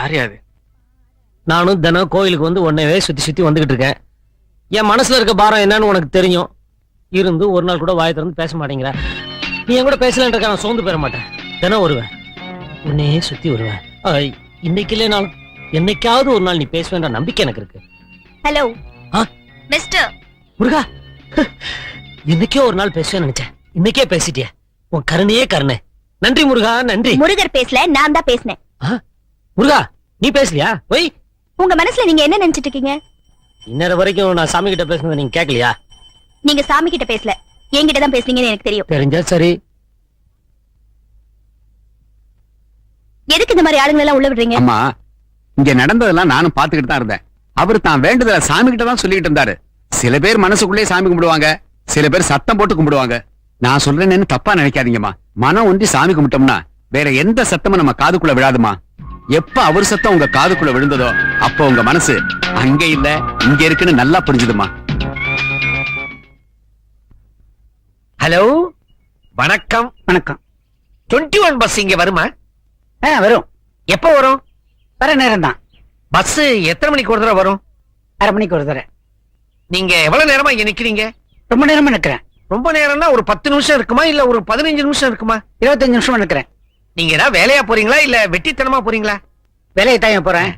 யார் யாது? நானும் தினம் கோயிலுக்கு வந்து உன்னையவே சுத்தி சுத்தி வந்துகிட்டு இருக்கேன். என் மனசுல இருக்க பாரம் என்னன்னு உனக்கு தெரியும். இருந்து ஒரு நாள் கூட வாயை திறந்து பேச மாட்டேங்கிற. நீ என் கூட பேசலன்ற நான் சோர்ந்து பெற மாட்டேன். தினம் வருவேன், உன்னையே சுத்தி வருவேன். இன்னைக்கு இல்லைனாலும் என்னைக்காவது ஒரு நாள் நீ பேசுவேன்ற நம்பிக்கை எனக்கு இருக்கு. ஹலோ மிஸ்டர் முருகா, இன்னைக்கே ஒரு நாள் பேசுவேன்னு நினைச்சேன். இன்னைக்கே பேசிட்டிய. உன் கருணையே கருணை. நன்றி முருகா, நன்றி. முருகர் பேசல, நான் தான் பேசினேன். முருகா, நீ பேசலையா? போய் உங்க மனசுல நீங்க என்ன நினைச்சிட்டு இருக்கீங்க? இன்னொரு வரைக்கும் நான் சாமி கிட்ட பேசுனதை நீங்க கேட்கலையா? நீங்க சாமி கிட்ட பேசல, என்கிட்ட தான் பேசுனீங்கன்னு எனக்கு தெரியும். தெரிஞ்சா சரி. எதுக்கு இந்த மாதிரி ஆளுங்க எல்லாம் உள்ள விடுறீங்க? அம்மா, இங்க நடந்ததெல்லாம் நானும் பாத்துக்கிட்டு தான் இருந்தேன். அவர் தான் வேண்டுதல சாமி கிட்ட தான் சொல்லிட்டு இருந்தாரு. சில பேர் மனசுக்குள்ளே சாமி கும்பிடுவாங்க, சில பேர் சத்தம் போட்டு கும்பிடுவாங்க. நான் சொல்றேன்னு தப்பா நினைக்காதீங்கம்மா. மனம் ஒன்றி சாமி கும்பிட்டோம்னா வேற எந்த சத்தமும் நம்ம காதுக்குள்ள விழாதுமா. எப்ப அவர் சத்தம் உங்க காதுக்குள்ள விழுந்ததோ அப்ப உங்க மனசு அங்க இல்ல இங்க இருக்குன்னு நல்லா புரிஞ்சுதுமா. ஹலோ, வணக்கம். வணக்கம். 21 பஸ் இங்க வருமா? வரும். எப்ப வரும்? வர நேரம் தான். பஸ் எத்தனை மணிக்கு ஒரு தடவை வரும்? 1/2 மணிக்கு ஒரு தடவை. நீங்க எவ்வளவு நேரமா இங்க நிக்கிறீங்க? ரொம்ப நேரமா நிக்கிறேன். ரொம்ப நேரம்னா ஒரு 10 நிமிஷம் இருக்குமா இல்ல ஒரு 15 நிமிஷம் இருக்குமா? 25 நிமிஷம் நிக்கிறேன். நீங்க ஏதாவது வேலையா போறீங்களா இல்ல வெட்டித்தனமா போறீங்களா? வேலையை தான் போறேன்.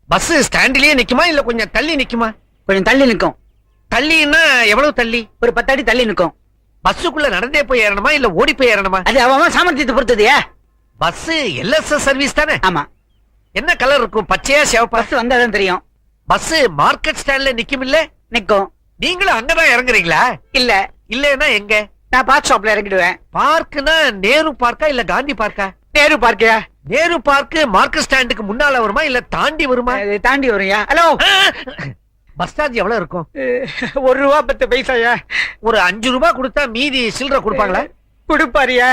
பஸ் ஸ்டாண்டிலேயே நிக்குமா இல்ல கொஞ்சம் தள்ளி நிக்குமா? கொஞ்சம் தள்ளி நிக்கும். தள்ளின்னா எவ்வளவு தள்ளி? ஒரு 10 அடி தள்ளி நிக்கும். பஸ்ஸுக்குள்ள நடந்தே போய் ஏறணுமா இல்ல ஓடி போய் ஏறணுமா? அது அவன் சாமர்த்தியத்தை பொறுத்தது. பஸ் எல்எஸ்எஸ் சர்வீஸ் தானே? ஆமா. என்ன கலர் இருக்கும்? பச்சையா சிவப்பா? பஸ் வந்தாதான் தெரியும். பஸ் மார்க்கெட் ஸ்டாண்ட்ல நிக்கும் இல்ல? நிக்கும். நீங்களும் அங்கதான் இறங்குறீங்களா? இல்ல. இல்லன்னா எங்க? நான் பார்க் ஷாப்ல இறங்கிடுவேன். பார்க்னா நேரு பார்க்கா இல்ல காந்தி பார்க்கா? நேரு பார்க்கியா? நேரு பார்க் மார்க்கெட் ஸ்டாண்டுக்கு முன்னால வருமா இல்ல தாண்டி வருமா? தாண்டி வரும்யா. ஹலோ, பஸ் சார்ஜ் எவ்வளவு இருக்கும்? 1 ரூபா 10 பைசாயா? ஒரு 5 ரூபாய் கொடுத்தா மீதி சில்லறை கொடுப்பாங்களா? கொடுப்பாரியா?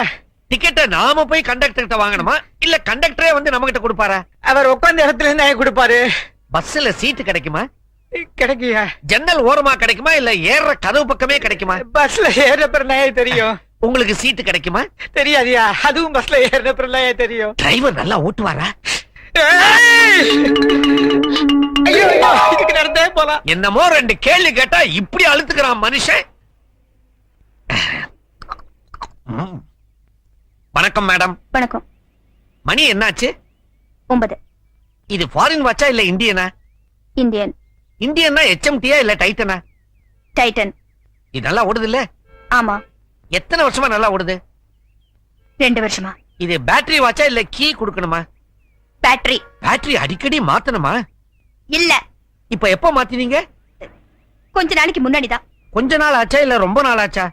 டிக்கெட்டை நாம போய் கண்டக்டர் கிட்ட வாங்கணுமா இல்ல கண்டக்டரே வந்து நம்ம கிட்ட கொடுப்பாரா? அவர் உட்கார்ந்த இடத்துல இருந்தா கொடுப்பாரு. பஸ்ல சீட்டு கிடைக்குமா? கிடைக்குயா? ஜன்னல் ஓரமா கிடைக்குமா இல்ல ஏற கதவு பக்கமே கிடைக்குமா? பஸ்ல ஏற பிறனாயே தெரியும். உங்களுக்கு சீட்டு கிடைக்குமா? தெரியாதியா? அதுவும் பஸ்ல ஏற பிறனாயே தெரியும். டிரைவர் நல்லா ஓட்டுவாரா? ஐயோ, இதுக்கு நடந்தே போலாம். என்னமோ 2 கேள்வி கேட்டா இப்படி அழுத்துக்கிறான் மனுஷன். வணக்கம் மேடம். வணக்கம். மணி என்னாச்சு? 9. இது ஃபாரின் வாட்சா இல்ல இந்தியனா? இந்தியன். இந்தியன்னா HMTயா இல்ல டைட்டனா? டைட்டன். இது நல்லா ஓடுது இல்ல? ஆமா. எத்தனை வருஷமா நல்லா ஓடுது? 2 வருஷமா. இது பேட்டரி வாட்சா இல்ல கீ கொடுக்கணுமா? பேட்டரி. பேட்டரி அடிக்கடி மாத்தணுமா? இல்ல. இப்ப எப்ப மாத்தினீங்க? கொஞ்ச நாளைக்கு முன்னாடி தான். கொஞ்ச நாள் ஆச்சா இல்ல ரொம்ப நாள் ஆச்சா?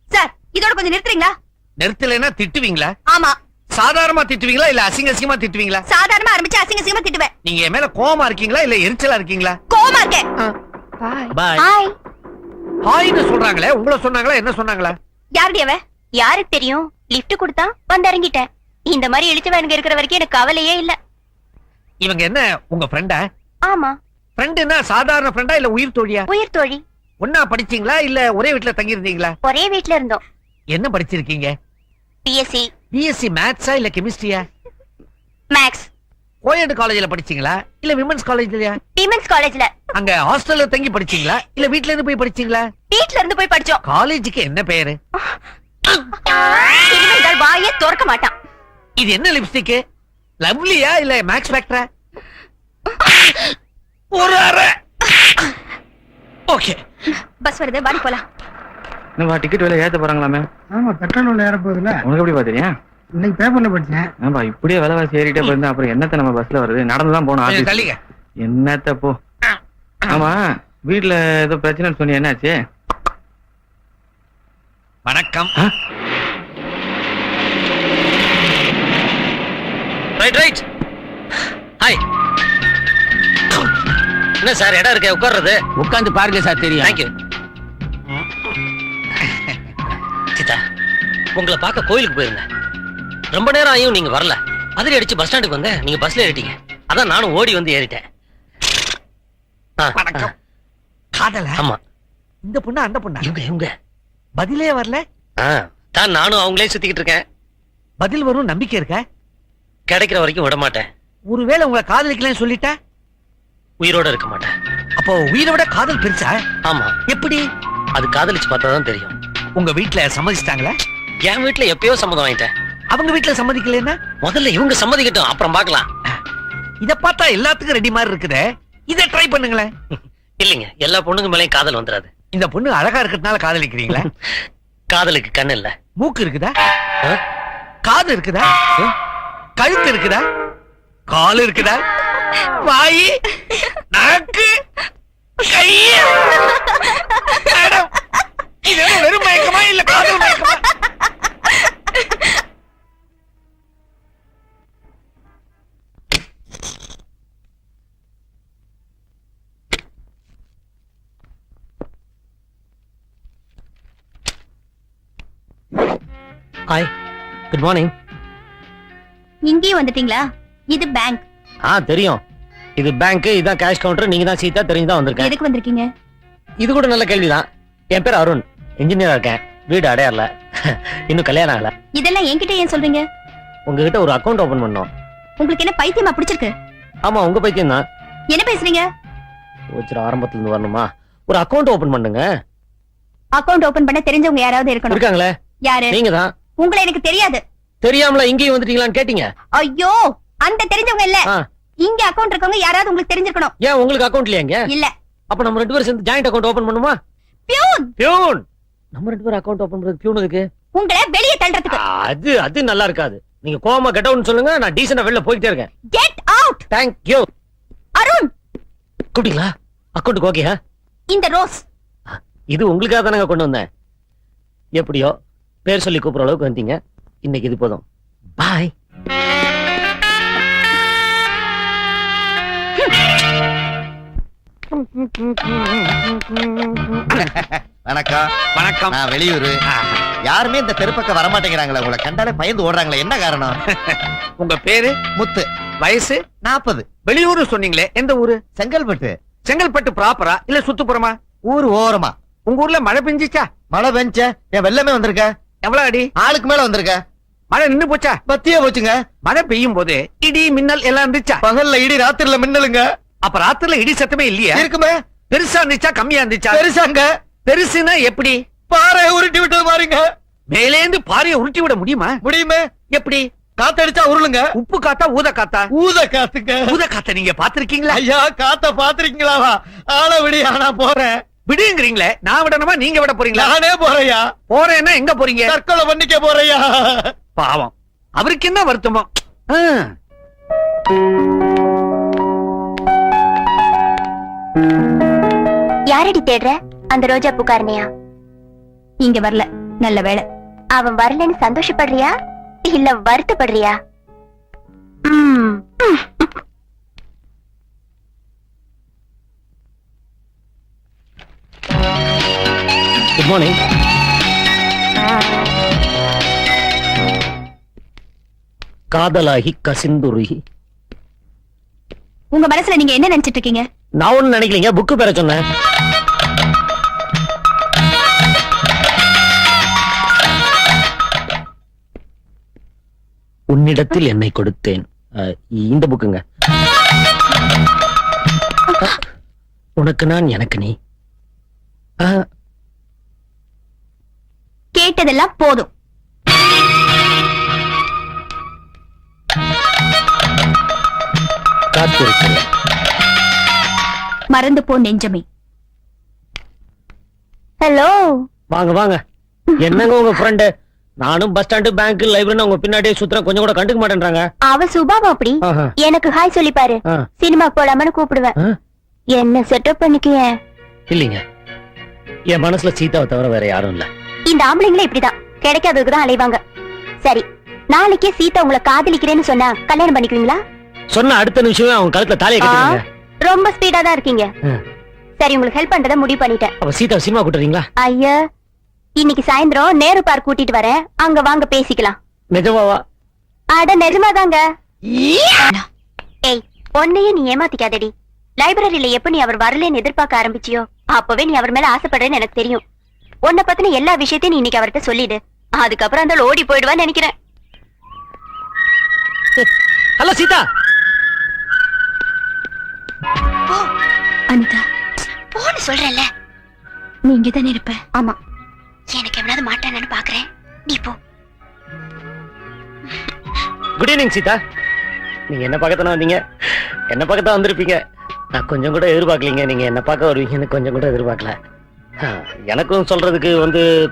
சார், இதோட கொஞ்சம் நிறுத்துறீங்களா? நிறுத்தலைன்னா திட்டுவீங்களா? ஆமா. சாதாரணமா திட்டுவீங்களா இல்ல அசிங்க அசிங்கமா திட்டுவீங்களா? சாதாரணமா ஆரம்பிச்சு அசிங்க அசிங்கமா திட்டுவேன். நீங்க என் மேல கோவமா இருக்கீங்களா இல்ல எரிச்சலா இருக்கீங்களா? கோவமா இருக்கேன். பாய். ஹாய். ஹாய்னு சொல்றாங்களே, உங்களை சொன்னாங்களா என்ன சொன்னாங்களா? யாருடைய அவ? யாருக்கு தெரியும்? லிஃப்ட் கொடுத்தா வந்து இறங்கிட்டேன். இந்த மாதிரி இழிச்சவனுங்க இருக்கிற வரைக்கும் எனக்கு கவலையே இல்ல. இவங்க என்ன உங்க ஃப்ரெண்டா? ஆமா. ஃப்ரெண்டுனா சாதாரண ஃப்ரெண்டா இல்ல உயிர் தோழியா? உயிர் தோழி. ஒன்னா படிச்சீங்களா இல்ல ஒரே வீட்ல தங்கி இருந்தீங்களா? ஒரே வீட்ல இருந்தோம். என்ன படிச்சிருக்கீங்க? பிஎஸ்சி. பிஎஸ்சி மேத்ஸா இல்ல கெமிஸ்ட்ரியா? மேக்ஸ். கோயட் காலேஜ்ல படிச்சீங்களா இல்ல விமென்ஸ் காலேஜ்லயா? விமென்ஸ் காலேஜ்ல. அங்க ஹாஸ்டல்ல தங்கி படிச்சீங்களா இல்ல வீட்ல இருந்து போய் படிச்சீங்களா? வீட்ல இருந்து போய் படிச்சோம். காலேஜுக்கு என்ன பேரு? இனிமேல் வாயே திறக்க மாட்டான். இது என்ன லிப்ஸ்டிக்? லவ்லியா இல்ல மேக்ஸ் ஃபேக்டரா? ஒரு அரை. ஓகே. பஸ் வருது, வாடி போலாம். என்னப்பா டிக்கெட் விலை ஏத்த போறாங்களாமே? ஆமா, பெட்ரோல் விலை ஏற போகுதுல. உனக்கு எப்படி பாத்தீங்க? இன்னைக்கு பேப்பர்ல படிச்சேன். ஆமா, இப்படியே விலைவாசி ஏறிட்டே போயிருந்தா அப்புறம் என்னத்த நம்ம பஸ்ல வருது? நடந்துதான் போனோம் ஆபீஸ். தள்ளிங்க. என்னத்த போ. ஆமா, வீட்டுல ஏதோ பிரச்சனைன்னு சொன்னி என்னாச்சு? வணக்கம். Right right. ஹாய். என்ன சார் இடம் இருக்க உட்கார்றது? உட்கார்ந்து பாருங்க சார், தெரியும். தேங்க்யூ. சீதா, உங்களை பார்க்க கோயிலுக்கு போயிருந்தேன். ரொம்ப நேரம் ஆகியும் நீங்க வரல. அதிரி அடிச்சு பஸ் ஸ்டாண்டுக்கு வந்தேன், நீங்க பஸ்ல ஏறிட்டீங்க. அதான் நானும் ஓடி வந்து ஏறிட்டேன். வணக்கம். காதல? ஆமா. இந்த பொண்ணு அந்த பொண்ணா? இவங்க பதிலே வரல. தான் நானும் அவங்களே சுத்திக்கிட்டு இருக்கேன். பதில் வரும் நம்பிக்கை இருக்க? கிடைக்கிற வரைக்கும் விட மாட்டேன். ஒருவேளை உங்களை காதலிக்கலன்னு சொல்லிட்டா உயிரோட இருக்க மாட்டேன். அப்போ உயிரை விட காதல் பெருசா? ஆமா, எப்படி? அது காதலிச்சு பார்த்தாதான் தெரியும். உங்க வீட்டுல சம்மதிச்சிட்டாங்களா? என் வீட்டுல எப்பயோ சம்மதம் வாங்கிட்டேன். அவங்க வீட்டுல சம்மதிக்கலன்னா? முதல்ல இவங்க சம்மதிக்கட்டும், அப்புறம் பார்க்கலாம். இத பார்த்தா எல்லாத்துக்கும் ரெடி மாதிரி இருக்குதே. இத ட்ரை பண்ணுங்களேன். இல்லைங்க, எல்லா பொண்ணுங்க மேலயும் காதல் வந்துடாது. இந்த பொண்ணு அழகா இருக்கிறதுனால காதலிக்கிறீங்களா? காதலுக்கு கண்ணு இல்ல. மூக்கு இருக்குதா? ஆ? காது இருக்குதா? கழுத்து இருக்குதா? கால் இருக்குதா? வாய், நாக்கு, கை. மேடம், இது என்ன வெறும் மயக்கமா இல்ல காதல் மயக்கமா? Hi, good morning. இங்கேயும் வந்துட்டீங்களா? இது பேங்க். தெரியும். இது பேங்க், இதான் கேஷ் கவுண்டர். நீங்க தான் சீதா, தெரிஞ்சுதான் வந்திருக்கேன். எதுக்கு வந்திருக்கீங்க? இது கூட நல்ல கேள்விதான். என் பேர் அருண், இன்ஜினியரா இருக்கேன். வீடு அடையார்ல. இன்னும் கல்யாணம் ஆகல. இதெல்லாம் என்கிட்ட ஏன் சொல்றீங்க? உங்ககிட்ட ஒரு அக்கவுண்ட் ஓபன் பண்ணோம். உங்களுக்கு என்ன பைத்தியமா பிடிச்சிருக்கு? ஆமா, உங்க பைத்தியம் தான். என்ன பேசுறீங்க? ஆரம்பத்துல இருந்து வரணுமா? ஒரு அக்கவுண்ட் ஓபன் பண்ணுங்க. அக்கவுண்ட் ஓபன் பண்ண தெரிஞ்சவங்க யாராவது இருக்கணும். இருக்காங்களே. யாரு? நீங்க தான். உங்களை எனக்கு தெரியாது. தெரியாமல இங்கேயும் வந்துட்டீங்களான்னு கேட்டீங்க. ஐயோ, அந்த தெரிஞ்சவங்க இல்ல. ஆ. இங்க அக்கவுண்ட் இருக்கவங்க யாராவது உங்களுக்கு தெரிஞ்சிருக்கணும். ஏன் உங்களுக்கு அக்கவுண்ட் இல்லையாங்க? இல்ல. அப்ப நம்ம ரெண்டு பேரும் சேர்ந்து ஜாயிண்ட் அக்கவுண்ட் ஓபன் பண்ணுமா? பியூன். பியூன். நம்ம ரெண்டு பேரும் அக்கவுண்ட் ஓபன் பண்றது பியூன் இருக்கு. உங்களை வெளியே தள்ளுறதுக்கு. அது நல்லா இருக்காது. நீங்க கோவமா கெட் அவுட்னு சொல்லுங்க, நான் டீசன்ட்டா வெளில போயிட்டே இருக்கேன். Get out. Thank you. Arun, கூப்பிட்டீங்களா? அக்கவுண்ட் ஓகேயா? இந்த ரோஸ். இது உங்களுக்காக தானங்க கொண்டு வந்தேன். எப்படியோ பேர் சொல்லி கூப்பிடுற அளவுக்கு வந்தீங்க. இன்னைக்கு இது போதும். பாய். வணக்கம். வணக்கம். நான் வெளியூரு. யாருமே இந்த தெருப்பக்கம் வரமாட்டேங்கிறாங்களே, உங்களை கண்டாலே பயந்து ஓடுறாங்களே, என்ன காரணம்? உங்க பேரு? முத்து. வயசு? 40. வெளியூர் சொன்னீங்களே, எந்த ஊரு? செங்கல்பட்டு. செங்கல்பட்டு ப்ராப்பரா இல்ல சுத்துப்புறமா? ஊர் ஓரமா. உங்க ஊர்ல மழை பெஞ்சிச்சா? மழை பெஞ்ச என் வெள்ளமே வந்திருக்க. எவ்வளவு அடி? ஆளுக்கு மேல வந்திருக்க. மழை நின்னு போச்சா? பத்தியே போச்சுங்க. மழை பெய்யும் போது இடி மின்னல் எல்லாம் இருந்துச்சா? பகல்ல இடி, ராத்திரில மின்னலுங்க. அப்ப ராத்திரில இடி சத்தமே இல்லையா? இருக்குமே. பெருசா இருந்துச்சா கம்மியா இருந்துச்சா? பெருசாங்க. பெருசுனா எப்படி? பாறை உருட்டி விட்டது பாருங்க. மேலேந்து பாறையை உருட்டி விட முடியுமா? முடியுமே. எப்படி? காத்தடிச்சா உருளுங்க. உப்பு காத்தா ஊத காத்தா? ஊத காத்துங்க. ஊத காத்த நீங்க பாத்திருக்கீங்களா? ஐயா, காத்த பாத்திருக்கீங்களா? ஆள விடி, ஆனா போறேன். விடுங்கிறீங்களே, நான் விடணுமா நீங்க விட போறீங்களா? நானே போறையா. போறேன்னா எங்க போறீங்க? தற்கொலை பண்ணிக்க போறையா. பாவம், அவருக்கு என்ன வருத்தமோ. யாரடி தேடுற? அந்த ரோஜா பூக்காரனையா? இங்க வரல. நல்ல வேளை. அவன் வரலன்னு சந்தோஷப்படுறியா இல்ல வருத்தப்படுறியா? Good morning. காதலாகி கசிந்துருகி. உங்க மனசுல நீங்க என்ன நினைச்சிட்டு இருக்கீங்க? நான் ஒண்ணு நினைக்கலீங்க, புக்கு பேர சொன்னேன். உன்னிடத்தில் என்னை கொடுத்தேன். இந்த புக்குங்க. உனக்கு நான், எனக்கு நீ. கேட்டதெல்லாம் போதும். காத்திருக்கிறேன். மறந்து போ நெஞ்சமே. ஹலோ. வாங்க வாங்க. என்னங்க உங்க ஃப்ரெண்டு? நானும் பஸ் ஸ்டாண்டு, பேங்க், லைப்ரரி உங்க பின்னாடியே சுத்துறேன், கொஞ்சம் கூட கண்டுக்க மாட்டேன்றாங்க. அவ சுபாவம் அப்படி. எனக்கு ஹாய் சொல்லி பாரு. சினிமாக்கு போலாமனு கூப்பிடுவேன். என்ன செட்டப் பண்ணிக்கிய? இல்லீங்க, என் மனசுல சீதாவை தவிர வேற யாரும் இல்ல. இந்த ஆம்பளைங்களே இப்படிதான், கிடைக்காததுக்கு தான் அலைவாங்க. சரி, நாளைக்கே சீதா உங்களை காதலிக்கிறேன்னு சொன்னா கல்யாணம் பண்ணிக்குவீங்களா? சொன்ன அடுத்த நிமிஷமே அவங்க கழுத்துல தாலியை கட்டுவீங்க. ரொம்ப ஸ்பீடா தான் இருக்கீங்க. சரி, உங்களுக்கு ஹெல்ப் பண்றத முடிவு பண்ணிட்டேன். அப்ப சீதா சினிமா கூட்டுறீங்களா? ஐயா, இன்னைக்கு சாயந்தரம் நேரு பார்க் கூட்டிட்டு வரேன், அங்க வாங்க பேசிக்கலாம். நிஜமாவா? அட நிஜமாதாங்க. ஏய், பொண்ணையே நீ ஏமாத்திக்காதடி. லைப்ரரியில எப்ப நீ அவர் வரலன்னு எதிர்பார்க்க ஆரம்பிச்சியோ அப்பவே நீ அவர் மேல ஆசைப்படுறேன்னு எனக்கு தெரியும். உன்னை பத்தின எல்லா விஷயத்தையும் நீ இன்னைக்கு அவர்கிட்ட சொல்லிடு. அதுக்கப்புறம் அந்த ஓடி போயிடுவான்னு நினைக்கிறேன். ஹலோ சீதா. அனிதா போன்னு சொல்றேன்ல, நீ இங்கதானே இருப்ப? ஆமா. எனக்கு எவ்வளவு மாட்டானு பாக்குறேன், நீ போ. Good evening Sita. நீங்க என்ன பார்க்கத்தானே வந்தீங்க? என்ன பார்க்கத்தான் வந்திருப்பீங்க. நான் கொஞ்சம் கூட எதிர்பார்க்கலீங்க நீங்க என்ன பார்க்க வருவீங்கன்னு, கொஞ்சம் கூட எதிர்பார்க்கல. எனக்கும் சொல்றதுக்கு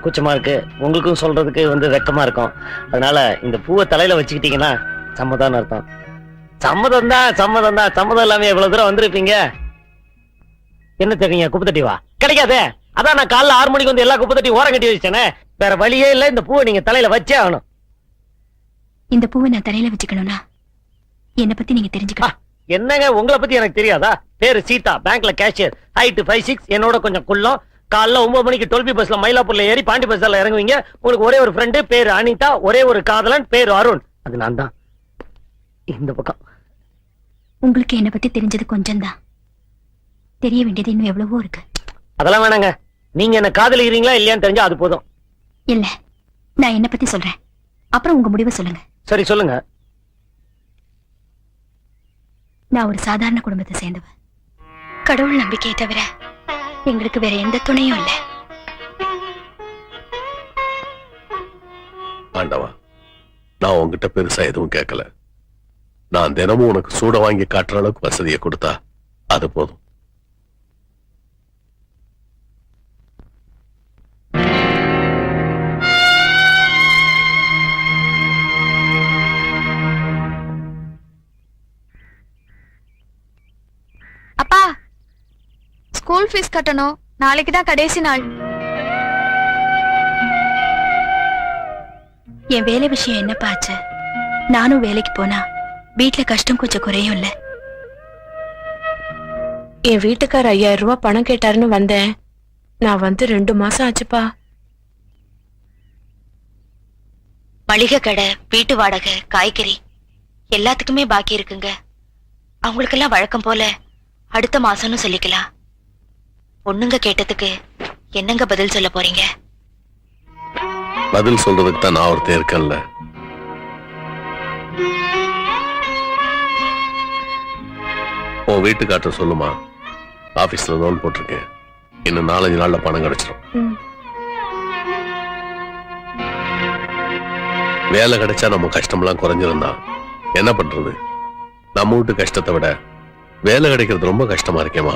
கூச்சமா இருக்கு, உங்களுக்கும் சொல்றதுக்கு வெக்கமா இருக்கும். அதனால இந்த பூவை தலையில வச்சுக்கிட்டீங்கன்னா சம்மதம்னு அர்த்தம். சம்மதம் தான், சம்மதம் தான். சம்மதம் இல்லாம எவ்வளவு தூரம் வந்திருப்பீங்க. என்ன தெரியுங்க, குப்பை தட்டி வா கிடைக்காதே. அதான் நான் காலைல 6 மணிக்கு எல்லா குப்பை தட்டி ஓரம் கட்டி வச்சேனே. வேற வழியே இல்ல, இந்த பூவை நீங்க தலையில வச்சே ஆகணும். இந்த பூவை நான் தலையில வச்சுக்கணும்னா என்ன பத்தி நீங்க தெரிஞ்சுக்கலாம். என்னங்க உங்களை பத்தி எனக்கு தெரியாதா? பேரு சீதா, பேங்க்ல கேஷியர், ஹைட் 5'6", என்னோட கொஞ்சம் குள்ளம். காலைல 9 மணிக்கு 12B பஸ்ல மயிலாப்பூர்ல ஏறி பாண்டி பஸ்ல இறங்குவீங்க. உங்களுக்கு ஒரே ஒரு ஃப்ரெண்டு, பேரு அனிதா. ஒரே ஒரு காதலன், பேரு அருண். அது நான் தான். இந்த பக்கம் உங்களுக்கு என்ன பத்தி தெரிஞ்சது கொஞ்சம் தான், தெரிய வேண்டியது இன்னும் எவ்வளவோ இருக்கு. அதெல்லாம் வேணாங்க. நீங்க என்ன காதலிக்கிறீங்களா இல்லையான்னு தெரிஞ்சா அது போதும். இல்ல, நான் என்ன பத்தி சொல்றேன், அப்புறம் உங்க முடிவை சொல்லுங்க. சரி சொல்லுங்க. நான் ஒரு சாதாரண குடும்பத்தை சேர்ந்தவ. கடவுள் நம்பிக்கையை தவிர எங்களுக்கு வேற எந்த துணையும் இல்ல. ஆண்டவா, நான் உங்ககிட்ட பெருசா எதுவும் கேட்கல. நான் தினமும் உனக்கு சூட வாங்கி காட்டுற அளவுக்கு வசதியை கொடுத்தா அது போதும். அப்பா, ஸ்கூல் ஃபீஸ் கட்டணும், நாளைக்கு தான் கடைசி நாள். என் வேலை விஷயம் என்னப்பா ஆச்சு? நானும் வேலைக்கு போனா வீட்டுல கஷ்டம் கொஞ்சம் குறையும் இல்ல. என் வீட்டுக்கார் 5000 ரூபாய் பணம் கேட்டாருன்னு வந்தேன். நான் 2 மாசம் ஆச்சுப்பா. மளிகை கடை, வீட்டு வாடகை, காய்கறி எல்லாத்துக்குமே பாக்கி இருக்குங்க. அவங்களுக்கெல்லாம் வழக்கம் போல அடுத்த மாசம்னு சொல்லிக்கலாம். பொண்ணுங்க கேட்டதுக்கு என்னங்க பதில் சொல்ல போறீங்க? பதில் சொல்றதுக்கு தான் நான் ஒருத்தர் இருக்கேன்ல. உன் வீட்டுக்காரர் சொல்லுமா, ஆபீஸ்ல லோன் போட்டிருக்கேன், இன்னும் 4-5 நாள்ல பணம் கிடைச்சிடும். வேலை கிடைச்சா நம்ம கஷ்டம்லாம் குறைஞ்சிருந்தா என்ன பண்றது? நம்ம வீட்டு கஷ்டத்தை விட வேலை கிடைக்கிறது ரொம்ப கஷ்டமா இருக்கேமா.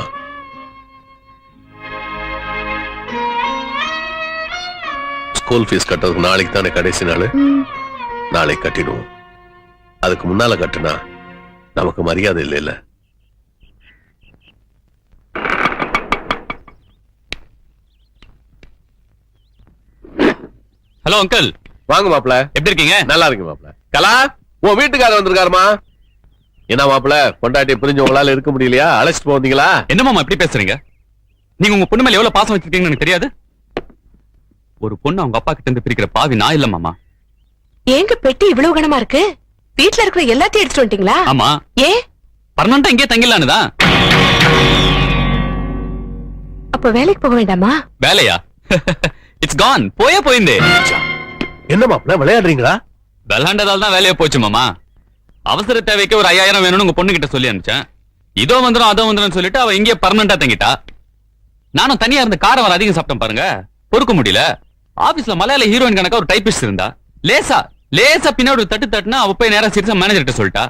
ஸ்கூல் ஃபீஸ் கட்டுறதுக்கு நாளைக்கு தானே கடைசி நாள். நாளைக்கு கட்டிடுவோம். அதுக்கு முன்னால கட்டுனா நமக்கு மரியாதை இல்ல. Hello uncle. வாங்க மாப்பிள, எப்படி இருக்கீங்க? நல்லா இருக்கு மாப்பிள. கலா, உன் வீட்டுக்காரர் வந்திருக்காருமா. என்ன மாப்பிள, பொண்டாட்டியை புரிஞ்சு உங்களால இருக்க முடியலையா? அழைச்சிட்டு போவீங்களா? என்ன மாமா இப்படி பேசுறீங்க? நீங்க உங்க பொண்ணு மேல எவ்வளவு பாசம் வச்சிருக்கீங்கன்னு எனக்கு தெரியாது. ஒரு பொண்ணு அவங்க அப்பா கிட்ட இருந்து பிரிக்கிற பாவி நான் இல்ல மாமா. ஏங்க பெட்டி இவ்வளவு கனமா இருக்கு? வீட்டுல இருக்கிற எல்லாத்தையும் எடுத்துட்டு வந்துட்டீங்களா? ஆமா. ஏன் பர்மனண்டா இங்கே தங்கிடலான்னு தான். அப்ப வேலைக்கு போக வேண்டாமா? வேலையா? இட்ஸ் கான். போயிருந்தே. என்ன மாப்பிள விளையாடுறீங்களா? விளையாண்டதால தான் வேலையா போச்சு மாமா. அவசர தேவைக்கு ஒரு 5000 வேணும்னு உங்க பொண்ணு கிட்ட சொல்லி அனுப்பிச்சேன். இதோ வந்துடும் அதோ வந்துடும் சொல்லிட்டு அவ இங்கே பர்மனண்டா தங்கிட்டா. நானும் தனியா இருந்த காரம் வர அதிகம் சாப்பிட்டேன் பாருங்க, பொறுக்க முடியல. ஆபீஸ்ல மலையாள ஹீரோயின் கணக்கா ஒரு டைபிஸ்ட் இருந்தா, லேசா பின்னாடி ஒரு தட்டு தட்டுனா அவ போய் நேரா சீரியஸா மேனேஜர்கிட்ட சொல்லிட்டா.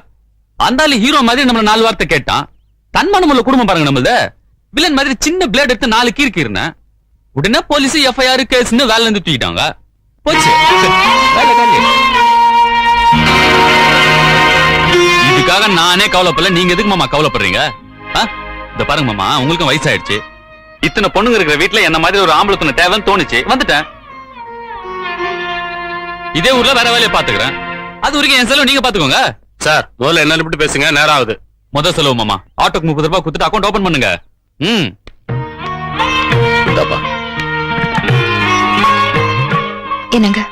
அந்த ஹீரோ மாதிரி நம்மள 4 வார்த்தை கேட்டான். தன்மானம் உள்ள குடும்பம் பாருங்க நம்மளது. வில்லன் மாதிரி சின்ன பிளேட் எடுத்து 4 கீர்க்கு இருந்தேன். உடனே போலீஸ் FIR கேஸ்னு வேலை இருந்து தூக்கிட்டாங்க. போச்சு வேலை காலி. இதுக்காக நானே கவலைப்படல, நீங்க எதுக்கு மாமா கவலைப்படுறீங்க? இந்த பாருங்க மாமா, உங்களுக்கும் வயசாயிடுச்சு. இத்தனை பொண்ணுங்க இருக்கிற வீட்டுல என்ன மாதிரி ஒரு ஆம்பளை பொண்ணு தேவைன்னு தோணுச்சு, வந்துட்டேன். இதே ஊர்ல வேற வேலையை பாத்துக்கிறேன். அது வரைக்கும் என் செலவு நீங்க பாத்துக்கோங்க. சார், முதல்ல என்ன இப்படி பேசுங்க, நேரம் ஆகுது. முதல் செலவு மாமா, ஆட்டோக்கு 30 ரூபாய் கொடுத்துட்டு அக்கௌண்ட் ஓபன் பண்ணுங்க. இந்தாப்பா. என்னங்க,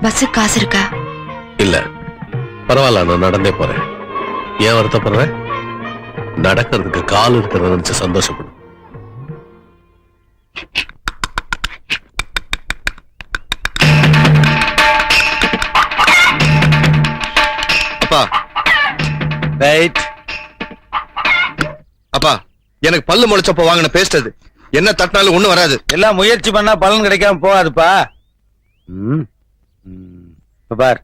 பஸ் காசு இருக்கா? இல்ல பரவாயில்ல, நான் நடந்தே போறேன். ஏன் வருத்தப்படுறேன்? நடக்கிறதுக்கு கால் இருக்கிறத நினைச்சு சந்தோஷப்படும். அப்பா வெயிட். அப்பா, எனக்கு பல்லு முளைச்சப்ப வாங்கின பேஸ்ட் அது. என்ன தட்டினாலும் ஒண்ணும் வராது. எல்லாம் முயற்சி பண்ணா பலன் கிடைக்காம போகாதுப்பா. இப்ப பார்.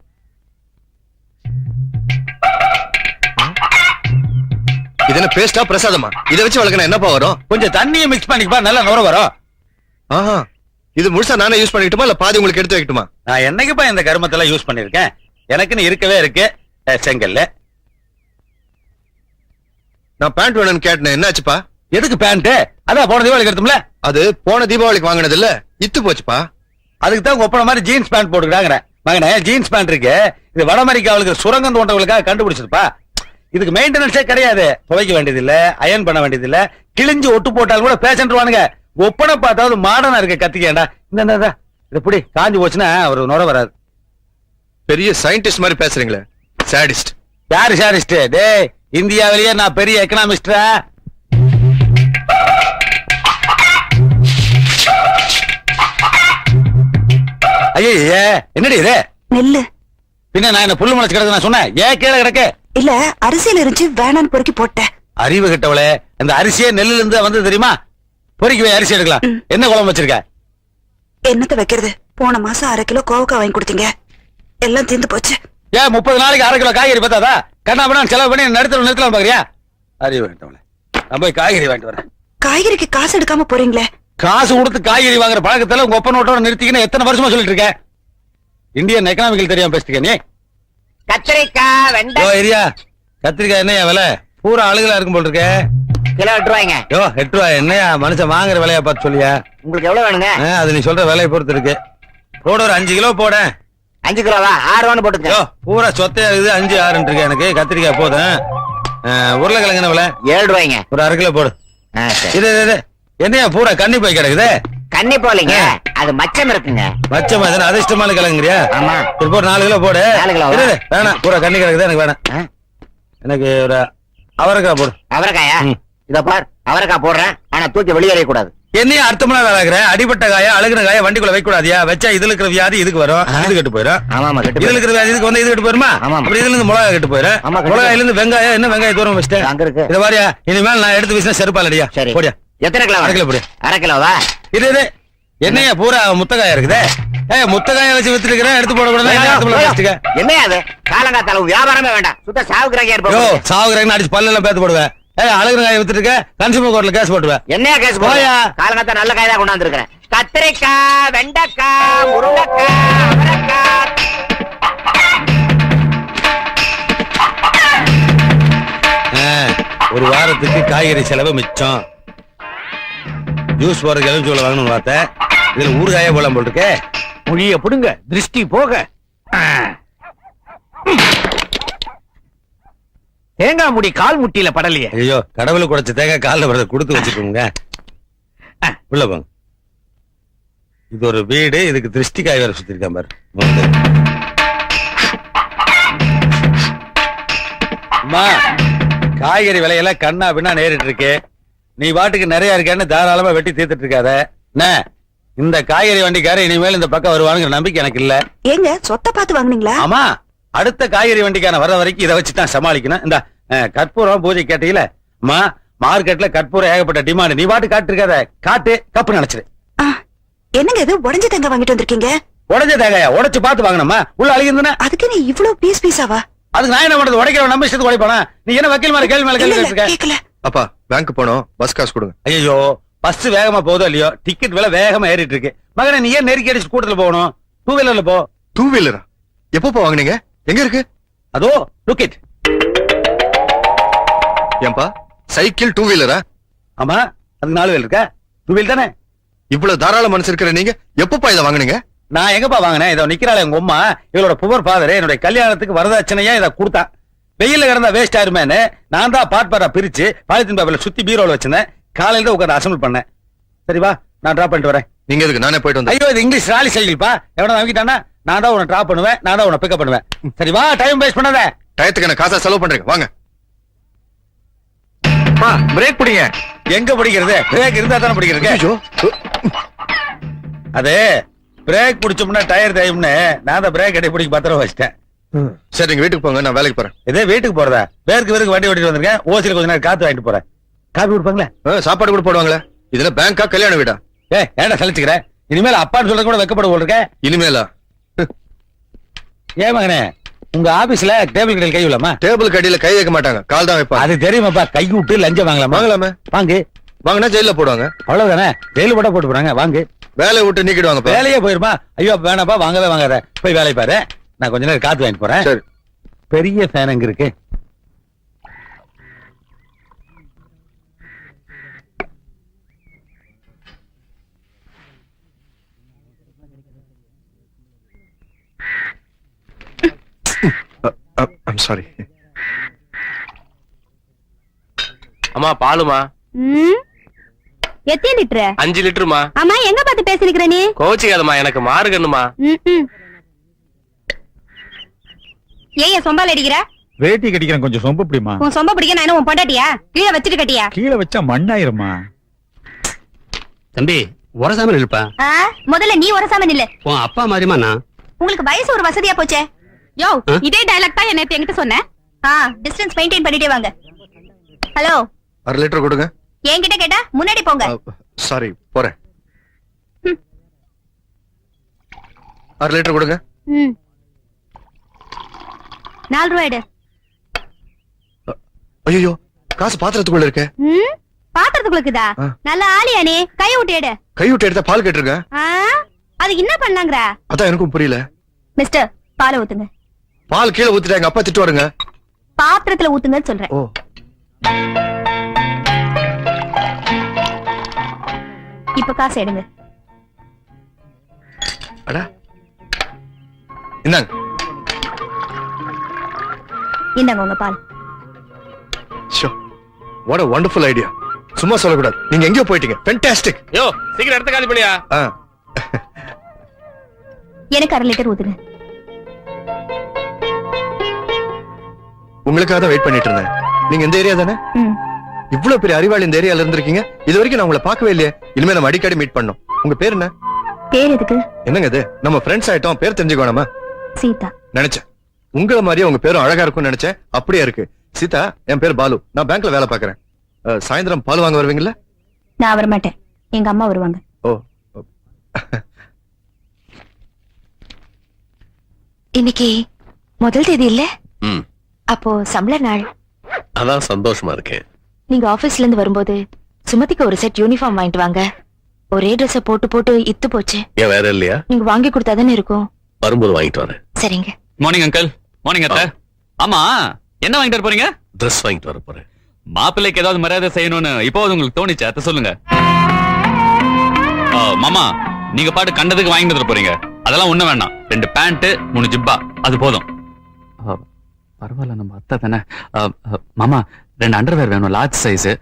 இது என்ன பேஸ்டா பிரசாதமா? இதை வச்சு வளர்க்கணும் என்னப்பா வரும்? கொஞ்சம் தண்ணியை மிக்ஸ் பண்ணிக்கப்பா, நல்லா நுர வரும். ஆஹா, இது முழுசா நானே யூஸ் பண்ணிக்கிட்டுமா இல்ல பாதி உங்களுக்கு எடுத்து வைக்கட்டுமா? நான் என்னைக்குப்பா இந்த கருமத்தெல்லாம் யூஸ் பண்ணிருக்கேன். எனக்குன்னு இருக்கவே இருக்கு செங்கல்ல. நான் பேண்ட் வேணும்னு கேட்டேன், என்னாச்சுப்பா? எதுக்கு பேண்ட்? அதான் போன தீபாவளிக்கு எடுத்தோம்ல. அது போன தீபாவளிக்கு வாங்கினது இல்ல, இத்து போச்சுப்பா. அதுக்கு தான் ஒப்பன மாதிரி ஜீன்ஸ் பேண்ட் போட்டுக்கிறாங்க. மகனே, ஜீன்ஸ் பேண்ட் இருக்கு, இது வட அமெரிக்காவுக்கு சுரங்கம் தோன்றவங்களுக்காக கண்டுபிடிச்சதுப்பா. இதுக்கு மெயின்டெனன்ஸே கிடையாது. துவைக்க வேண்டியது இல்ல, அயன் பண்ண வேண்டியது இல்ல, கிழிஞ்சு ஒட்டு போட்டாலும் கூட பேசன்ட்ருவானுங்க. ஒப்பனை பார்த்தாவது மாடர்னா இருக்க கத்திக்கேண்டா. இந்த இது புடி, காஞ்சி போச்சுன்னா ஒரு நுர வராது. பெரிய சயின்டிஸ்ட் மாதிரி பேசுறீங்களே. சாடிஸ்ட். யாரு சாடிஸ்ட்? டேய், இந்தியாவிலேயே நான் பெரிய எக்கனாமிஸ்டா. ஐயே, என்னடி இது? நெல்லு. பின்ன நான் என்ன புல்லு முளைச்சு கிடக்கு நான் சொன்னேன்? ஏன் கீழே கிடக்கு? இல்ல, அரிசியில இருந்துச்சு, வேணான்னு பொறுக்கி போட்டேன். அறிவு கிட்டவளே, அந்த அரிசியே நெல்லுல இருந்து வந்து தெரியுமா? பொறுக்கி போய் அரிசி எடுக்கலாம். என்ன குழம்பு வச்சிருக்க? என்னத்த வைக்கிறது? போன மாசம் 1/2 கிலோ கோவக்காய் வாங்கி கொடுத்தீங்க, எல்லாம் தீர்ந்து போச்சு. ஏன் 30 நாளைக்கு 1/2 கிலோ காய்கறி பார்த்தாதா? கண்ணா பண்ணா செலவு பண்ணி நிறுத்தலாம் பாக்குறியா? அறிவு கிட்டவளே, நான் போய் காய்கறி வாங்கிட்டு வரேன். காய்கறிக்கு காசு எடுக்காம போறீங்களே. காசு கொடுத்து காய்கறி வாங்குற பழக்கத்துல உங்க ஒப்ப நோட்டோட நிறுத்திக்கின்னு எத்தனை வருஷமா சொல்லிட்டு இருக்க? இந்தியன் எக்கனாமிக்கல் தெரியாம பேசிட்டு நீ. கத்திரிக்காய், வெண்டை. ஏரியா கத்திரிக்காய் என்னையா விலை? பூரா அழுகலா இருக்கும் போல் இருக்க. கிலோ 8 ரூபாய்ங்க. 8 ரூபாய் என்னையா மனுஷன் வாங்குற விலையா பார்த்து சொல்லியா? உங்களுக்கு எவ்வளவு வேணுங்க? அது நீ சொல்ற விலையை பொறுத்து இருக்கு. போட ஒரு 5 கிலோ போட. 5 கிலோவா? 6 ரூபான்னு போட்டுக்க. பூரா சொத்தையா இருக்குது. 5, 6 இருக்கு எனக்கு. கத்திரிக்காய் போதும். உருளைக்கிழங்கு என்ன விலை? 7 ரூபாய்ங்க. ஒரு 1/2 கிலோ போடு. இது என்னையா பூரா கண்ணி போய் கிடக்குது? கண்ணி போலீங்க, அது மச்சம் இருக்குங்க. மச்சமா? அதிர்ஷ்டமான கிழங்குறியா? ஆமா. போடு, 4 கிலோ போடு. 4 கிலோ வேணாம், பூரா கண்ணி கிடக்குது எனக்கு வேணாம். எனக்கு ஒரு அவரைக்காய் போடு. அவரைக்காயா? இத பார், அவரைக்காய் போடுறேன், ஆனா தூக்கி வெளியேற கூடாது. என்னையும் அர்த்தமா வேலைக்கிற? அடிபட்ட காயா, அழுகின காயா வண்டிக்குள்ள வைக்க கூடாதியா? வச்சா இதுல இருக்கிற வியாதி இதுக்கு வரும், இது கெட்டு போயிடும். ஆமா, இதுல இருக்கிற வியாதி இதுக்கு வந்து இது கெட்டு போயிருமா? அப்படி இதுல இருந்து மிளகா கெட்டு போயிடும். மிளகாயில இருந்து வெங்காயம், என்ன வெங்காயம் தூரம் வச்சுட்டேன் அங்க இருக்கு. இத பாரியா, இனிமேல் நான் எடுத்து வீசினா செருப்பாலடியா. போடியா. எத்தனை கிலோ? 1/2 கிலோ போடு. 1/2 கிலோவா? இது என்னையா பூரா முத்தக்காயா இருக்குதே? முத்தக்காய வச்சு வித்துட்டு இருக்கிறேன், எடுத்து போட கூடாது. என்னையா அது? காலங்காத்தால வியாபாரமே வேண்டாம், சுத்த சாவுக்குறாங்க இருப்போம். சாவுக்குறாங்க அடிச்சு பல்லெல்லாம் பேத்து போடுவேன். அழகு காய வித்துட்டு இருக்க, கன்சூமர் கோர்ட்ல கேஸ் போட்டுவேன். என்னையா கேஸ் போயா? காலங்காத்தா நல்ல காய் தான் கொண்டாந்து இருக்கிறேன். கத்திரிக்காய், வெண்டைக்காய், முருங்கைக்காய், அவரைக்காய். ஒரு வாரத்துக்கு காய்கறி செலவு மிச்சம். ஜூஸ் போறதுக்கு எலுமிச்சை வாங்கணும்னு பார்த்தேன். இதுல ஊறுகாயே போலாம் போல் இருக்கே. மொழிய புடுங்க, திருஷ்டி போக. தேங்காய் முடி கால் முட்டியில படலையே. ஐயோ, கடவுளை குடைச்ச தேங்காய் காலில் வரத கொடுத்து வச்சுக்கோங்க. உள்ள போங்க. இது ஒரு வீடு, இதுக்கு திருஷ்டி காய் வேற சுத்தி இருக்கான் பாரு. அம்மா, காய்கறி விலையெல்லாம் கண்ணா பின்னா நேரிட்டு இருக்கு. நீ பாட்டுக்கு நிறைய இருக்கேன்னு தாராளமா வெட்டி தீர்த்துட்டு இருக்காத. என்ன, இந்த காய்கறி வண்டிக்கார இனிமேல் இந்த பக்கம் வருவானுங்கிற நம்பிக்கை எனக்கு இல்ல. ஏங்க, சொத்தை பார்த்து வாங்குனீங்களா? ஆமா, அடுத்த காய்கறி வண்டிக்கான வர வரைக்கும் இதை வச்சு தான் சமாளிக்கணும். இந்த கற்பூரம் பூஜை கேட்டீங்களா? அம்மா, மார்க்கெட்ல கற்பூரம் ஏகப்பட்ட டிமாண்ட். நீ பாட்டு காட்டு இருக்காத, காட்டு கப்பு நினைச்சிரு. என்னங்க இது, உடைஞ்ச தேங்காய் வாங்கிட்டு வந்திருக்கீங்க? உடைஞ்ச தேங்காயா? உடைச்சு பார்த்து வாங்கணுமா? உள்ள அழுகிருந்தா அதுக்கு நீ இவ்வளவு பீஸ் பீஸாவா? அதுக்கு நான் என்ன பண்றது? உடைக்கிறவன் நம்ம இஷ்டத்துக்கு உடைப்பானா? நீ என்ன வக்கீல் மேல கேள்வி மேல கேள்வி இருக்க? கேக்கல. அப்பா, பேங்க் போனோம், பஸ் காசு கொடுங்க. ஐயோ, பஸ் வேகமா போதோ இல்லையோ, டிக்கெட் விலை வேகமா ஏறிட்டு இருக்கு. மகனே, நீ ஏன் நெருக்கி அடிச்சு கூட்டத்துல போகணும்? 2 வீலர்ல போ. 2 வீலரா? எப்பப்பா வாங்குனீங்க? எங்க இருக்கு? அதோ லுக் இட். ஏன்பா, சைக்கிள் 2 வீலரா? ஆமா, அதுக்கு 4 வீலர் இருக்கா? 2 வீல் தானே. இவ்வளவு தாராள மனசு இருக்கிற நீங்க எப்பப்பா இதை வாங்குனீங்க? நான் எங்கப்பா வாங்கினேன்? இதை நிக்கிறாள் எங்க அம்மா, இவளோட புவர் ஃபாதர் என்னுடைய கல்யாணத்துக்கு வரதட்சணையா இதை கொடுத்தான். வெயில கிடந்தா வேஸ்ட் ஆயிருமேன்னு நான் தான் பாட்பாரா பிரிச்சு பாலித்தீன் பேப்பர்ல சுத்தி பீரோல வச்சிருந்தேன். காலையில தான் உட்காந்து அசம்பிள் பண்ணேன். சரிவா, நான் டிராப் பண்ணிட்டு வரேன். நீங்க எதுக்கு? நானே போயிட்டு வந்தேன். ஐயோ, இது இங்கிலீஷ் ராலி சைக்கிள்ப்பா. எவனா வாங்கிட்டானா நான் தான் உன்னை டிராப் பண்ணுவேன், நான் தான் உன்னை பிக்கப் பண்ணுவேன். சரிவா, டைம் வேஸ்ட் பண்ணாத. டயத்துக்கு என்ன காசா செலவு பண்றீங்க? வாங்க. பிரேக் பிடிங்க. எங்க பிடிக்கிறது? பிரேக் இருந்தா தானே பிடிக்கிறது. அது பிரேக் பிடிச்சோம்னா டயர் டைம்னு நான் தான் பிரேக் அடி பிடிக்க பத்திரம் வச்சிட்டேன். சரி, நீங்க வீட்டுக்கு போங்க, நான் வேலைக்கு போறேன். இதே வீட்டுக்கு போறதா? பேருக்கு வண்டி ஓட்டிட்டு வந்திருக்கேன். ஓசில கொஞ்ச நேரம் காத்து வாங்கிட்டு போறேன். காபி கொடுப்பாங்களா? சாப்பாடு கூட போடுவாங்களே. இதுல பேங்கா கல்யாண வீடா? ஏன்டா சலிச்சுக்கிற? இனிமேல் அப்பான்னு சொல்றது கூட வெக்கப்பட போல் இருக்க. இனிமேலா? ஏன் மகனே, உங்க ஆபீஸ்ல டேபிள் கடையில் கை விடலாமா? டேபிள் கடியில கை வைக்க மாட்டாங்க, கால் தான் வைப்பாங்க. அது தெரியுமாப்பா. கை விட்டு லஞ்சம் வாங்கலாமா? வாங்கலாமே. வாங்கு. வாங்கினா ஜெயில போடுவாங்க. அவ்வளவுதானே, ஜெயில போட போட்டு போறாங்க. வாங்கு. வேலையை விட்டு நீக்கிடுவாங்க. வேலையே போயிருமா? ஐயோ வேணாப்பா, வாங்கவே வாங்காத. போய் வேலையை பாரு. நான் கொஞ்ச நேரம் காத்து வாங்கிட்டு போறேன். சரி. பெரிய ஃபேன் எங்க இருக்கு? I'm sorry. அம்மா பாலுமா? எத்தனை லிட்டர்? 5 லிட்டருமா. அம்மா எங்க பார்த்து பேசிருக்கிற நீ? கோச்சிக்காதம்மா, எனக்கு மாறுகண்ணுமா. ஏன் சொம்பால அடிக்கிற? வேட்டி கட்டிக்கிறேன், கொஞ்சம் சொம்ப பிடிமா. உன் சொம்ப பிடிக்க நான் என்ன உன் பொண்டாட்டியா? கீழே வச்சிட்டு கட்டியா? கீழே வச்சா மண்ணாயிருமா. தம்பி உரசாம நில்லுப்பா. முதல்ல நீ உரசாம நில்லு. உன் அப்பா மாதிரிமா நான். உங்களுக்கு வயசு ஒரு வசதியா போச்சே. யோ, இதே டயலாக் தான் நேத்து என்கிட்ட சொன்னேன். டிஸ்டன்ஸ் மெயின்டைன் பண்ணிட்டே வாங்க. ஹலோ, 1/2 லிட்டர் கொடுங்க. என்கிட்ட கேட்டா முன்னாடி போங்க. சாரி, போறேன். 1/2 லிட்டர் கொடுங்க. 4 ரூபாய் எடு. ஐயோ, காசு பாத்திரத்துக்குள்ள இருக்கு. பாத்திரத்துக்குள்ளக்குதா? நல்ல ஆளியா நீ? கையை விட்டு எடு. கை விட்டு எடுத்தா பால் கேட்டிருக்க. அது என்ன பண்ணாங்கற? அதான் எனக்கும் புரியல. மிஸ்டர், பாலை ஊத்துங்க. பால் கீழே ஊத்திட்டாங்க, அப்பா திட்டு வருங்க. பாத்திரத்துல ஊத்துங்கன்னு சொல்றேன். ஓ, இப்ப காசு எடுங்க. அடா இந்தாங்க. இந்தாங்க உங்க பால். So, what a wonderful idea. சும்மா சொல்லக்கூடாது. நீங்க எங்கேயோ போயிட்டீங்க. ஃபேண்டாஸ்டிக். யோ, சீக்கிரம் எடுத்து காலி பண்ணியா. எனக்கு 1/2 லிட்டர் ஊத்துங்க. உங்களுக்காக தான் வெயிட் பண்ணிட்டு இருந்தேன். நீங்க இந்த ஏரியா தானே? இவ்வளவு பெரிய அறிவாளி இந்த ஏரியால இருந்திருக்கீங்க. இது வரைக்கும் நான் உங்களை பார்க்கவே இல்லையே. இனிமே நம்ம அடிக்கடி மீட் பண்ணோம். உங்க பேர் என்ன? பேர் எதுக்கு? என்னங்க இது, நம்ம ஃப்ரெண்ட்ஸ் ஆயிட்டோம், பேர் தெரிஞ்சுக்கோணுமா? சீதா. நினைச்சேன் உங்கள மாதிரியே உங்க பேரும் அழகா இருக்கும்னு நினைச்சேன். அப்படியே இருக்கு. சீதா, என் பேர் பாலு. நான் பேங்க்ல வேலை பாக்குறேன். சாயந்தரம் பால் வாங்க வருவீங்களா? நான் வர மாட்டேன், எங்க அம்மா வருவாங்க. ஓ, இன்னைக்கு முதல் தேதி இல்ல? ம், அப்போ சம்பள நாள். அதான் சந்தோஷமா இருக்கேன். நீங்க ஆபீஸ்ல இருந்து வரும்போது சுமதிக்கு ஒரு செட் யூனிஃபார்ம் வாங்கிட்டு வாங்க. ஒரே ட்ரெஸ் போட்டு போட்டு இத்து போச்சு. ஏன் வேற இல்லையா? நீங்க வாங்கி கொடுத்தாதானே இருக்கும். வரும்போது வாங்கிட்டு வரேன். சரிங்க. Morning uncle. மார்னிங் அத்தை. ஆமா, என்ன வாங்கிட்டு வர போறீங்க? ட்ரெஸ் வாங்கிட்டு வர போறேன். மாப்பிள்ளைக்கு ஏதாவது மரியாதை செய்யணும்னு இப்போ உங்களுக்கு தோணிச்சு, அத்தை சொல்லுங்க. மாமா, நீங்க பாட்டு கண்டதுக்கு வாங்கிட்டு வர போறீங்க. அதெல்லாம் ஒண்ணு வேண்டாம். 2 பேண்ட் 3 ஜிப்பா, அது போதும். பரவாயில்ல, நம்ம அத்தை தானே. மாமா, 2 அண்டர்வேர் வேணும், லார்ஜ் சைஸ்.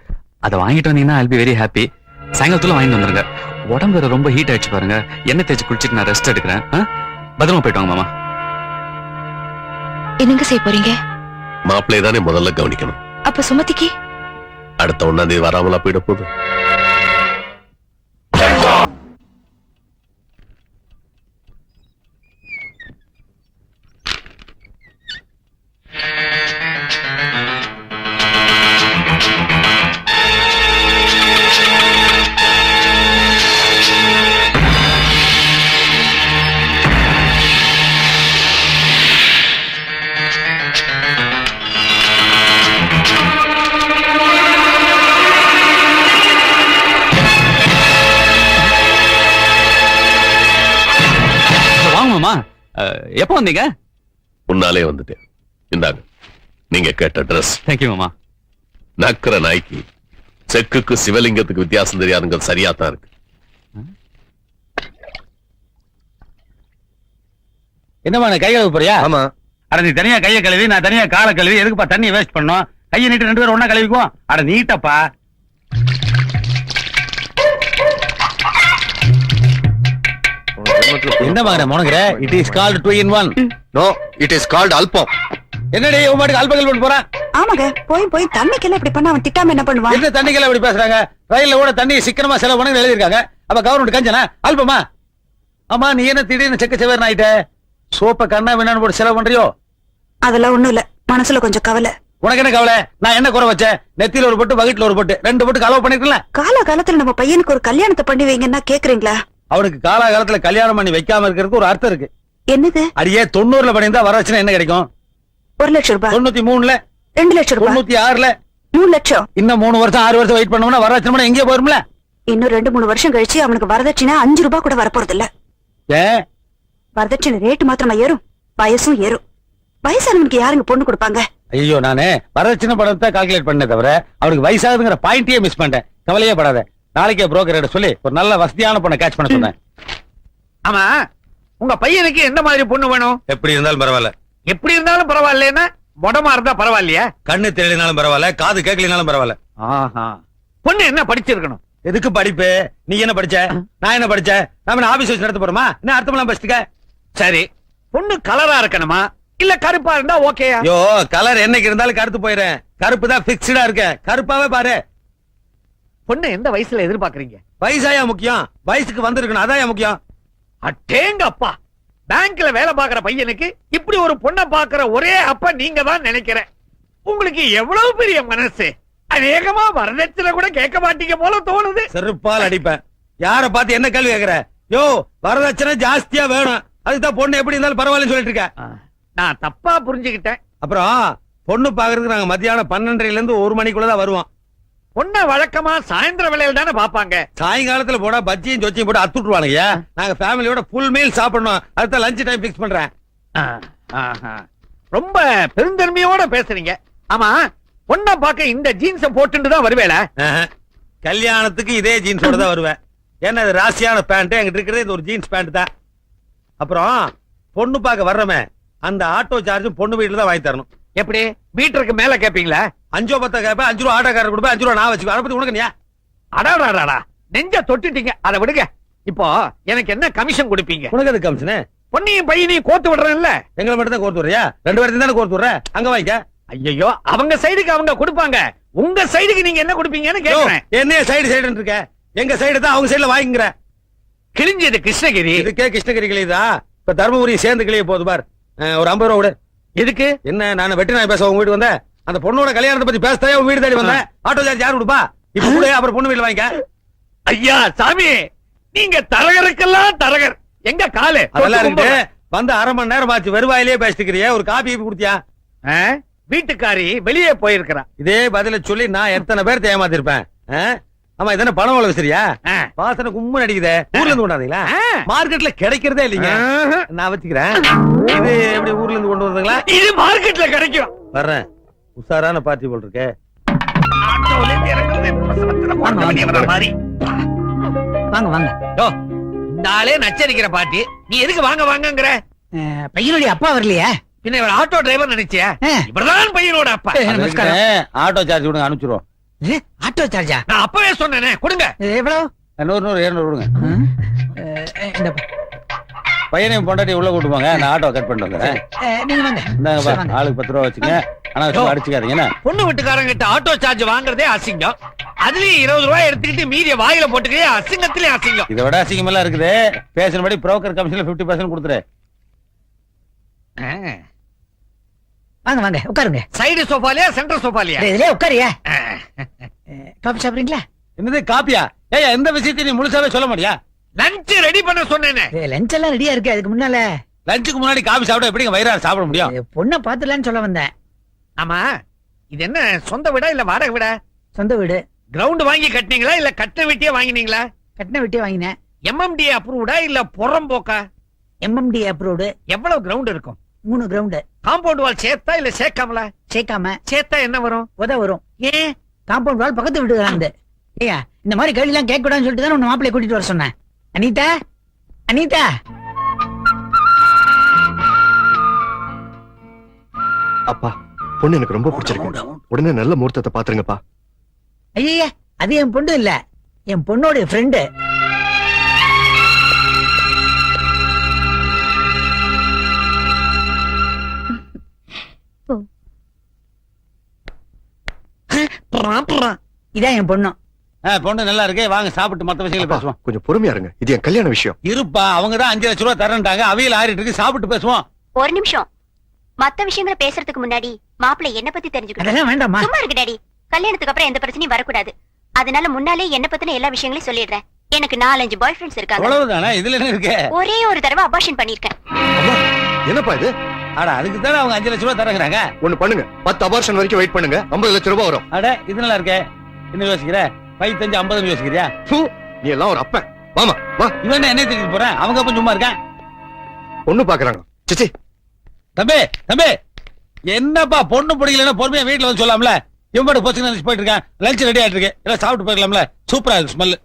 அதை வாங்கிட்டு வந்தீங்கன்னா I'll be very happy. சாயங்காலத்துல வாங்கிட்டு வந்துருங்க. உடம்பு வேற ரொம்ப ஹீட் ஆயிடுச்சு பாருங்க. எண்ணெய் தேய்ச்சி குளிச்சுட்டு நான் ரெஸ்ட் எடுக்கிறேன். பத்திரமா போயிட்டு வாங்க மாமா. என்னங்க செய்ய போறீங்க? மாப்பிள்ளையை தானே முதல்ல கவனிக்கணும். அப்ப சுமதிக்கு அடுத்த 1ஆம் தேதி வராமலா போயிட போகுது. எப்போ வந்தீங்க? முன்னாலே வந்துட்டேன். இந்தாங்க, நீங்க கேட்ட ட்ரெஸ். தேங்க்யூ மாமா. நக்கர நாய்க்கு செக்குக்கு சிவலிங்கத்துக்கு வித்தியாசம் தெரியாதுங்கிறது சரியா தான் இருக்கு. என்னமா கை கழுவ போறியா? ஆமா. அட நீ தனியா கையை கழுவி, நான் தனியா காலை கழுவி, எதுக்குப்பா தண்ணியை வேஸ்ட் பண்ணோம்? கையை நீட்டு 2 பேரும் ஒண்ணா கழுவிக்குவோம். அட நீட்டப்பா. என்ன மகனே முனங்குற? It is called 2 in 1. No, it is called album. என்னடி உன் பாட்டுக்கு அல்பங்கள் போட்டு போறான்? ஆமாங்க, போய் தண்ணிக்கெல்லாம் இப்படி பண்ண அவன் திட்டாம என்ன பண்ணுவான்? என்ன தண்ணிக்கெல்லாம் இப்படி பேசுறாங்க? ரயில்ல கூட தண்ணி சிக்கனமா செலவு பண்ணுங்க எழுதிருக்காங்க. அப்ப கவர்மெண்ட் கஞ்சனா அல்பமா? ஆமா, நீ என்ன திடீர்னு செக்க செவேர்னு ஆயிட்ட? சோப்ப கண்ணா வேணான்னு போட்டு செலவு பண்றியோ? அதெல்லாம் ஒண்ணும் இல்ல, மனசுல கொஞ்சம் கவலை. உனக்கு என்ன கவலை? நான் என்ன குறை வச்சேன்? நெத்தியில ஒரு பொட்டு, வகிட்டுல ஒரு பொட்டு, 2 பொட்டுக்கு அலோவ் பண்ணிருக்கல. காலகாலத்துல நம்ம பையனுக்கு ஒரு கல்யாணத்தை பண்ணி வைங்கன்னா கேக்குறீங்களா? அவனுக்கு காலாகாலத்துல கல்யாணம் பண்ணி வைக்காம இருக்கிறதுக்கு ஒரு அர்த்தம் இருக்கு. என்னது? அடியே 90ல பண்ணியிருந்தா வரதட்சணை என்ன கிடைக்கும்? 1 லட்சம் ரூபாய். 93ல, 2 லட்சம் ரூபாய். 96ல, 3 லட்சம். இன்னும் 3 வருஷம் 6 வருஷம் வெயிட் பண்ணோம்னா வரதட்சணை பண்ண எங்கேயே போயிரும்ல. இன்னும் 2-3 வருஷம் கழிச்சு அவனுக்கு வரதட்சணை 5 ரூபாய் கூட வரப்போறது இல்ல. ஏன்? வரதட்சணை ரேட்டு மாத்திரமா ஏறும், வயசும் ஏறும். வயசானவனுக்கு யாருங்க பொண்ணு கொடுப்பாங்க? ஐயோ, நானு வரதட்சணை பணத்தை கால்குலேட் பண்ண தவிர அவனுக்கு வயசாகுதுங்கிற பாயிண்டே மிஸ் பண்ணிட்டேன். கவலையே படாத, நாளைக்கே புரோக்கர் சொல்லி ஒரு நல்ல வசதியான பொண்ணை கேட்ச் பண்ண சொன்னேன். ஆமா, உங்க பையனுக்கு எந்த மாதிரி பொண்ணு வேணும்? எப்படி இருந்தாலும் பரவாயில்ல. எப்படி இருந்தாலும் பரவாயில்லைன்னா மொடமா இருந்தா பரவாயில்லையா? கண்ணு தெரியலனாலும் பரவாயில்ல, காது கேட்கலனாலும் பரவாயில்ல. ஆஹா, பொண்ணு என்ன படிச்சிருக்கணும்? எதுக்கு படிப்பு? நீ என்ன படிச்ச? நான் என்ன படிச்சேன்? நாம ஆபீஸ் வச்சு நடத்த போறோமா? என்ன அர்த்தமெல்லாம் படிச்சுக்க? சரி, பொண்ணு கலரா இருக்கணுமா இல்ல கருப்பா இருந்தா ஓகேயா? ஐயோ, கலர் என்னைக்கு இருந்தாலும் கருத்து போயிடுறேன். கருப்பு தான் பிக்ஸ்டா இருக்க. கருப்பாவே பாரு. பொண்ணு எந்த வயசுல எதிர்பார்க்கறீங்க? வயசாயா முக்கியம்? வயசுக்கு வந்திருக்கணும், அதான் முக்கியம். அட்டேங்க அப்பா, பேங்க்ல வேலை பாக்குற பையனுக்கு இப்படி ஒரு பொண்ணை பாக்குற ஒரே அப்பா நீங்க தான் நினைக்கிறேன். உங்களுக்கு எவ்வளவு பெரிய மனசு! அநேகமா வரதட்சணை கூட கேட்க மாட்டீங்க போல தோணுது. செருப்பால் அடிப்பேன். யார பார்த்து என்ன கேள்வி கேக்குற? யோ, வரதட்சணை ஜாஸ்தியா வேணும், அதுதான் பொண்ணு எப்படி இருந்தாலும் பரவாயில்லன்னு சொல்லிட்டு இருக்க. நான் தப்பா புரிஞ்சுக்கிட்டேன். அப்புறம் பொண்ணு பாக்குறதுக்கு நாங்க மத்தியானம் 12:30ல இருந்து 1 மணிக்குள்ளதான் வருவோம். பொண்ணை வழக்கமா சாயந்தர வேலையில தானே பாப்பாங்க. சாயங்காலத்துல போனா பஜ்ஜியும் சொச்சியும் போட்டு அத்துட்டுருவானுங்க. நாங்க ஃபேமிலியோட ஃபுல் மீல் சாப்பிடணும், அதுதான் லஞ்ச் டைம் பிக்ஸ் பண்றேன். ரொம்ப பெருந்தன்மையோட பேசுறீங்க. ஆமா, பொண்ணை பார்க்க இந்த ஜீன்ஸ போட்டுட்டு தான் வருவேல? கல்யாணத்துக்கு இதே ஜீன்ஸோட தான் வருவேன். ஏன்னா இது ராசியான பேண்ட், எங்கிட்ட இருக்கிறது இந்த ஒரு ஜீன்ஸ் பேண்ட் தான். அப்புறம் பொண்ணு பார்க்க வர்றமே அந்த ஆட்டோ சார்ஜும் பொண்ணு வீட்டுல தான் வாங்கி தரணும். எப்படி? மீட்டருக்கு மேல கேப்பீங்களா? 5 10 கேப்பேன். 5 ரூபா ஆட்டோக்காரர் கொடுப்பேன், 5 ரூபா நான் வச்சுக்கோ. அதை பத்தி உனக்கு நீ அடாடாடா, நெஞ்ச தொட்டுட்டீங்க. அதை விடுங்க. இப்போ எனக்கு என்ன கமிஷன் கொடுப்பீங்க? உனக்கு அது கமிஷனு? பொண்ணையும் பையனையும் கோர்த்து விடுறேன்ல. எங்களை மட்டும் தான் கோர்த்து விடுறியா? 2 பேர்த்தையும் தானே கோர்த்து விடுற, அங்க வாங்கிக்க. ஐயோ, அவங்க சைடுக்கு அவங்க கொடுப்பாங்க, உங்க சைடுக்கு நீங்க என்ன கொடுப்பீங்கன்னு கேக்குறேன். என்ன சைடு சைடு இருக்க? எங்க சைடு தான் அவங்க சைடுல வாங்கிக்கிற. கிழிஞ்சது கிருஷ்ணகிரி. இதுக்கே கிருஷ்ணகிரி கிளியுதா? இப்ப தர்மபுரி சேர்ந்து கிளிய போகுது பார். ஒரு 50 ரூபா கொடு. எதுக்கு? என்ன, நான் வெட்டி நாய் பேச உங்க வீட்டு வந்தேன்? அந்த பொண்ணோட கல்யாணத்தை பத்தி பேசவே உங்க வீடு தேடி வந்தேன். ஆட்டோ சார்ஜ் யாரு கொடுப்பா? இப்ப கூட அப்புறம் பொண்ணு வீட்டுல வாங்கிக்க. ஐயா சாமி, நீங்க தரகருக்கெல்லாம் தரகர். எங்க காலு அதெல்லாம் இருக்கு. வந்து 1/2 மணி நேரம் ஆச்சு, வெறுவாயிலே பேசிக்கிறியே. ஒரு காபி குடுத்தியா? வீட்டுக்காரி வெளியே போயிருக்கிறா. இதே பதில சொல்லி நான் எத்தனை பேர் ஏமாத்திருப்பேன். ஆமா, இதென்ன பணம் வளவு சரியா? வாசனை கும்மு அடிக்குதே. ஊர்ல இருந்து கொண்டாந்தீங்களா? மார்க்கெட்ல கிடைக்கிறதே இல்லைங்க. நான் வச்சுக்கிறேன். இது எப்படி ஊர்ல இருந்து கொண்டு வந்தீங்களா? இது மார்க்கெட்ல கிடைக்கும். வர்றேன். உஷாரான பார்ட்டி போல் இருக்கே. வாங்க வாங்க. இந்த ஆளே நச்சரிக்கிற பாட்டி, நீ எதுக்கு வாங்க வாங்கங்கிற? பையனுடைய அப்பா வரலையா? பின்ன இவர் ஆட்டோ டிரைவர் நினைச்சியா? இவர்தான் பையனோட அப்பா. ஆட்டோ சார்ஜ் கொடுங்க, அனுப்பிச்சிருவோம். ஆட்டோ சார்ஜா? நான் அப்பவே சொன்னேனே, கொடுங்க. எவ்வளவு? 100 200 கொடுங்க. பையனையும் பொண்டாட்டி உள்ள கூட்டு போங்க, நான் ஆட்டோ கட் பண்ணிட்டு வந்துடுறேன். நீங்க வாங்க. இந்தாங்க, ஆளுக்கு 10 ரூபா வச்சுங்க. ஆனா அடிச்சுக்காதீங்க. பொண்ணு வீட்டுக்காரங்க கிட்ட ஆட்டோ சார்ஜ் வாங்குறதே அசிங்கம். அதுலயும் 20 ரூபாய் எடுத்துக்கிட்டு மீதிய வாயில போட்டுக்கே அசிங்கத்திலே அசிங்கம். இதை விட அசிங்கம் எல்லாம் இருக்குது. பேசினபடி புரோக்கர் கமிஷன்ல 50% கொடுத்துரு. வாங்க வாங்க, உட்காருங்க. சைடு சோஃபாலியா சென்டர் சோஃபாலியா? இதுலயே உட்காரியா. காபி சாப்பிடுறீங்களா? என்னது காப்பியா? ஏய், எந்த விஷயத்தையும் நீ முழுசாவே சொல்ல முடியா? லஞ்ச் ரெடி பண்ண சொன்னேனே. லஞ்ச் எல்லாம் ரெடியா இருக்கு. அதுக்கு முன்னால லஞ்சுக்கு முன்னாடி காபி சாப்பிட எப்படிங்க வயிறார சாப்பிட முடியும்? பொண்ணை பாத்துலான்னு சொல்ல வந்தேன். ஆமா, இது என்ன சொந்த வீடா இல்ல வாடகை வீடா? சொந்த வீடு. கிரவுண்ட் வாங்கி கட்டினீங்களா இல்ல கட்ட வீட்டியே வாங்கினீங்களா? கட்டின வீட்டே வாங்கினேன். MMD அப்ரூவ்டா இல்ல புறம்போக்கா? MMD approved. எவ்வளவு கிரவுண்ட் இருக்கும்? 3 கிரவுண்ட். காம்பவுண்ட் வால் சேர்த்தா இல்ல சேர்க்காமலா? சேர்க்காம. சேர்த்தா என்ன வரும்? உத வரும். ஏன்? காம்பவுண்ட் வால் பக்கத்து வீட்டுக்கு. ஏயா, இந்த மாதிரி கேள்வி எல்லாம் கேட்க கூடாதுன்னு சொல்லிட்டு தான் உன்னை மாப்பிள்ளை கூட்டிட்டு வர சொன்னேன். அனிதா, அனிதா. அப்பா, பொண்ணு எனக்கு ரொம்ப பிடிச்சிருக்கு. உடனே நல்ல முகூர்த்தத்தை பாத்துருங்கப்பா. ஐயா, அது என் பொண்ணு இல்ல, என் பொண்ணோட ஃப்ரெண்டு. இதான் என் பொண்ணு. பொண்ணு நல்லா இருக்கு. வாங்க சாப்பிட்டு மத்த விஷயங்களை பேசுவோம். கொஞ்சம் பொறுமையா இருங்க, இது என் கல்யாண விஷயம். இருப்பா, அவங்க தான் 5 லட்சம் ரூபாய் தரேன்ட்டாங்க. அவியல் ஆறிட்டு இருக்கு, சாப்பிட்டு பேசுவோம். ஒரு நிமிஷம். மத்த விஷயங்களை பேசுறதுக்கு முன்னாடி மாப்பிள்ளை என்ன பத்தி தெரிஞ்சுக்கணும். அதெல்லாம் வேண்டாமா? சும்மா இருக்கு டாடி. கல்யாணத்துக்கு அப்புறம் எந்த பிரச்சனையும் வரக்கூடாது. அதனால முன்னாலே என்ன பத்தின எல்லா விஷயங்களையும் சொல்லிடுறேன். எனக்கு 4-5 பாய் ஃப்ரெண்ட்ஸ் இருக்காங்க. அவ்வளவுதானே, இதுல என்ன இருக்கு? ஒரே ஒரு தடவை அபார்ஷன் பண்ணிருக்கேன். என்னப்பா இது? அட அதுக்கு தானே அவங்க 5 லட்சம் ரூபாய் தரங்குறாங்க. ஒண்ணு பண்ணுங்க, 10 அபார்ஷன் வரைக்கும் வெயிட் பண்ணுங்க, 50 லட்சம் ரூபாய் வரும். அட இது நல்லா இருக்கே. என்ன யோசிக்கிற? 5 50 யோசிக்கிறியா? நீ எல்லாம் ஒரு அப்பன். வாமா வா. இவன் என்ன தெரிஞ்சு போறேன்? அவங்க அப்ப சும்மா இருக்கான். பொண்ணு பாக்குறாங்க. சிச்சி தம்பி தம்பி, என்னப்பா பொண்ணு பிடிக்கலன்னா பொறுமையா வீட்டுல வந்து சொல்லாம்ல. இவன் பாட்டு போச்சு போயிட்டு இருக்கேன். லஞ்ச் ரெடி ஆயிட்டு இருக்கு, எல்லாம் சாப்பிட்டு போயிடலாம்ல. சூப்பரா இருக்கு ஸ்மெல்.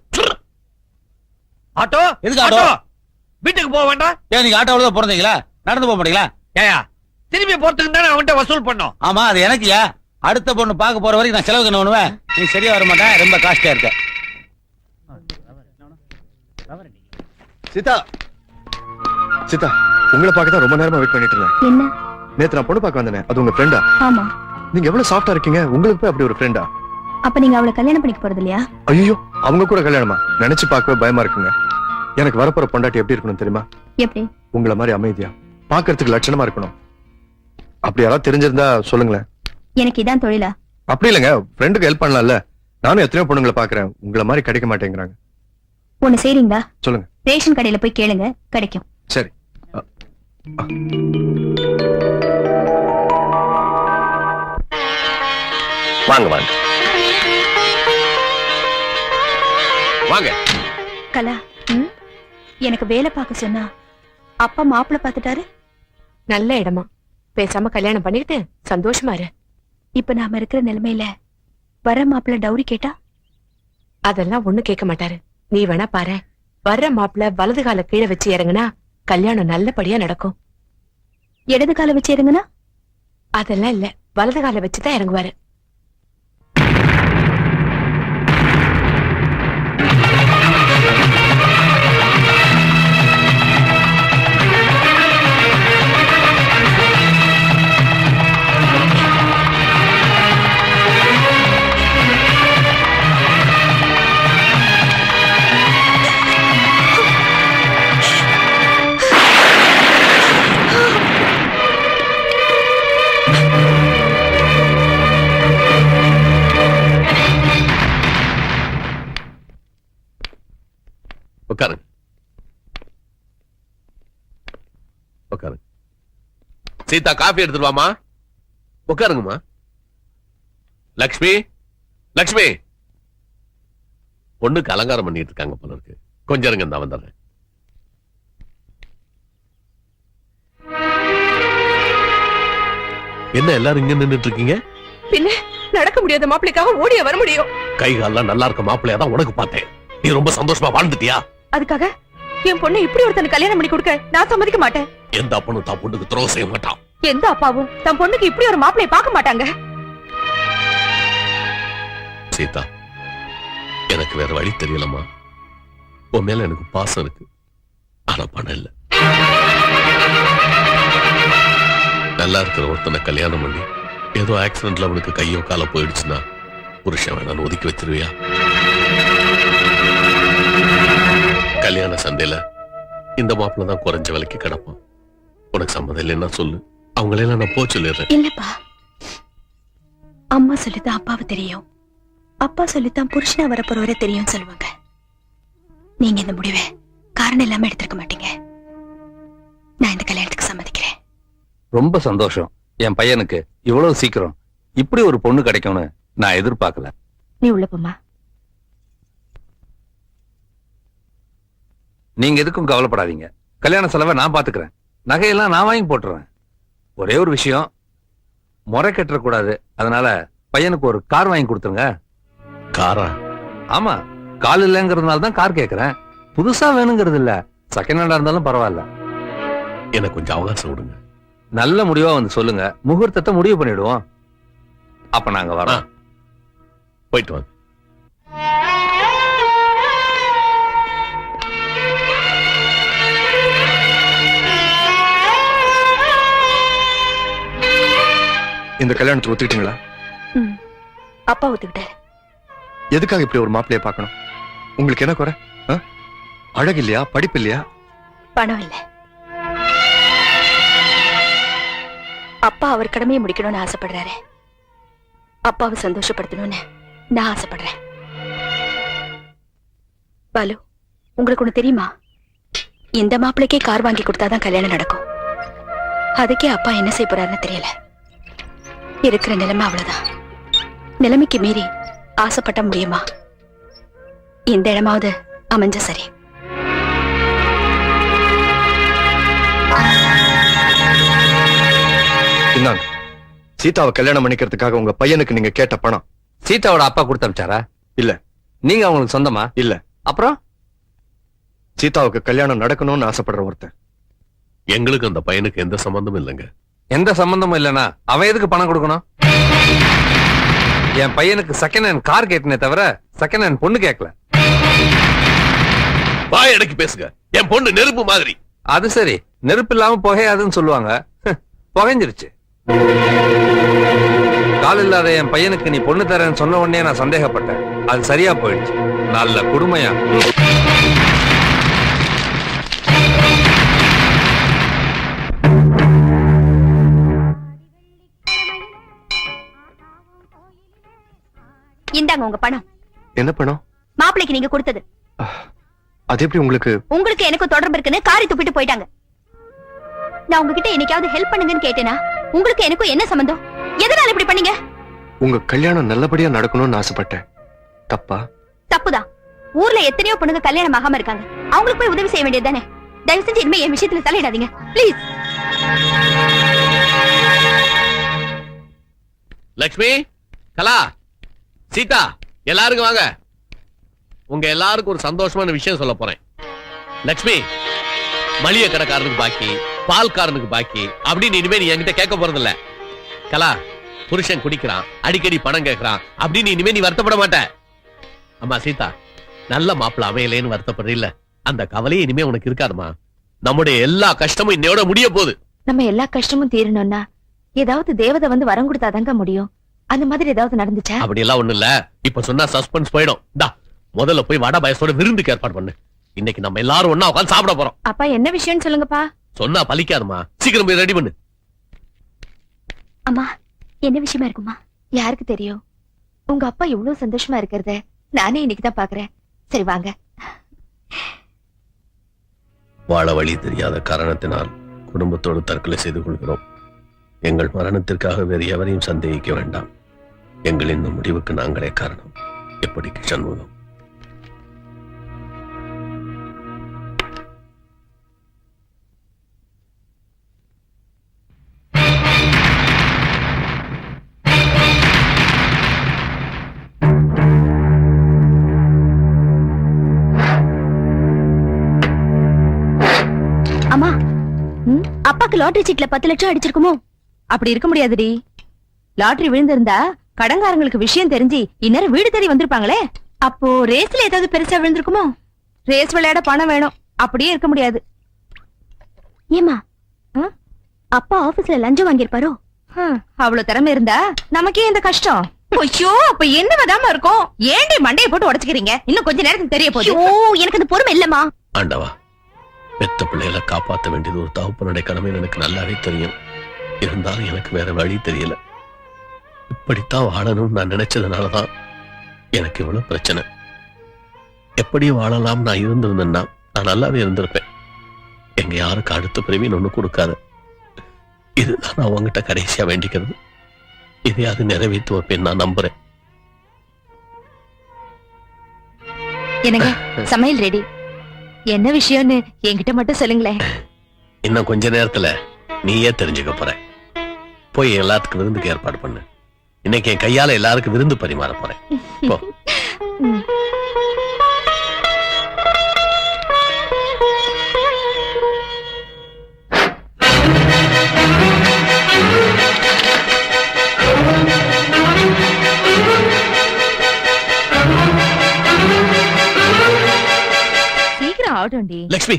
ஆட்டோ எதுக்கு ஆட்டோ? வீட்டுக்கு போக வேண்டாம்? ஏன் நீங்க ஆட்டோவில் தான் பிறந்தீங்களா? நடந்து போக மாட்டீங்களா? ஏயா திரும்பி போறதுக்கு தானே அவன்கிட்ட வசூல் பண்ணோம். ஆமா அது எனக்குயா. அடுத்த பொண்ணு பார்க்க போற வரைக்கும் நான் செலவுக்கு என்ன பண்ணுவேன்? நீ சரியா வர மாட்டேன், ரொம்ப காஸ்ட்லியா இருக்க. சீதா சீதா, உங்களை பார்க்க தான் ரொம்ப நேரமா வெயிட் பண்ணிட்டு இருந்தேன். என்ன? நேத்து நான் பொண்ணு பார்க்க வந்தேன், அது உங்க ஃப்ரெண்டா? ஆமா. நீங்க எவ்வளவு சாஃப்டா இருக்கீங்க, உங்களுக்கு போய் அப்படி ஒரு ஃப்ரெண்டா? அப்ப நீங்க அவளை கல்யாணம் பண்ணிக்க போறது இல்லையா? ஐயோ, அவங்க கூட கல்யாணமா? நினைச்சு பார்க்கவே பயமா இருக்குங்க. எனக்கு வரப்போற பொண்டாட்டி எப்படி இருக்கணும் தெரியுமா? எப்படி? உங்களை மாதிரி அமைதியா, பார்க்கிறதுக்கு லட்சணமா இருக்கணும். அப்படி யாராவது தெரிஞ்சிருந்தா சொல்லுங்களேன். எனக்கு இதான் தொழிலா? அப்படி இல்லைங்க, ஃப்ரெண்டுக்கு ஹெல்ப் பண்ணலாம்ல. நானும் எத்தனையோ பொண்ணுங்களை பாக்குறேன், உங்களை மாதிரி கிடைக்க மாட்டேங்கிறாங்க. ஒண்ணு செய்றீங்களா? சொல்லுங்க. ரேஷன் கடையில போய் கேளுங்க, கிடைக்கும். சரி. வாங்க வாங்க வாங்க. கலா, எனக்கு வேலை பார்க்க சொன்னா அப்பா மாப்பிள்ள பாத்துட்டாரு. நல்ல இடமா, பேசாம கல்யாணம் பண்ணிக்கிட்டு சந்தோஷமா இரு. இப்ப நாம இருக்கிற நிலைமையில வர மாப்பிள்ள டவுரி கேட்டா அதெல்லாம் ஒண்ணு கேட்க மாட்டாரு. நீ வேணா பாரு, வர்ற மாப்பிள்ள வலது கால கீழே வச்சு இறங்குனா கல்யாணம் நல்லபடியா நடக்கும். இடது கால வச்சு இறங்குனா? அதெல்லாம் இல்ல, வலது கால வச்சுதான் இறங்குவாரு. உட்காருங்க உட்காருங்க. சீதா காஃபி எடுத்துட்டு வாமா. உட்காருங்கம்மா. லக்ஷ்மி லக்ஷ்மி, பொண்ணுக்கு அலங்காரம் பண்ணிட்டு இருக்காங்க போல இருக்கு. கொஞ்சம் இருங்க, நான் வந்துடுறேன். என்ன எல்லாரும் இங்க நின்னுட்டு இருக்கீங்க? பின்ன நடக்க முடியாத மாப்பிள்ளைக்காக ஓடிய வர முடியும். கை கால்லாம் நல்லா இருக்க மாப்பிள்ளையா தான் உனக்கு பார்த்தேன். நீ ரொம்ப சந்தோஷமா வாழ்ந்துட்டியா? அதுக்காக என் பொண்ணை இப்படி ஒருத்தன் கல்யாணம் பண்ணி கொடுக்க நான் சம்மதிக்க மாட்டேன். எந்த அப்பனும் தான் பொண்ணுக்கு துரோகம் செய்ய மாட்டான். எந்த அப்பாவும் தன் பொண்ணுக்கு இப்படி ஒரு மாப்பிளைய பார்க்க மாட்டாங்க. சீதா, எனக்கு வேற வழி தெரியலம்மா. உன் மேல எனக்கு பாசம் இருக்கு, ஆனா பணம் இல்ல. நல்லா இருக்கிற ஒருத்தனை கல்யாணம் பண்ணி ஏதோ ஆக்சிடென்ட்ல அவனுக்கு கையோ கால போயிடுச்சுன்னா புருஷன் வேணாலும் ஒதுக்கி வச்சிருவியா? கல்யாண சந்தையில இந்த மாப்பிள்ள தான் குறைஞ்ச விலைக்கு கிடப்பான். உனக்கு சம்மதம் இல்லைன்னா சொல்லு, அவங்களெல்லாம் நான் போ சொல்லிடுறேன். இல்லப்பா, அம்மா சொல்லித்தான் அப்பாவை தெரியும், அப்பா சொல்லித்தான் புருஷனா வரப்போறவரை தெரியும் சொல்லுவாங்க. நீங்க இந்த முடிவை காரணம் இல்லாம எடுத்திருக்க மாட்டீங்க. நான் இந்த கல்யாணத்துக்கு சம்மதிக்கிறேன். ரொம்ப சந்தோஷம். என் பையனுக்கு இவ்வளவு சீக்கிரம் இப்படி ஒரு பொண்ணு கிடைக்கும்னு நான் எதிர்பார்க்கல. நீ உள்ள போமா. நீங்க எதுக்கும் கவலைப்படாதீங்க. கல்யாண செலவை நான் பாத்துக்கிறேன். நகையெல்லாம் நான் வாங்கி போட்டுறேன். ஒரே ஒரு விஷயம், முறை கட்டக்கூடாது. அதனால பையனுக்கு ஒரு கார் வாங்கி கொடுத்துருங்க. காரா? ஆமா, கால் இல்லைங்கிறதுனால தான் கார் கேட்கிறேன். புதுசா வேணுங்கிறது இல்ல, செகண்ட் ஹேண்டா இருந்தாலும் பரவாயில்ல. எனக்கு கொஞ்சம் அவகாசம் விடுங்க. நல்ல முடிவா வந்து சொல்லுங்க, முகூர்த்தத்தை முடிவு பண்ணிடுவோம். அப்ப நாங்க வரோம். போயிட்டு வாங்க. இந்த கல்யாணத்துக்கு ஒத்துக்கிட்டீங்களா? அப்பா ஒத்துக்கிட்டாரு. எதுக்காக இப்படி ஒரு மாப்பிள்ளைய பார்க்கணும்? உங்களுக்கு என்ன குறை? அழகு இல்லையா, படிப்பு இல்லையா? பணம் இல்ல. அப்பா அவர் கடமையை முடிக்கணும்னு ஆசைப்படுறாரு. அப்பாவை சந்தோஷப்படுத்தணும்னு நான் ஆசைப்படுறேன். பாலு, உங்களுக்கு ஒண்ணு தெரியுமா? இந்த மாப்பிளைக்கே கார் வாங்கி கொடுத்தாதான் கல்யாணம் நடக்கும். அதுக்கே அப்பா என்ன செய்ய போறாருன்னு தெரியல. இருக்கிற நிலைமை அவ்வளவுதான். நிலைமைக்கு மீறி ஆசைப்பட்ட முடியுமா? இந்த இடமாவது அமைஞ்ச சரி. இந்தாங்க, சீதாவை கல்யாணம் பண்ணிக்கிறதுக்காக உங்க பையனுக்கு நீங்க கேட்ட பணம். சீதாவோட அப்பா கொடுத்து அனுப்பிச்சாரா? இல்ல. நீங்க அவங்களுக்கு சொந்தமா? இல்ல. அப்புறம் சீதாவுக்கு கல்யாணம் நடக்கணும்னு ஆசைப்படுற ஒருத்தன். எங்களுக்கு அந்த பையனுக்கு எந்த சம்பந்தமும் இல்லைங்க. எந்த சம்பந்தமும் இல்லனா அவன் எதுக்கு பணம் கொடுக்கணும்? என் பையனுக்கு செகண்ட் ஹேண்ட் கார் கேட்டனே தவிர செகண்ட் ஹேண்ட் பொண்ணு கேட்கல. வாய் அடக்கி பேசுங்க. என் பொண்ணு நெருப்பு மாதிரி. அது சரி, நெருப்பு இல்லாம புகையாதுன்னு சொல்லுவாங்க. புகைஞ்சிருச்சு. கால் இல்லாத என் பையனுக்கு நீ பொண்ணு தரேன்னு சொன்ன உடனே நான் சந்தேகப்பட்டேன். அது சரியா போயிடுச்சு. நல்ல குடுமையா. இந்தாங்க உங்க பணம். என்ன பணம்? மாப்பிளைக்கு நீங்க கொடுத்தது. அது எப்படி உங்களுக்கு? உங்களுக்கு எனக்கு தொடர்பு இருக்குன்னு காரி துப்பிட்டு போயிட்டாங்க. நான் உங்ககிட்ட என்னைக்காவது ஹெல்ப் பண்ணுங்கன்னு கேட்டேனா? உங்களுக்கு எனக்கும் என்ன சம்பந்தம்? எதனால இப்படி பண்ணீங்க? உங்க கல்யாணம் நல்லபடியா நடக்கணும்னு ஆசைப்பட்டேன். தப்பா? தப்புதான். ஊர்ல எத்தனையோ பொண்ணுங்க கல்யாணம் ஆகாம இருக்காங்க. அவங்களுக்கு போய் உதவி செய்ய வேண்டியது தானே. தயவு செஞ்சு இனிமே என் விஷயத்துல தலையிடாதீங்க ப்ளீஸ். லட்சுமி, கலா, சீதா, எல்லாருக்கும் வாங்க. உங்க எல்லாருக்கும் ஒரு சந்தோஷமான விஷயம் சொல்ல போறேன். லட்சுமி, மளிகை கடைக்காரனுக்கு பாக்கி, பால்காரனுக்கு பாக்கி அப்படின்னு இனிமே நீ என்கிட்ட கேட்க போறது இல்ல. கலா, புருஷன் குடிக்கிறான், அடிக்கடி பணம் கேட்கறான் அப்படின்னு இனிமே நீ வருத்தப்பட மாட்ட. அம்மா சீதா, நல்ல மாப்பிள்ள அமையலேன்னு வருத்தப்படுற இல்ல, அந்த கவலையே இனிமே உனக்கு இருக்காதுமா. நம்முடைய எல்லா கஷ்டமும் இன்னையோட முடிய போகுது. நம்ம எல்லா கஷ்டமும் தீரணும்னா ஏதாவது தேவதை வந்து வரம் கொடுத்தாதாங்க முடியும். அந்த மாதிரி ஏதாவது நடந்துச்சா? அப்படி எல்லாம் ஒண்ணு இல்ல. இப்ப சொன்னா சஸ்பென்ஸ் போயிடும். முதல்ல போய் வடை பாயசோட விருந்துக்கு ஏற்பாடு பண்ணு. இன்னைக்கு நம்ம எல்லாரும் ஒண்ணா உட்கார்ந்து சாப்பிட போறோம். அப்பா என்ன விஷயம்னு சொல்லுங்கப்பா. சொன்னா பலிக்காதுமா. சீக்கிரம் போய் ரெடி பண்ணு. அம்மா, என்ன விஷயமா இருக்குமா? யாருக்கு தெரியும்? உங்க அப்பா இவ்வளவு சந்தோஷமா இருக்கிறத நானே இன்னைக்கு தான் பாக்குறேன். சரி வாங்க. வாழ வழி தெரியாத காரணத்தினால் குடும்பத்தோடு தற்கொலை செய்து கொள்கிறோம். எங்கள் மரணத்திற்காக வேறு எவரையும் சந்தேகிக்க வேண்டாம். எங்களின் இந்த முடிவுக்கு நாங்களே காரணம். எப்படி சண்முகம்? அம்மா, அப்பாக்கு லாட்டரி சீட்ல 10 லட்சம் அடிச்சிருக்குமோ? அப்படி இருக்க முடியாதுடி. லாட்டரி விழுந்திருந்தா கடன்காரங்களுக்கு விஷயம் தெரிஞ்சு இந்நேரம் வீடு தேடி வந்திருப்பாங்களே. அப்போ ரேஸ்ல ஏதாவது பெருசா விழுந்திருக்குமோ? ரேஸ் விளையாட பணம் வேணும். அப்படியே இருக்க முடியாது. ஏமா, அப்பா ஆபீஸ்ல லஞ்சம் வாங்கியிருப்பாரோ? அவ்வளவு திறமை இருந்தா நமக்கே இந்த கஷ்டம். ஐயோ, அப்ப என்ன விடாம இருக்கும்? ஏண்டி மண்டையை போட்டு உடைச்சுக்கிறீங்க? இன்னும் கொஞ்ச நேரத்துக்கு தெரிய போகுது. எனக்கு அந்த பொறுமை இல்லம்மா. ஆண்டவா, பெத்த பிள்ளைகளை காப்பாற்ற வேண்டியது ஒரு தகப்பனுடைய கடமை எனக்கு நல்லாவே தெரியும். இருந்தாலும் எனக்கு வேற வழி தெரியல. இப்படித்தான் வாழணும்னு நான் நினைச்சதுனாலதான் எனக்கு இவ்வளவு பிரச்சனை. எப்படி வாழலாம் நான் இருந்திருந்தேன்னா நான் நல்லாவே இருந்திருப்பேன். எங்க யாருக்கு அடுத்த பிறவின்னு ஒண்ணு கொடுக்காத. இதுதான் நான் உங்ககிட்ட கடைசியா வேண்டிக்கிறது. இதையாவது நிறைவேற்றி வைப்பேன் நான் நம்புறேன். என்னங்க, சமையல் ரெடி. என்ன விஷயம்னு என்கிட்ட மட்டும் சொல்லுங்களேன். இன்னும் கொஞ்ச நேரத்துல நீயே தெரிஞ்சுக்க போற. போய் எல்லாத்துக்கும் விருந்துக்கு ஏற்பாடு பண்ணு. இன்னைக்கு என் கையால எல்லாருக்கும் விருந்து பரிமாற போறேன். போ. சீக்கிரம் ஆகட்டும்டி. லட்சுமி,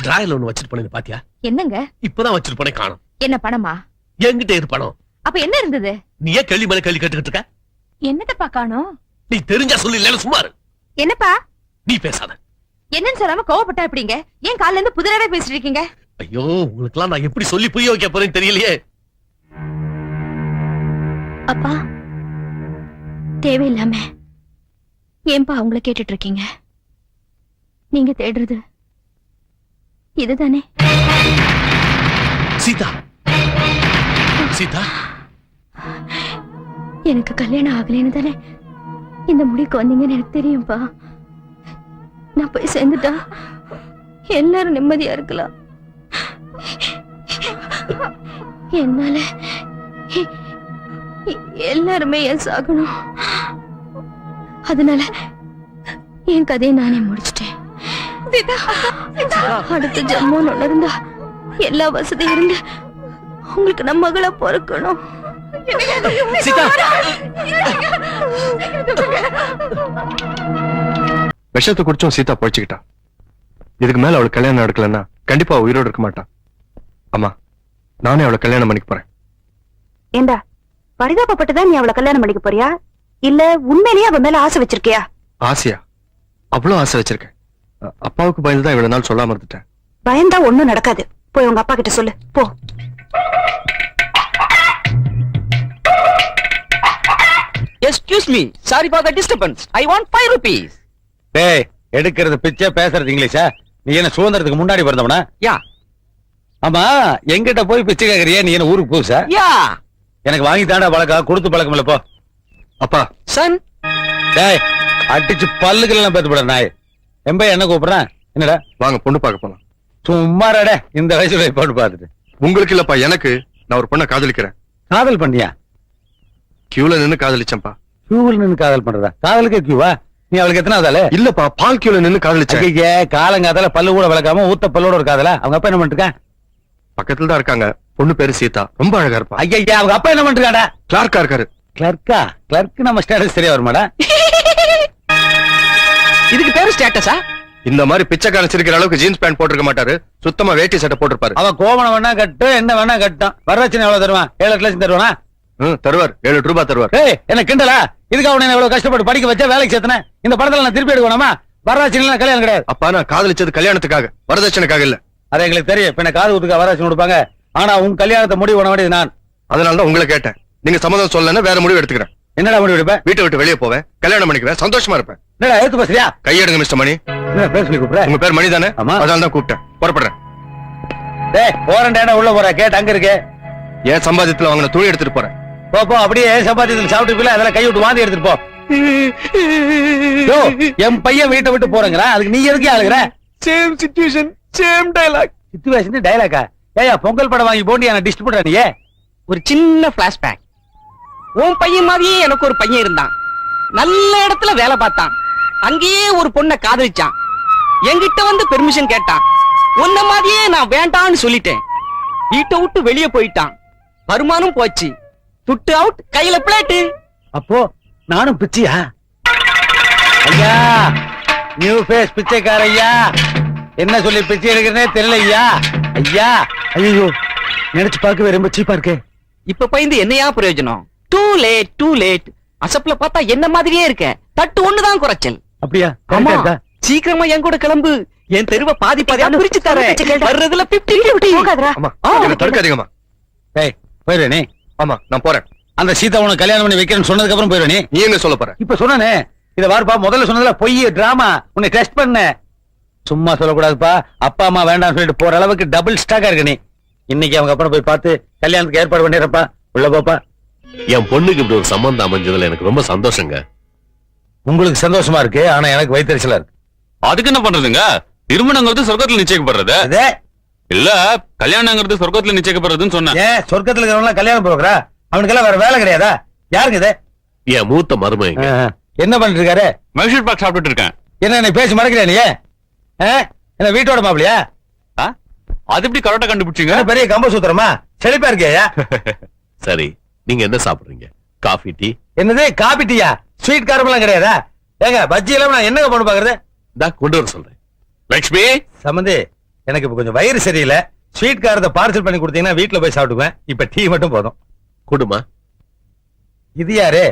டிராயர்ல ஒண்ணு வச்சிட்டு போனேன் பாத்தியா? என்னங்க? இப்பதான் வச்சிட்டு போனேன், காணோம். என்ன பணமா? என்கிட்ட இரு பணம். அப்ப என்ன இருந்தது? நீ ஏன் கேள்வி மேல கேள்வி கேட்டுக்கிட்டு இருக்க? என்னத்தப்பா காணோம்? நீ தெரிஞ்சா சொல்லி இல்ல சும்மா இரு. என்னப்பா? நீ பேசாத. என்னன்னு சொல்லாம கோவப்பட்டா எப்படிங்க? ஏன் காலையில இருந்து புதிராவே பேசிட்டு இருக்கீங்க? ஐயோ, உங்களுக்கு எல்லாம் நான் எப்படி சொல்லி புரிய வைக்க போறேன்னு தெரியலையே. அப்பா தேவையில்லாம ஏன்பா அவங்கள கேட்டுட்டு இருக்கீங்க? நீங்க தேடுறது இதுதானே? சீதா, சீதா, எனக்கு கல்யாணம் ஆகலைன்னு தானே இந்த முடிவுக்கு வந்தீங்கன்னு எனக்கு தெரியும்பா. நான் போய் சேர்ந்துட்டா எல்லாரும் நிம்மதியா இருக்கலாம். என்னால எல்லாருமே என் சாகணும். அதனால என் கதையை நானே முடிச்சிட்டேன். அடுத்த ஜென்மம் ஒண்ணு இருந்தா எல்லா வசதியும் இருந்து உங்களுக்கு நம்ம மகளா பிறக்கணும். விஷத்தை குடிச்சும் சீதா பழிச்சுக்கிட்டா. இதுக்கு மேல அவளுக்கு கல்யாணம் நடக்கலன்னா கண்டிப்பா உயிரோடு இருக்க மாட்டான். அம்மா, நானே அவளை கல்யாணம் பண்ணிக்க போறேன். ஏண்டா பரிதாபப்பட்டுதான் நீ அவளை கல்யாணம் பண்ணிக்க போறியா, இல்ல உண்மையிலேயே அவ மேல ஆசை வச்சிருக்கியா? ஆசையா? அவ்வளவு ஆசை வச்சிருக்கேன். அப்பாவுக்கு பயந்துதான் இவ்வளவு நாள் சொல்லாம இருந்துட்டேன். பயந்தா ஒண்ணும் நடக்காது. போய் உங்க அப்பா கிட்ட சொல்லு போ. Excuse me, sorry for the disturbance. I want 5 rupees. டேய், எடுக்கிறது பிச்சை, பேசுறது இங்கிலீஷா? நீ என்ன சுதந்திரத்துக்கு முன்னாடி பிறந்தவனா? யா. ஆமா, எங்கிட்ட போய் பிச்சை கேக்குறியா? நீ என்ன ஊருக்கு புதுசா? யா. எனக்கு வாங்கி தாண்டா பழக்கம், கொடுத்து பழக்கம் இல்ல. போ. அப்பா. சன். டேய், அடிச்சு பல்லுக்கெல்லாம் பேத்து போட நாய். எம்பை என்ன கூப்பிடுறேன்? என்னடா? வாங்க பொண்ணு பார்க்க போலாம். சும்மாடா, இந்த வயசுல பொண்ணு பார்த்துட்டு. உங்களுக்கு இல்லப்பா, எனக்கு. நான் ஒரு பொண்ணை காதலிக்கிறேன். காதல் பண்ணியா? கியூல நின்னு காதலிச்சேன்ப்பா. கியூல நின்னு காதல் பண்றதா? காதலுக்கு கியூவா? நீ அவளுக்கு எத்தனை ஆதால? இல்லப்பா, பால் கியூல நின்னு காதலிச்சேன். காலங்காதால பல்லு கூட விளக்காம ஊத்த பல்லோட ஒரு காதல. அவங்க அப்பா என்ன பண்ணிருக்கான்? பக்கத்துல தான் இருக்காங்க. பொண்ணு பேரு சீதா, ரொம்ப அழகா இருப்பா. ஐயா, அவங்க அப்பா என்ன பண்ணிருக்காடா? கிளார்க்கா இருக்காரு. கிளர்க்கா? கிளர்க்கு நம்ம ஸ்டேட்டஸ் சரியா வருமாடா? இதுக்கு பேரு ஸ்டேட்டஸா? இந்த மாதிரி பிச்சைக்காரன் சிரிக்கிற அளவுக்கு ஜீன்ஸ் பேண்ட் போட்டிருக்க மாட்டாரு. சுத்தமா வேட்டி சட்டை போட்டிருப்பாரு. அவ கோவணம் வேணா கட்டு, என்ன வேணா கட்டும். வரதட்சணை எவ்வளவு தருவான்? 7 லட்சம் தருவானா? தருவார். 7 ரூபாய் தருவார். என்ன கிண்டலா? இதுக்கு அவனை எவ்வளவு கஷ்டப்பட்டு படிக்க வச்சா, வேலைக்கு சேர்த்தன. இந்த படத்துல நான் திருப்பி எடுக்கணுமா? வரதட்சணை கல்யாணம் கிடையாது. அப்பா, நான் காதலிச்சது கல்யாணத்துக்காக, வரதட்சணைக்காக இல்ல. அது எங்களுக்கு தெரியும். இப்ப காது ஊத்துக்க வரதட்சணை கொடுப்பாங்க. ஆனா உன் கல்யாணத்தை முடிவு பண்ண வேண்டியது நான். அதனாலதான் உங்களை கேட்டேன். நீங்க சம்மதம் சொல்லலன்னா வேற முடிவு எடுத்துக்கிறேன். என்னடா முடிவு எடுப்பேன்? வீட்டை விட்டு வெளியே போவேன், கல்யாணம் பண்ணிக்குவேன், சந்தோஷமா இருப்பேன். என்னடா ஏத்து பேசுறியா? கையெடுங்க மிஸ்டர் மணி. என்ன பேர் சொல்லி கூப்பிடுற? உங்க பேர் மணி தானே? ஆமா. அதனால தான் கூப்பிட்டேன். புறப்படுறேன். டேய், போறேன்டா, உள்ள போற கேட் அங்க இருக்கு. ஏன் சம்பாதியத்துல வாங்கின துணி எடுத்துட்டு போறேன். போ, அப்படியே சம்பாதியத்துல சாப்பிட்டு போல அதெல்லாம் கை விட்டு வாந்தி எடுத்துட்டு போ. என் பையன் வீட்டை விட்டு போறேங்கிறான், அதுக்கு நீ எதுக்கே ஆளுகிற? Same situation, same dialogue. Situation டயலாக்கா? ஏயா, பொங்கல் படம் வாங்கி போண்டி என்ன டிஸ்ட்ரிபியூட்டர் நீ? ஒரு சின்ன பிளாஷ்பேக். உன் பையன் மாதிரியே எனக்கு ஒரு பையன் இருந்தான். நல்ல இடத்துல வேலை பார்த்தான். அங்கேயே ஒரு பொண்ணை காதலிச்சான். என்கிட்ட வந்து பெர்மிஷன் கேட்டான். உன்ன மாதிரியே நான் வேண்டான்னு சொல்லிட்டேன். வீட்டை விட்டு வெளியே போயிட்டான். வருமானம் போச்சு. துட்டு அவுட், கையில பிளேட்டு. அப்போ நானும் பிச்சையா? ஐயா, நியூ ஃபேஸ் பிச்சைக்கார ஐயா. என்ன சொல்லி பிச்சை எடுக்கிறனே தெரியல ஐயா. ஐயா, ஐயோ, நினைச்சு பார்க்கவே ரொம்ப சீப்பா இருக்கு. இப்ப பயந்து என்னையா பிரயோஜனம்? Too late, too late. அசப்ல பார்த்தா என்ன மாதிரியே இருக்க. தட்டு ஒண்ணுதான் குறைச்சல். அப்படியா? ஆமா, சீக்கிரமா என் கூட கிளம்பு. என் தெருவை பாதி பாதியா பிரிச்சு தரேன். வர்றதுல 50-50. ஆமா, என்ன தடுக்காதீங்கம்மா. டேய், போயிரு நீ. ஆமா, நான் போறேன். அந்த சீதா உனக்கு கல்யாணம் பண்ணி வைக்கிறேன்னு சொன்னதுக்கு அப்புறம் போயிரு நீ. நீ என்ன சொல்ல போற? இப்ப சொன்னானே, இத வாருப்பா, முதல்ல சொன்னதுல பொய் டிராமா. உன்னை டெஸ்ட் பண்ண. சும்மா சொல்லக்கூடாதுப்பா. அப்பா அம்மா வேண்டாம்னு சொல்லிட்டு போற அளவுக்கு டபுள் ஸ்டாக்கா இருக்க நீ. இன்னைக்கு அவங்க அப்புறம் போய் பார்த்து கல்யாணத்துக்கு ஏற்பாடு பண்ணிடுறப்பா. உள்ள போப்பா. என் பொண்ணுக்கு இப்படி ஒரு சம்பந்தம் அமைஞ்சதுல எனக்கு ரொம்ப சந்தோஷங்க. உங்களுக்கு சந்தோஷமா இருக்கு, ஆனா எனக்கு வயிற்றுச்சலா இருக்கு. அதுக்கு என்ன பண்றதுங்க? திருமணங்கிறது சொர்க்கத்துல நிச்சயிக்கப்படுறது இல்ல, கல்யாணங்கிறது சொர்க்கத்துல நிச்சயிக்கப்படுறதுன்னு சொன்னேன். ஏன் சொர்க்கத்துல இருக்கிறவங்க கல்யாணம் போகிறா? அவனுக்கெல்லாம் வேற வேலை கிடையாதா? யாருக்கு இது? என் மூத்த மருமகங்க. என்ன பண்ணிட்டு இருக்காரு? மைசூர் பாக் சாப்பிட்டு இருக்கேன். என்ன நீ பேசி மறக்கிறேன் நீ? என்ன வீட்டோட மாப்பிளையா? அது எப்படி கரெக்டா கண்டுபிடிச்சீங்க? பெரிய கம்ப சூத்திரமா? செழிப்பா இருக்கியா? சரி, நீங்க என்ன சாப்பிடுறீங்க? Coffee, tea? என்னது காபி டீயா? ஸ்வீட் காரமெல்லாம் கிடையாதா? ஏங்க, பஜ்ஜி எல்லாம் நான் என்னங்க பண்ணு பாக்குறது? கொண்டு வர சொல்றேன். லட்சுமி சம்பந்தி, எனக்கு இப்ப கொஞ்சம் வயிறு சரியில்லை. ஸ்வீட் காரத்தை பார்சல் பண்ணி கொடுத்தீங்கன்னா வீட்டுல போய் சாப்பிடுவேன். இப்ப டீ மட்டும் போதும். குடுமா. இது யாரு?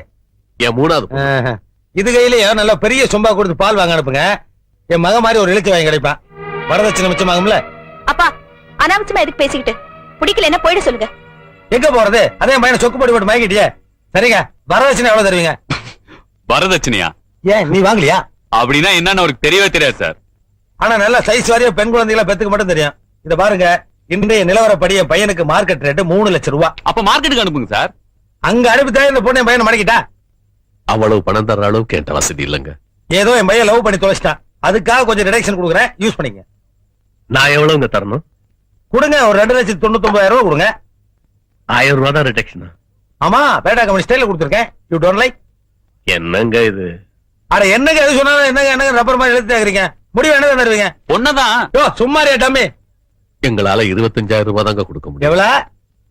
என் மூணாவது. இது கையிலயே நல்லா பெரிய சொம்பா கொடுத்து பால் வாங்க அனுப்புங்க. என் மக மாதிரி ஒரு இழுச்சி வாங்கி கிடைப்பான். வரதட்சணை மிச்சமாகும்ல. அப்பா, அனாவசியமா எதுக்கு பேசிக்கிட்டு? பிடிக்கல என்ன போயிட சொல்லுங்க. எங்க போறது? அதே பையனை சொக்கு போட்டு போட்டு மயக்கிட்டியே. சரிங்க, வரதட்சணை எவ்வளவு தருவீங்க? வரதட்சணையா? ஏன் நீ வாங்கலையா? அப்படின்னா என்னன்னு அவருக்கு தெரியவே தெரியாது சார். ஆனா நல்ல சைஸ் வாரியா பெண் குழந்தைகளை பெத்துக்க மட்டும் தெரியும். இத பாருங்க, இன்றைய நிலவரப்படி என் பையனுக்கு மார்க்கெட் ரேட் 3 லட்சம் ரூபாய். அப்ப மார்க்கெட்டுக்கு அனுப்புங்க சார். அங்க அனுப்பித்தான் இந்த பொண்ணு என் பையனை மடக்கிட்டா. அவ்வளவு பணம் தர்ற அளவுக்கு என்கிட்ட வசதி இல்லைங்க. ஏதோ என் பையன் லவ் பண்ணி தொலைச்சிட்டான், அதுக்காக கொஞ்சம் ரிடக்ஷன் கொடுக்குறேன், யூஸ் பண்ணிங்க. நான் எவ்வளவுங்க தரணும்? கொடுங்க, ஒரு 2,99,000 ரூபாய் கொடுங்க. 1000 ரூபாய் தான் ரிடக்ஷனா? ஆமா, பேட்டா கம்பெனி ஸ்டைல கொடுத்துருக்கேன். You don't like? என்னங்க இது? அட என்னங்க எது சொன்னாலும் என்னங்க ரப்பர் மாதிரி எழுத்து கேக்குறீங்க? முடிவு என்ன தருவீங்க? ஒன்னதான். யோ சும்மாரியா டம்மி. எங்களால 25,000 ரூபாய் தாங்க கொடுக்க முடியும். எவ்வளவு?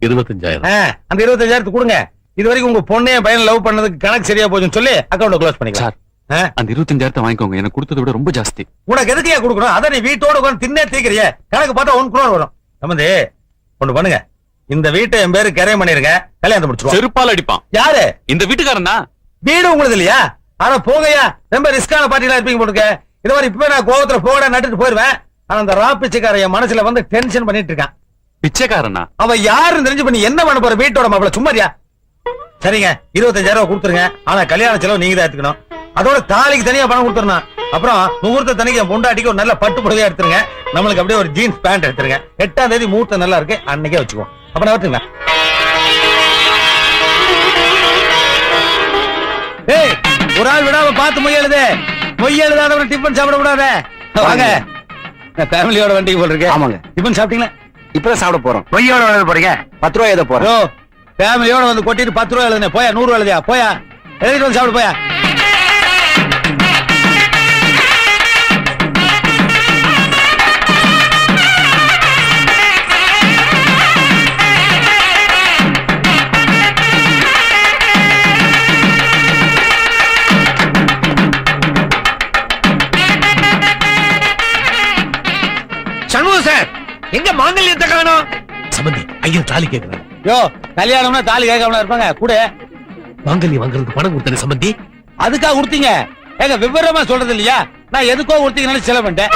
25,000. அந்த 25,000 கொடுங்க. இது வரைக்கும் உங்க பொண்ணே பையன் லவ் பண்ணதுக்கு கணக்கு சரியா போச்சுன்னு சொல்லி அக்கௌண்ட் க்ளோஸ் பண்ணிக்கலாம். அந்த 25,000 வாங்கிக்கோங்க, எனக்கு கொடுத்ததை விட ரொம்ப ஜாஸ்தி. உனக்கு எதுக்கு கொடுக்கணும்? அத நீ வீட்டோட உட்கார்ந்து தின்னே தீக்கிறிய. கணக்கு பார்த்தா 1 crore வரும். சம்பந்தி ஒண்ணு பண்ணுங்க, இந்த வீட்டை என் பேரு கரை பண்ணிருங்க, கல்யாணம் முடிச்சிருவோம். செருப்பால் அடிப்பான். யாரு? இந்த வீட்டுக்காரன் தான். வீடு உங்களுக்கு இல்லையா? ஆனா போகையா, ரொம்ப ரிஸ்கான பார்ட்டிலாம் இருப்பீங்க போட்டுக்க. இது மாதிரி இப்ப நான் கோவத்துல போட நட்டுட்டு போயிருவேன். ஆனா அந்த ராப்பிச்சைக்கார என் மனசுல வந்து டென்ஷன் பண்ணிட்டு இருக்கான். பிச்சைக்காரனா? அவன் யாருன்னு தெரிஞ்சு பண்ணி என்ன பண்ண போற? வீட்டோட மாப்பிள சும்மாரியா? சரிங்க, 25,000 ரூபாய் கொடுத்துருங்க. ஆனா கல்யாண செலவு நீங்க தான் எடுத்துக்கணும். அதோட தாலிக்கு தனியா பணம் கொடுத்துருணும். அப்புறம் முகூர்த்த தனிக்கு என் பொண்டாட்டிக்கு ஒரு நல்ல பட்டு புடவையா எடுத்துருங்க. நம்மளுக்கு அப்படியே ஒரு ஜீன்ஸ் பேண்ட் எடுத்துருங்க. 8ஆம் தேதி முகூர்த்தம் நல்லா இருக்கு, அன்னைக்கே வச்சுக்குவோம். அப்ப நான் வரட்டுங்களா? ஏய், ஒரு ஆள் விடாம பார்த்து மொய் எழுதாதவரை டிஃபன் சாப்பிட கூடாது. வாங்க, ஃபேமிலியோட வண்டிக்கு போல் இருக்கு. ஆமாங்க. டிஃபன் சாப்பிட்டீங்களா? இப்பதான் சாப்பிட போறோம். மொய்யோட எழுத போறீங்க? 10 ரூபாய் எழுத போறோம். ஃபேமிலியோட வந்து கொட்டிட்டு 10 ரூபாய் எழுதுனே. போயா, 100 ரூபாய் எழுதியா? போயா, எழுதிட்டு வந்து சாப்பிடு. போயா. சண்முகம் சார், எங்க மாங்கல்யத்தை காணோம்? சம்பந்தி, ஐயன் தாலி கேட்கிறார். யோ, கல்யாணம்னா தாலி கேட்காம இருப்பாங்க. கூட மாங்கல்யம் வாங்குறதுக்கு பணம் கொடுத்தேன் சம்பந்தி. அதுக்கா கொடுத்தீங்க? ஏங்க விவரமா சொல்றது இல்லையா? நான் எதுக்கோ கொடுத்தீங்கன்னு செலவு பண்ணிட்டேன்.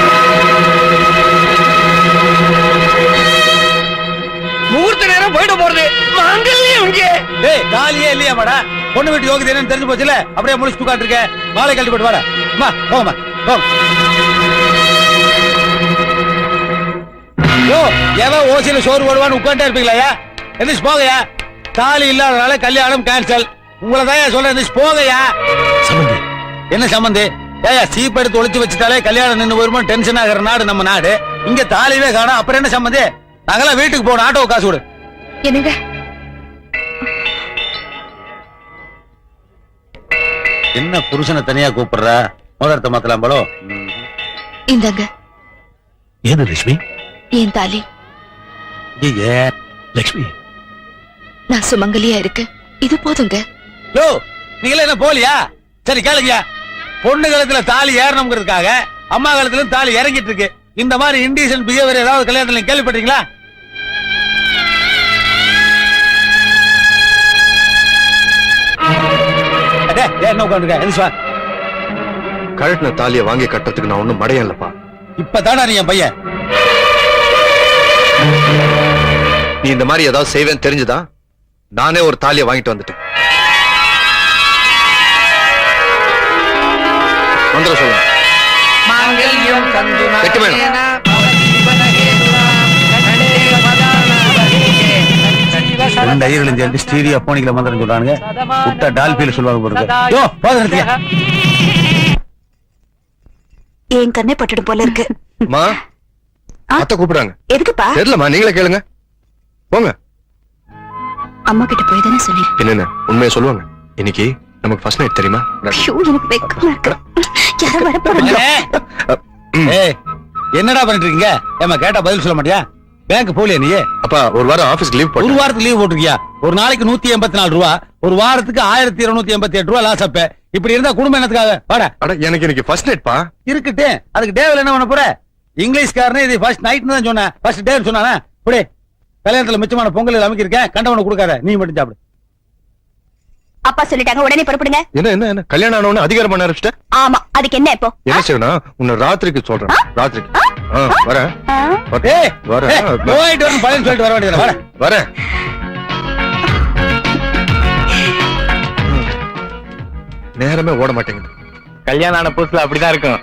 முகூர்த்த நேரம் போயிட போறது, மாங்கல்யம் இங்கே. டேய், தாலியே இல்லையா மாடா? பொண்ணு வீட்டு யோகிதை என்னன்னு தெரிஞ்சு போச்சுல, அப்படியே முடிச்சு தூக்காட்டு மாலை கழட்டி போட்டு வாடா. போமா போங்க. யோ, எவன் ஓசியில சோறு போடுவான்னு உட்காண்டே இருப்பீங்களா? எந்திரிச்சு போகையா. தாலி இல்லாதனால கல்யாணம் கேன்சல். உங்களை தான் சொல்றேன், எந்திரிச்சு போகையா. சம்பந்தி, என்ன சம்பந்தி? ஏயா, சீப் எடுத்து ஒளிச்சு வச்சுட்டாலே கல்யாணம் நின்று வருமா? டென்ஷன் ஆகிற நாடு நம்ம நாடு. இங்க தாலிவே காணோம், அப்புறம் என்ன சம்பந்தி? நாங்கெல்லாம் வீட்டுக்கு போகணும், ஆட்டோ காசு கொடு. என்னங்க? என்ன புருஷனை தனியா கூப்பிடுற? மோதிரத்தை மாத்தலாம் போலோ. இந்தாங்க. ஏது லட்சுமி? என் தாலி. லட்சுமி, நான் சுமங்கலியா இருக்கு, இது போதுங்க. யோ, நீங்களே என்ன போலியா? சரி கேளுங்க, பொண்ணு காலத்துல தாலி ஏறணுங்கிறதுக்காக அம்மா காலத்துல தாலி இறங்கிட்டு இருக்கு. இந்த மாதிரி இன்டீசன்ட் பிஹேவியர் ஏதாவது கல்யாணத்துல கேள்விப்பட்டீங்களா? என்ன உட்காந்துருக்க? கழட்டின தாலியை வாங்கி கட்டுறதுக்கு நான் ஒண்ணும் மடையன் இல்லப்பா. இப்பதானா நீ என் பையன்? நீ இந்த மாதிரி ஏதாவது செய்வேன்னு தெரிஞ்சுதான் நானே ஒரு தாலியை வாங்கிட்டு வந்துட்டேன். வந்துட சொல்லுங்க. கெட்டு வேணும். ஸ்டீரியோ போனிக்கல மந்திரம் சொல்றானுங்க. விட்டா டால்பியில சொல்லுவாங்க போறது. என் கண்ணே பட்டுடு போல இருக்கு. அம்மா, அத்தை கூப்பிடுறாங்க. எதுக்குப்பா? தெரியலம்மா, நீங்களே கேளுங்க. போங்க. அம்மா கிட்ட போய் தானே சொன்னேன். என்னென்ன உண்மையை சொல்லுவாங்க. இன்னைக்கு நமக்கு ஃபர்ஸ்ட் நைட் தெரியுமா? எனக்கு வெக்கமா இருக்கு. யாரோ வர போறாங்க. என்னடா பண்ணிட்டு இருக்கீங்க? ஏமா கேட்டா பதில் சொல்ல மாட்டியா? பேங்க் போலியா நீ? அப்பா, ஒரு வாரம் ஆபீஸ்க்கு லீவ் போட்டு. ஒரு வாரத்துக்கு லீவ் போட்டிருக்கியா? ஒரு நாளைக்கு 184 ரூபா, ஒரு வாரத்துக்கு 1288 ரூபா லாஸ். அப்ப இப்படி இருந்தா குடும்பம் என்னத்துக்காக? வாடா. எனக்கு இன்னைக்கு ஃபர்ஸ்ட் நைட் பா. இருக்கட்டே, அதுக்கு டேவில் என்ன பண்ண போற? இங்கிலீஷ்காரனே இது ஃபர்ஸ்ட் நைட்னு தான் சொன்னேன். ஃபர்ஸ்ட் டேன்னு சொன்னானே. புடி, கல்யாணத்துல மிச்சமான பொங்கல் அமைக்கிருக்கேன், கண்டவனை கொடுக்காத, நீ மட்டும் சாப்பிடு. அப்பா சொல்லிட்டாங்க, உடனே புறப்படுங்க. என்ன என்ன என்ன கல்யாணம் ஆனவன அதிகாரம் பண்ண ஆரம்பிச்சிட்ட? ஆமா, அதுக்கு என்ன இப்போ? என்ன செய்யணும்? உன்னை ராத்திரிக்கு சொல்றேன். ராத்திரிக்கு வரேன். போயிட்டு வரணும், பழம் சொல்லிட்டு வர வேண்டியது. வரேன். நேரமே ஓட மாட்டேங்குது. கல்யாணம் ஆன புதுசுல அப்படிதான் இருக்கும்.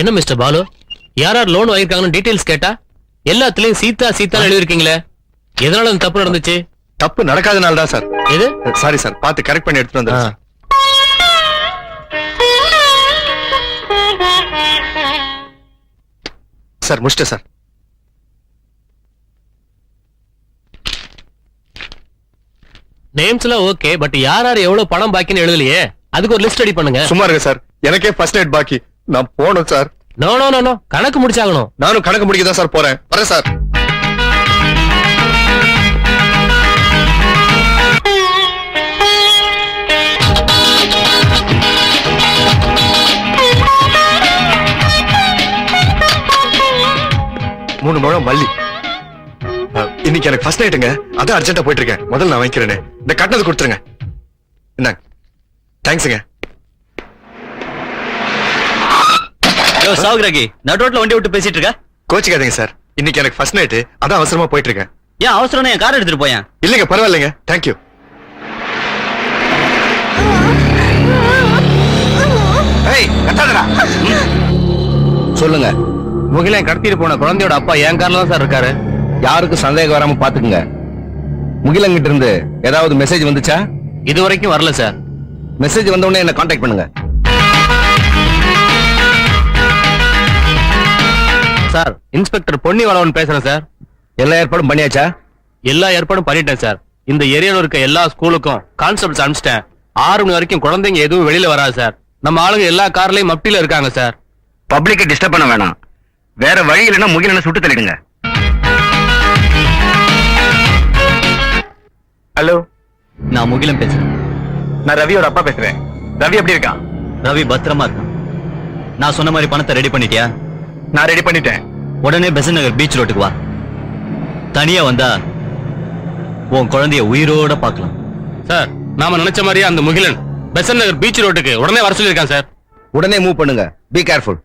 என்ன மிஸ்டர் பாலு, யார் லோன் வாங்கிருக்காங்கன்னு டீடைல்ஸ் கேட்டா எல்லாத்துலயும் சீதா சீதா எழுதிருக்கீங்களே, எதனால இந்த தப்பு நடந்துச்சு? தப்பு நடக்காதனால தான் சார். எது? சாரி சார், பார்த்து கரெக்ட் பண்ணி எடுத்துட்டு வந்தேன். சார் முடிச்சிட்டேன் சார். நேம்ஸ் எல்லாம் ஓகே, பட் யார் யார் எவ்வளவு பணம் பாக்கின்னு எழுதலையே, அதுக்கு ஒரு லிஸ்ட் ரெடி பண்ணுங்க. சும்மா இருங்க சார், எனக்கே ஃபர்ஸ்ட் நைட் பாக்கி, நான் போகணும் sir. No no no no, கணக்கு முடிச்சாகணும். நானும் கணக்கு முடிக்க தான் சார் போறேன். வரேன் சார். மூணு முழம் மல்லி. இன்னைக்கு எனக்கு ஃபர்ஸ்ட் நைட்டுங்க, அதான் அர்ஜென்ட்டா போயிட்டு இருக்கேன். முதல்ல நான் வாங்கிக்கிறேனே, இந்த கட்டணத்தை கொடுத்துருங்க. என்ன தேங்க்ஸுங்க. சாகுராகி நடுரோட்ல வண்டி விட்டு பேசிட்டு இருக்க. கோச்சிக்காதீங்க சார், இன்னைக்கு எனக்கு ஃபர்ஸ்ட் நைட்டு, அதான் அவசரமா போயிட்டு இருக்கேன். ஏன் அவசரம்? என் கார் எடுத்துட்டு போயேன். இல்லைங்க பரவாயில்லைங்க, தேங்க்யூ. சொல்லுங்க. முகிலன் கடத்திட்டு போன குழந்தையோட அப்பா என் கார்ல தான் சார் இருக்காரு. யாருக்கும் சந்தேகம் வராம பாத்துக்குங்க. முகிலங்கிட்ட இருந்து ஏதாவது மெசேஜ் வந்துச்சா? இது வரைக்கும் வரல சார். மெசேஜ் வந்த உடனே என்ன கான்டாக்ட் பண்ணுங்க. சார், இன்ஸ்பெக்டர் பொன்னி வளவன் பேசுறேன் சார். எல்லா ஏற்பாடும் பண்ணியாச்சா? எல்லா ஏற்பாடும் பண்ணிட்டேன் சார். இந்த ஏரியால இருக்க எல்லா ஸ்கூலுக்கும் கான்ஸ்டபிள்ஸ் அனுப்பிச்சிட்டேன். 6 மணி வரைக்கும் குழந்தைங்க எதுவும் வெளியில வராது சார். நம்ம ஆளுங்க எல்லா கார்லயும் மப்டியில இருக்காங்க சார். பப்ளிக்கை டிஸ்டர்ப் பண்ண வேணாம். வேற வழி இல்லைன்னா முகிலனை சுட்டு தள்ளிடுங்க. ஹலோ, நான் முகிலன் பேசுறேன். நான் ரவியோட அப்பா பேசுறேன். ரவி எப்படி இருக்கான்? ரவி பத்திரமா இருக்கான். நான் சொன்ன மாதிரி பணத்தை ரெடி பண்ணிட்டியா? நான் ரெடி பண்ணிட்டேன். உடனே பெசன்ட் நகர் பீச் ரோட்டுக்கு வா. தனியா வந்தா உன் குழந்தைய உயிரோட பார்க்கலாம். சார், நாம நினைச்ச மாதிரியே அந்த முகிலன் பெசன்ட் நகர் பீச் ரோட்டுக்கு உடனே வர சொல்லியிருக்கான் சார். உடனே மூவ் பண்ணுங்க. Be careful.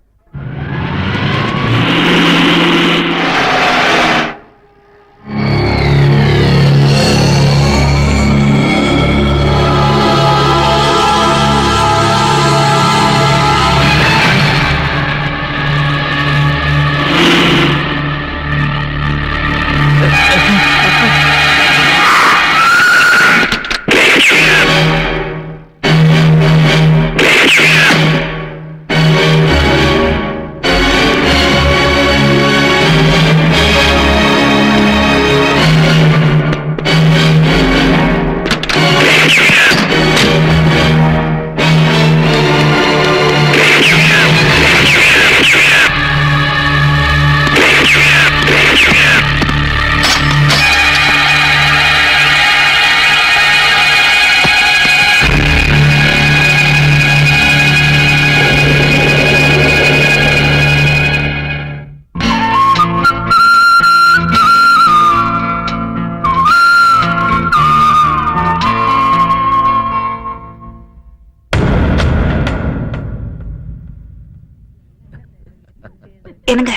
என்னங்க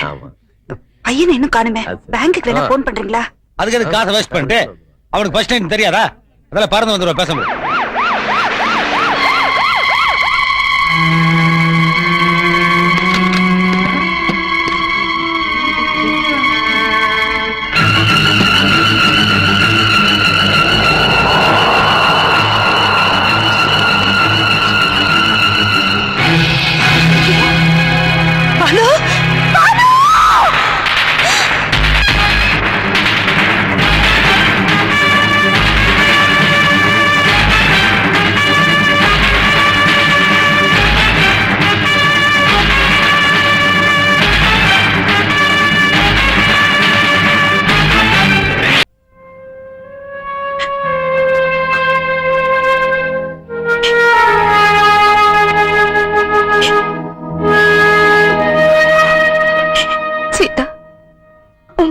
பையன் இன்னும் காணுமே, பேங்க்குக்கு வேணா போன் பண்றீங்களா? அதுக்கு எதுக்கு காசை வேஸ்ட் பண்ணிட்டு? அவனுக்கு ஃபர்ஸ்ட் டைம் தெரியாதா? அதெல்லாம் பறந்து வந்துருவா. பேச முடியும்.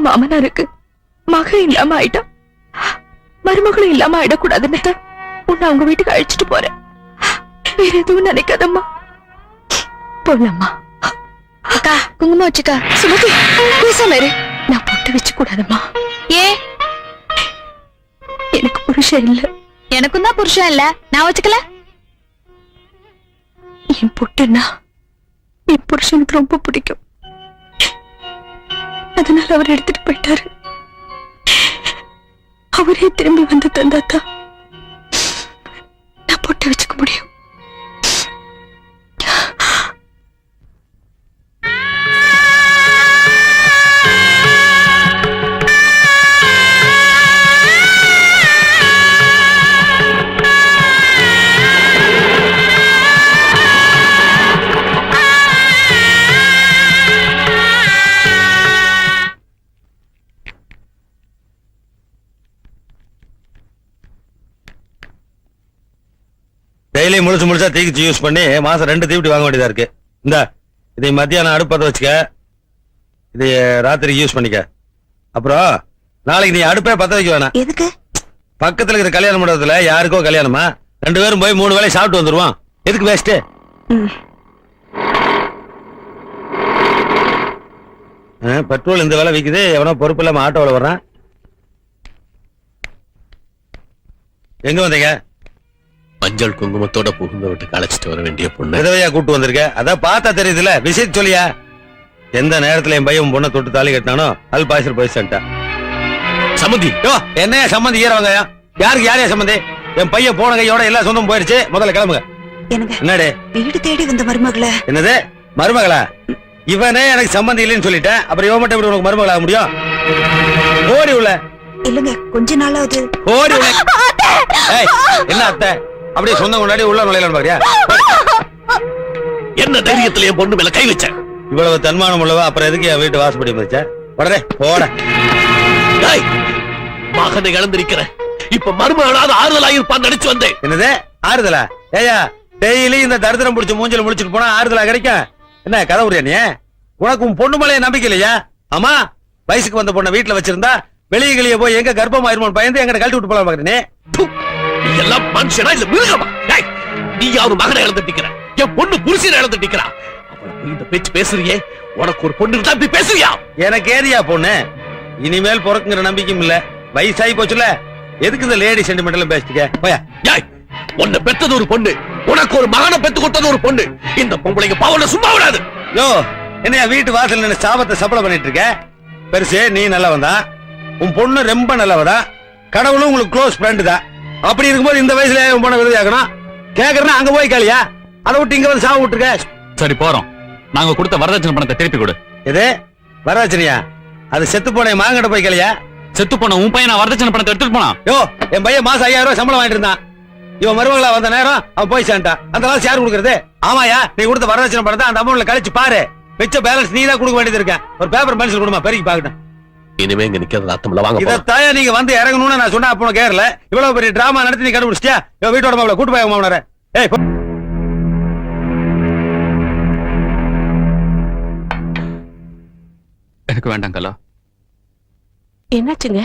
மாமனாருக்கு மக இல்லாம ஆயிட்டா, மருமகளும் இல்லாம ஆயிடக்கூடாதுன்னு தான் உன்னை அவங்க வீட்டுக்கு அழைச்சிட்டு போறேன். வேற எதுவும் நினைக்காதம்மா, போடலாமா? அக்கா குங்குமம் வச்சுக்கா. சுமதி பேசாம இரு. நான் பொட்டு வச்சு கூடாதம்மா. ஏ எனக்கு புருஷன் இல்ல. எனக்கும் தான் புருஷன் இல்ல, நான் வச்சுக்கல. என் பொட்டுன்னா என் புருஷனுக்கு ரொம்ப பிடிக்கும். அதனால அவர் எடுத்துட்டு போயிட்டாரு. அவரே திரும்பி வந்து தந்தாதான் நான் பொட்டு வச்சுக்க முடியும். டெய்லி முழுசா தீக்கிச்சு யூஸ் பண்ணி மாசம் 2 தீவட்டி வாங்க வேண்டியதா இருக்கு. இந்த இதை மத்தியானம் அடுப்பத்தை வச்சுக்க, இதை ராத்திரிக்கு யூஸ் பண்ணிக்க. அப்புறம் நாளைக்கு நீ அடுப்பே பத்த வைக்க வேணாம். எதுக்கு? பக்கத்துல இருக்கிற கல்யாண மண்டபத்துல யாருக்கோ கல்யாணமா, 2 பேரும் போய் 3 வேளை சாப்பிட்டு வந்துருவான். எதுக்கு வேஸ்ட்? பெட்ரோல் இந்த வேலை விக்குது, எவனோ பொறுப்பு இல்லாம ஆட்டோவில் வர்றான். எங்க வந்தீங்க? மஞ்சள் குங்குமத்தோட புகுந்த வீட்டுக்கு அழைச்சிட்டு வர வேண்டிய பொண்ணு விதவையா கூட்டு வந்திருக்க. அதான் பார்த்தா தெரியுதுல, விஷயத்து சொல்லியா. எந்த நேரத்துல என் பையன் பொண்ணை தொட்டு தாலி கட்டினானோ அது பாய்ச்சல் போயிட்டான். சம்மந்தி என்னையா சம்மந்தி ஈரவங்க? யாருக்கு யாரையா சம்மந்தி? என் பையன் போன கையோட எல்லா சொந்தம் போயிருச்சு. முதல்ல கிளம்புங்க. என்னடே வீடு தேடி வந்த மருமகளை? என்னது மருமகளா? இவனே எனக்கு சம்மந்தி இல்லைன்னு சொல்லிட்டேன், அப்புறம் இவன் மட்டும் எப்படி உனக்கு மருமகள் ஆக முடியும்? ஓடி உள்ள. இல்லங்க, கொஞ்ச நாளாவது. ஓடி உள்ள. என்ன அத்தை அப்படியே சொந்தம் கொண்டாடி உள்ள நுழையலாம் பாரியா? என்ன தைரியத்துல என் பொண்ணு மேல கை வச்ச? இவ்வளவு தன்மானம் உள்ளவா அப்புறம் எதுக்கு என் வீட்டு வாசப்படி வச்ச? உடனே போட. மகனை இழந்திருக்கிற இப்ப மருமகனாவது ஆறுதலா இருப்பான்னு நினைச்சு வந்தேன். என்னது ஆறுதலா? ஏயா டெய்லி இந்த தரித்திரம் பிடிச்ச மூஞ்சில முடிச்சிட்டு போனா ஆறுதலா கிடைக்கும்? என்ன கதை உரியா நீ? உனக்கு உன் பொண்ணு மேலே நம்பிக்கை இல்லையா? ஆமா, வயசுக்கு வந்த பொண்ணை வீட்டுல வச்சிருந்தா வெளியே வெளியே போய் எங்க கர்ப்பமாயிருமோன்னு பயந்து எங்க கழட்டி விட்டு போலாம் பாக்குறேன். நீ எல்லாம் மனுஷனா இல்ல மிருகமா? நீ யாரு மகனை இழந்துட்டிருக்கிற, என் பொண்ணு புருஷனை இழந்துட்டிருக்கிறா. இந்த பேச்சு பேசுறியே, உனக்கு ஒரு பொண்ணு இருந்தா இப்படி பேசுறியா? எனக்கு ஏரியா பொண்ணு இனிமேல் பிறக்குங்கிற நம்பிக்கையும் இல்ல. வயசாகி போச்சுல, எதுக்கு இந்த லேடி சென்டிமெண்ட் எல்லாம் பேசிக்க? போயா. உன்னை பெத்தது ஒரு பொண்ணு, உனக்கு ஒரு மகனை பெத்து கொடுத்தது ஒரு பொண்ணு. இந்த பொம்பளைங்க பாவன சும்மா விடாது. யோ என்னையா வீட்டு வாசல் நின்று சாபத்தை சப்பளை பண்ணிட்டு இருக்க? பெருசு நீ நல்லவன் தான், உன் பொண்ணு ரொம்ப நல்லவதான், கடவுளும் உங்களுக்கு க்ளோஸ் ஃப்ரெண்டு தான். அப்படி இருக்கும்போது இந்த வயசுல உன் பொண்ணை விருதியாக்கணும் கேக்குறேன்னா அங்க போய் காலியா? அதை விட்டு இங்க வந்து சாவு விட்டுருக்க. சரி போறோம், நாங்க கொடுத்த வரதட்சணை பணத்தை திருப்பி கொடு. எது வரதட்சணையா? அது செத்து போன மாங்கட்ட போய் காலியா? செத்து போன உன் பையன் வரதட்சணை பணத்தை எடுத்துட்டு போனா? யோ என் பையன் மாசம் 5000 ரூபாய் சம்பளம் வாங்கிட்டு இருந்தான். இவன் மருமகளா வந்த நேரம் அவன் போய் சேர்ந்தான். அந்த காசு யாரு கொடுக்கறது? ஆமாயா, நீ கொடுத்த வரதட்சணை பணத்தை அந்த அமௌண்ட்ல கழிச்சு பாரு. மிச்ச பேலன்ஸ் நீ தான் கொடுக்க வேண்டியது இருக்க. ஒரு பேப்பர் பென்சில் கொடுமா, பெருக்கி பாக்கட்டும். இனிமே இங்க நிக்கிறது அர்த்தம்ல. வாங்க. இதத்தாயா நீங்க வந்து இறங்கணும்னு நான் சொன்னா அப்போ கேரள. இவ்வளவு பெரிய டிராமா நடத்தி நீ கண்டுபிடிச்சியா? வீட்டோட மாப்பிள கூட்டு போய் மாமனார. ஏய் எனக்கு வேண்டாம் கலா. என்னாச்சுங்க?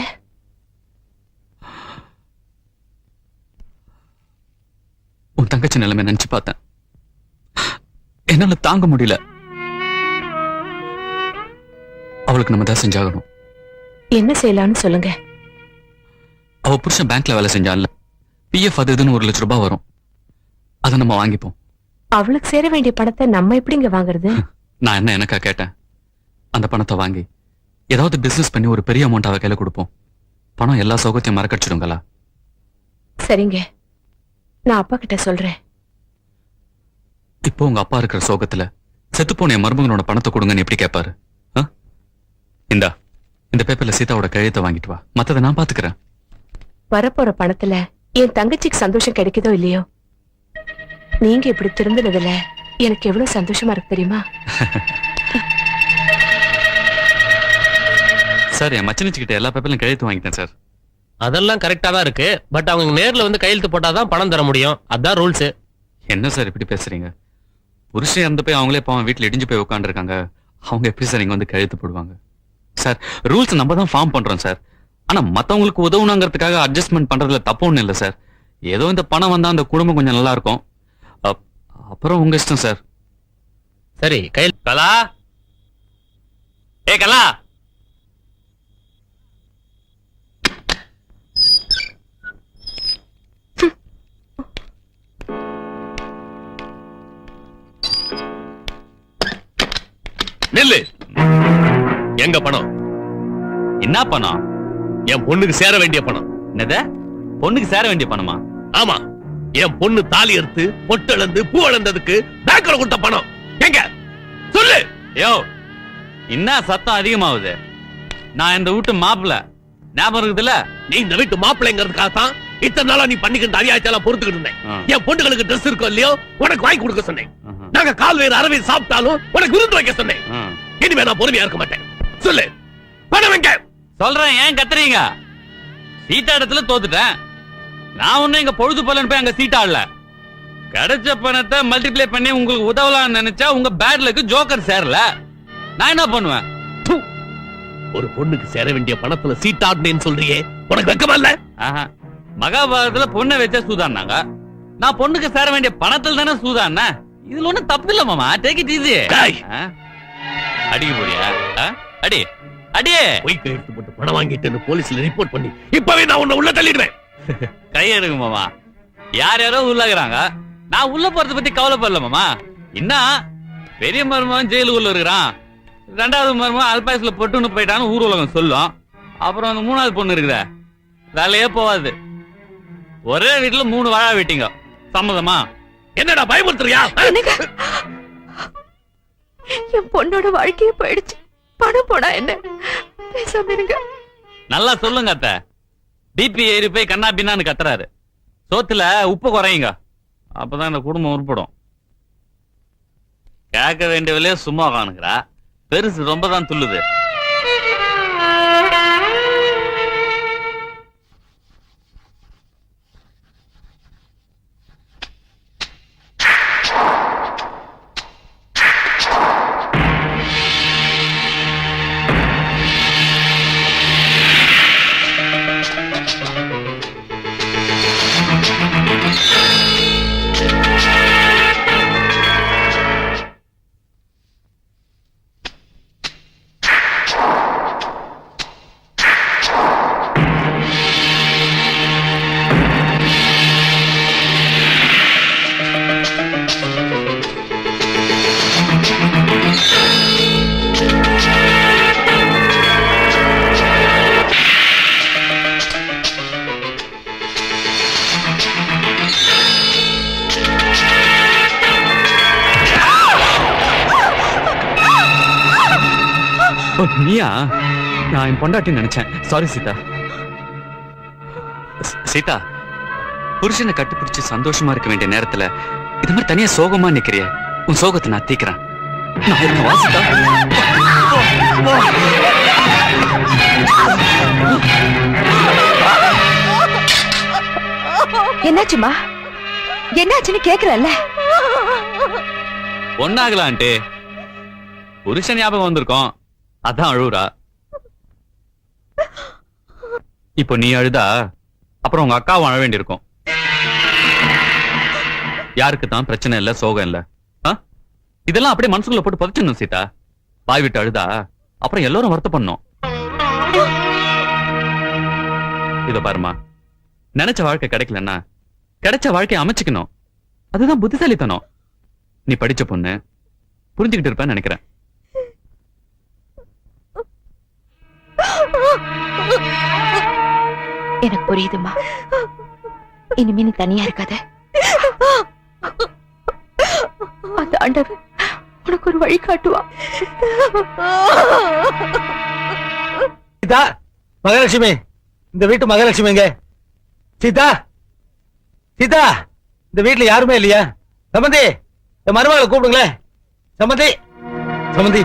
உன் தங்கச்சி நிலைமை நினைச்சு பார்த்தேன், என்னால தாங்க முடியல. அவளுக்கு நம்ம தான் செஞ்சாகணும். என்ன செய்யலாம்னு சொல்லுங்க. அவ புருஷன் பேங்க்ல வேலை செஞ்சான்ல, பிஎஃப் அது இதுன்னு 1 லட்சம் ரூபாய் வரும். அதை நம்ம வாங்கிப்போம். அவளுக்கு சேர வேண்டிய பணத்தை நம்ம எப்படிங்க வாங்குறது? நான் என்ன எனக்கா கேட்டேன்? அந்த பணத்தை வாங்கி ஏதாவது பிசினஸ் பண்ணி ஒரு பெரிய அமௌண்ட் அவ கையில கொடுப்போம். பணம் எல்லா சௌகத்தையும் மறக்கடிச்சிடுங்களா? சரிங்க, நான் அப்பா கிட்ட சொல்றேன். இப்போ உங்க அப்பா இருக்கிற சோகத்துல செத்து போன என் மருமகனோட பணத்தை கொடுங்கன்னு எப்படி கேட்பாரு? இந்தா இந்த பேப்பர்ல சீதாவோட கையெழுத்தை வாங்கிட்டு வா, மத்ததை நான் பாத்துக்கிறேன். வரப்போற பணத்துல என் தங்கச்சிக்கு சந்தோஷம் கிடைக்குதோ இல்லையோ, நீங்க இப்படி திருந்தினதுல எனக்கு எவ்வளவு சந்தோஷமா இருக்கு தெரியுமா? சார், என் மச்சனிச்சுக்கிட்ட எல்லா பேப்பர்லையும் கையெழுத்து வாங்கிட்டேன் சார். அதெல்லாம் கரெக்டா தான் இருக்கு. பட் அவங்க நேர்ல வந்து கையெழுத்து போட்டாதான் பணம் தர முடியும். அதான் ரூல்ஸ். என்ன சார் இப்படி பேசுறீங்க? புருஷன் இறந்து போய் அவங்களே பாவம் வீட்டுல இடிஞ்சு போய் உட்காந்துருக்காங்க. அவங்க எப்படி சார் இங்க வந்து கையெழுத்து போடுவாங்க? சார், ரூல்ஸ் நம்ம தான் ஃபார்ம் பண்றோம் சார். ஆனா மத்தவங்களுக்கு உதவுனாங்கிறதுக்காக அட்ஜஸ்ட்மெண்ட் பண்றதுல தப்பு ஒண்ணு இல்லை சார். ஏதோ இந்த பணம் வந்தா அந்த குடும்பம் கொஞ்சம் நல்லா இருக்கும். அப்புறம் உங்க இஷ்டம் சார். சரி, கையெழுத்து. கலா, ஏ கலா, நெல்லு. எங்க பணம்? என்ன பணம்? என் பொண்ணுக்கு சேர வேண்டிய பணம். என்னது? பொண்ணுக்கு சேர வேண்டிய பணமா? ஆமா, என் பொண்ணு தாலி எடுத்து பொட்டு இழந்து பூ இழந்ததுக்கு பேங்க்ல கொடுத்த பணம் எங்க சொல்லு. யோ, என்ன சத்தம் அதிகமாகுது? நான் இந்த வீட்டு மாப்பிள்ள, ஞாபகம் இருக்குதுல்ல? நீ இந்த வீட்டு மாப்பிள்ளைங்கிறதுக்காக தான் இத்தனை நாளா நீ பண்ணிக்கிட்டு அரியாச்செல்லாம் பொறுத்துக்கிட்டு இருந்தேன். என் பொண்ணுகளுக்கு ட்ரெஸ் இருக்கோ இல்லையோ உனக்கு வாங்கி கொடுக்க சொன்னேன். நாங்க கால் வேறு அரவை சாப்பிட்டாலும் உனக்கு விருந்து வைக்க சொன்னேன். இனிமே நான் பொறுமையா இருக்க மாட்டேன். சொல்லு, பணம் எங்க? சொல்றேன், ஏன் கத்துறீங்க? சீட்டா இடத்துல தோத்துட்டேன். நான் ஒண்ணும் எங்க பொழுது போலன்னு போய் அங்க சீட்டாடல. கிடைச்ச பணத்தை மல்டிப்ளை பண்ணி உங்களுக்கு உதவலாம்னு நினைச்சா உங்க பேட்லுக்கு ஜோக்கர் சேரல. நான் என்ன பண்ணுவேன்? ஒரு பொண்ணுக்கு சேர வேண்டிய பணத்துல சீட்டாடுனேன்னு சொல்றியே, உனக்கு வெக்கமா இல்ல? மகாபாரதத்துல பொண்ணை வச்சா சூதான்னாங்க. நான் பொண்ணுக்கு சேர வேண்டிய பணத்துல தானே சூதான்னா. இதுல ஒண்ணும் தப்பு இல்ல மாமா. Take it easy. அடிக்க போறியா? அடி அடி. போய் கையெழுத்து போட்டு பணம் வாங்கிட்டு போலீஸ்ல ரிப்போர்ட் பண்ணி இப்பவே நான் உன்னை உள்ள தள்ளிடுவேன். கையெடுங்க மாமா. யார் யாரோ உள்ளாக்குறாங்க. நான் உள்ள போறத பத்தி கவலைப்படல மாமா. என்ன பெரிய மருமகன் ஜெயிலுக்குள்ள இருக்கிறான், ரெண்டாவது மருமகன் அல்பாயசுல பொட்டுன்னு போயிட்டான்னு ஊர் உலகம் சொல்லும். அப்புறம் அந்த மூணாவது பொண்ணு இருக்குற வேலையே போவாது. ஒரே வீட்டுல 3 வாழா வெட்டிங்க. சம்மதமா? என்னடா பயமுறுத்துறியா? என் பொண்ணோட வாழ்க்கையே போயிடுச்சு. பணம் போனா என்ன? பேசாம இருங்க. நல்லா சொல்லுங்க அத்தை. பிபி ஏறி போய் கண்ணா பின்னான்னு கத்துறாரு. சோத்துல உப்பு குறையுங்க, அப்பதான் இந்த குடும்பம் உருப்படும். கேட்க வேண்டியவளே சும்மா காணுங்கிறா. பெருசு ரொம்ப தான் துள்ளுது. நீயா? நான் என் பொண்டாட்டி நினைச்சேன். சாரி சீதா. சீதா, புருஷனை கட்டுப்பிடிச்சு சந்தோஷமா இருக்க வேண்டிய நேரத்துல இது மாதிரி தனியா சோகமா நிக்கிறிய. உன் சோகத்தை நான் தீக்கிறேன். நான் இருக்கேன், வா சீதா. என்னாச்சுமா? என்னாச்சுன்னு கேக்குறல்ல? ஒன்னாகலான்ட்டு புருஷன் ஞாபகம் வந்திருக்கோம், அதான் அழுவுறா. இப்போ நீ அழுதா அப்புறம் உங்க அக்காவும் அழ வேண்டியிருக்கும். யாருக்கு தான் பிரச்சனை இல்ல, சோகம் இல்ல. இதெல்லாம் அப்படியே மனசுக்குள்ள போட்டு புதைச்சிடணும் சீதா. பாய் விட்டு அழுதா அப்புறம் எல்லாரும் வருத்தப்படணும். இத பாருமா, நினைச்ச வாழ்க்கை கிடைக்கலன்னா கிடைச்ச வாழ்க்கையை அமைச்சுக்கணும். அதுதான் புத்திசாலித்தனம். நீ படிச்ச பொண்ணு, புரிஞ்சுக்கிட்டு இருப்பேன்னு நினைக்கிறேன். எனக்கு புரியுதுமா. இனிமே நீ தனியா இருக்காத. அந்த ஆண்டவன் உனக்கு ஒரு வழி காட்டுவா. சீதா, மகாலட்சுமி, இந்த வீட்டு மகாலட்சுமிங்க. சீதா, சீதா, இந்த வீட்டுல யாருமே இல்லையா? சம்பந்தி, என் மருமகளை கூப்பிடுங்களேன். சம்பந்தி, சம்பந்தி,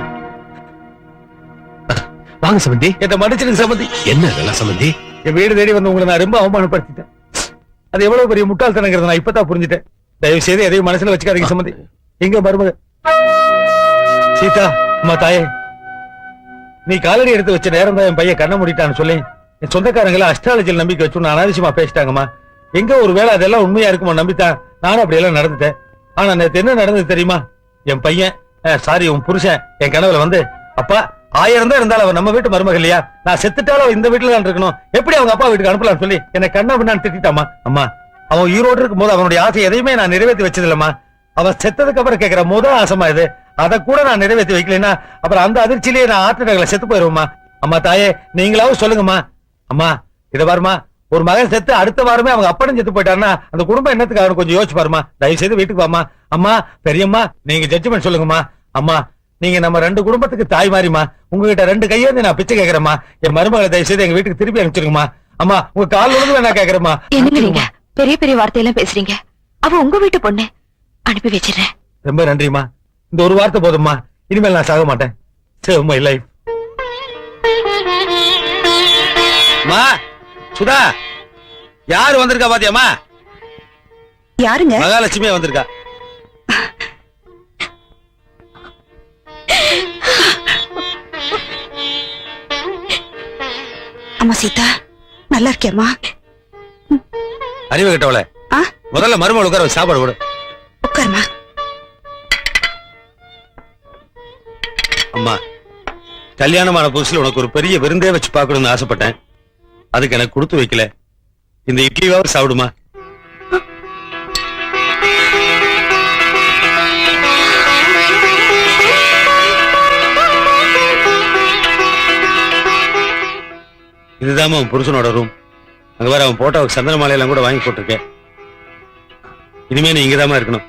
வாங்க சம்பந்தி. என்ன மன்னிச்சிருங்க சம்பந்தி. என்ன இதெல்லாம் சம்பந்தி? என் வீடு தேடி வந்து உங்களை நான் ரொம்ப அவமானப்படுத்திட்டேன். அது எவ்வளவு பெரிய முட்டாள்தனங்கிறத நான் இப்பதான் புரிஞ்சுட்டேன். தயவு செய்து எதையும் மனசுல வச்சுக்காதீங்க சம்பந்தி. எங்க மருமக சீதா, அம்மா தாயே, நீ காலடி எடுத்து வச்ச நேரம் தான் என் பையன் கண்ண மூடிட்டான்னு சொல்லி என் சொந்தக்காரங்களை அஸ்ட்ராலஜியில் நம்பிக்கை வச்சு அனாவசியமா பேசிட்டாங்கம்மா. எங்க ஒரு வேளை அதெல்லாம் உண்மையா இருக்குமா நம்பித்தான் நானும் அப்படி எல்லாம் நடந்துட்டேன். ஆனா நேத்து என்ன நடந்தது தெரியுமா? என் பையன், சாரி உன் புருஷன் என் கனவுல வந்து, அப்பா 1000 தான் இருந்தாலும் அவன் நம்ம வீட்டு மருமகள் இல்லையா, நான் செத்துட்டாலும் இந்த வீட்டுல தான் இருக்கணும், எப்படி அவங்க அப்பா வீட்டுக்கு அனுப்பலாம்னு சொல்லி என்னை கண்ணா பின்னான்னு திட்டாமா. அம்மா, அவன் ஈரோடு இருக்கும் போது அவனுடைய ஆசை எதையுமே நான் நிறைவேற்றி வச்சது இல்லம்மா. அவன் செத்ததுக்கு அப்புறம் கேட்கிற முதல் ஆசைமா இது. அத கூட நான் நிறைவேற்றி வைக்கலன்னா அப்புறம் அந்த அதிர்ச்சியிலேயே நான் ஆத்திரங்களை செத்து போயிருவோம்மா. அம்மா தாயே, நீங்களாவது சொல்லுங்கம்மா. அம்மா இத பாருமா, ஒரு மகன் செத்து அடுத்த வாரமே அவங்க அப்பனும் செத்து போயிட்டாருன்னா அந்த குடும்பம் என்னத்துக்கு அவனு கொஞ்சம் யோசிச்சு பாருமா. தயவு செய்து வீட்டுக்கு வாமா. அம்மா பெரியம்மா, நீங்க ஜட்ஜ்மெண்ட் சொல்லுங்கம்மா. அம்மா நீங்க நம்ம 2 குடும்பத்துக்கு தாய் மாறிமா. உங்ககிட்ட 2 கையேந்து நான் பிச்சை கேட்கறேம்மா. என் மருமகளை தயவு செய்து எங்க வீட்டுக்கு திருப்பி அனுப்பிச்சிருங்கம்மா. அம்மா உங்க கால் விழுந்து நான் கேட்கறேம்மா. என்னங்க நீங்க பெரிய பெரிய வார்த்தையெல்லாம் பேசுறீங்க? அவ உங்க வீட்டு பொண்ணு, அனுப்பி வச்சிடுறேன். ரொம்ப நன்றிமா. இந்த ஒரு வார்த்தை போதும்மா. இனிமேல் நான் சாக மாட்டேன். Save my life. மா சுதா, யாரு வந்திருக்கா பாத்தியாமா? யாருங்க? மகாலட்சுமியா வந்திருக்கா. அம்மா சீதா, நல்லா இருக்கியம்மா? அறிவு கிட்டவள, முதல்ல மருமகள் உட்கார சாப்பாடு போடு. உட்காருமா. அம்மா, கல்யாணமான புதுசுல உனக்கு ஒரு பெரிய விருந்தே வச்சு பார்க்கணும்னு ஆசைப்பட்டேன். அதுக்கு எனக்கு கொடுத்து வைக்கல. இந்த இட்லியாவது சாப்பிடுமா. இதுதான் அவன் புருஷனோட ரூம். அங்க வேற அவன் போட்டோவுக்கு சந்தன மாலையெல்லாம் கூட வாங்கி போட்டிருக்கேன். இனிமே நீ இங்கதாமா இருக்கணும்.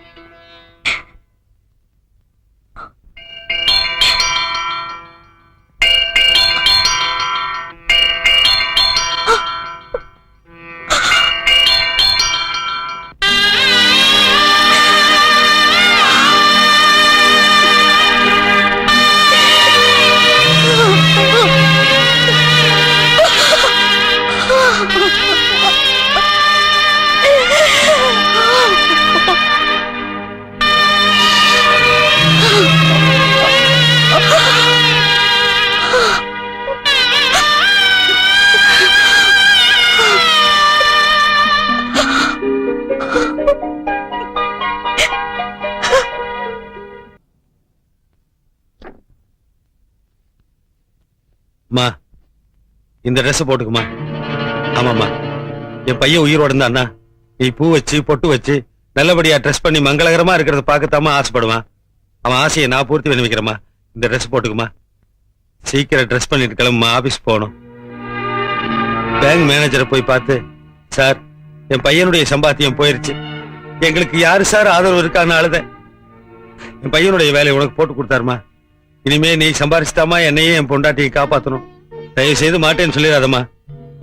அம்மா இந்த ட்ரெஸ் போட்டுக்குமா. ஆமாம்மா, என் பையன் உயிரோட இருந்தான்னா நீ பூ வச்சு பொட்டு வச்சு நல்லபடியா ட்ரெஸ் பண்ணி மங்களகரமா இருக்கிறத பார்க்கத்தாமா ஆசைப்படுவான். அவன் ஆசையை நான் பூர்த்தி பண்ணி வைக்கிறேம்மா. இந்த ட்ரெஸ் போட்டுக்குமா. சீக்கிரம் ட்ரெஸ் பண்ணிட்டு கிளம்புமா, ஆபீஸ் போகணும். பேங்க் மேனேஜரை போய் பார்த்து, சார் என் பையனுடைய சம்பாத்தியம் போயிருச்சு, எங்களுக்கு யாரு சார் ஆதரவு இருக்கான்னு அழுத. என் பையனுடைய வேலையை உனக்கு போட்டு கொடுத்தாருமா. இனிமே நீ சம்பாரிச்சுதாமா என்னையும் என் பொண்டாட்டியை காப்பாத்தணும். தயவு செய்து மாட்டேன்னு சொல்லிடாதம்மா.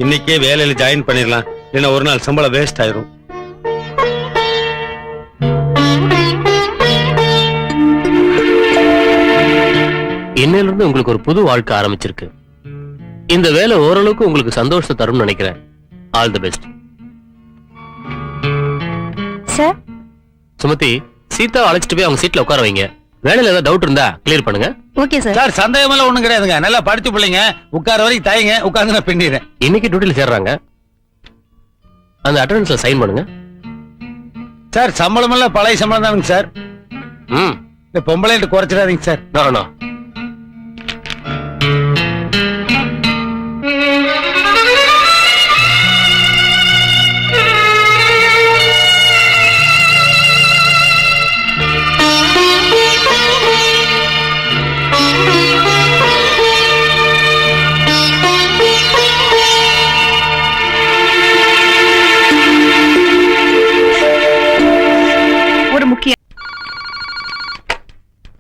இன்னைக்கே வேலையில ஜாயின் பண்ணிடலாம், இல்லைன்னா ஒரு நாள் சம்பளம் வேஸ்ட் ஆயிரும். இன்னையில இருந்து உங்களுக்கு ஒரு புது வாழ்க்கை ஆரம்பிச்சிருக்கு. இந்த வேலை ஓரளவுக்கு உங்களுக்கு சந்தோஷத்தை தரும்னு நினைக்கிறேன். All the best. Sir, Sumathi, Sita அழைச்சிட்டு போய் அவங்க சீட்ல உட்கார வைங்க. வேலையில ஏதாவது டவுட் இருந்தா கிளியர் பண்ணுங்க. Okay sir. சார் சந்தேகம் எல்லாம் ஒண்ணும் கிடையாதுங்க. நல்லா படிச்சு பிள்ளைங்க, உட்கார வரைக்கும் தாய்ங்க, உட்கார்ந்து நான் பின்னிடுறேன். இன்னைக்கு டியூட்டில சேர்றாங்க. அந்த அட்டெண்டன்ஸ்ல சைன் பண்ணுங்க. சார் சம்பளம் எல்லாம் பழைய சம்பளம் தானுங்க சார். இந்த பொம்பளை குறைச்சிடாதீங்க சார். நோ.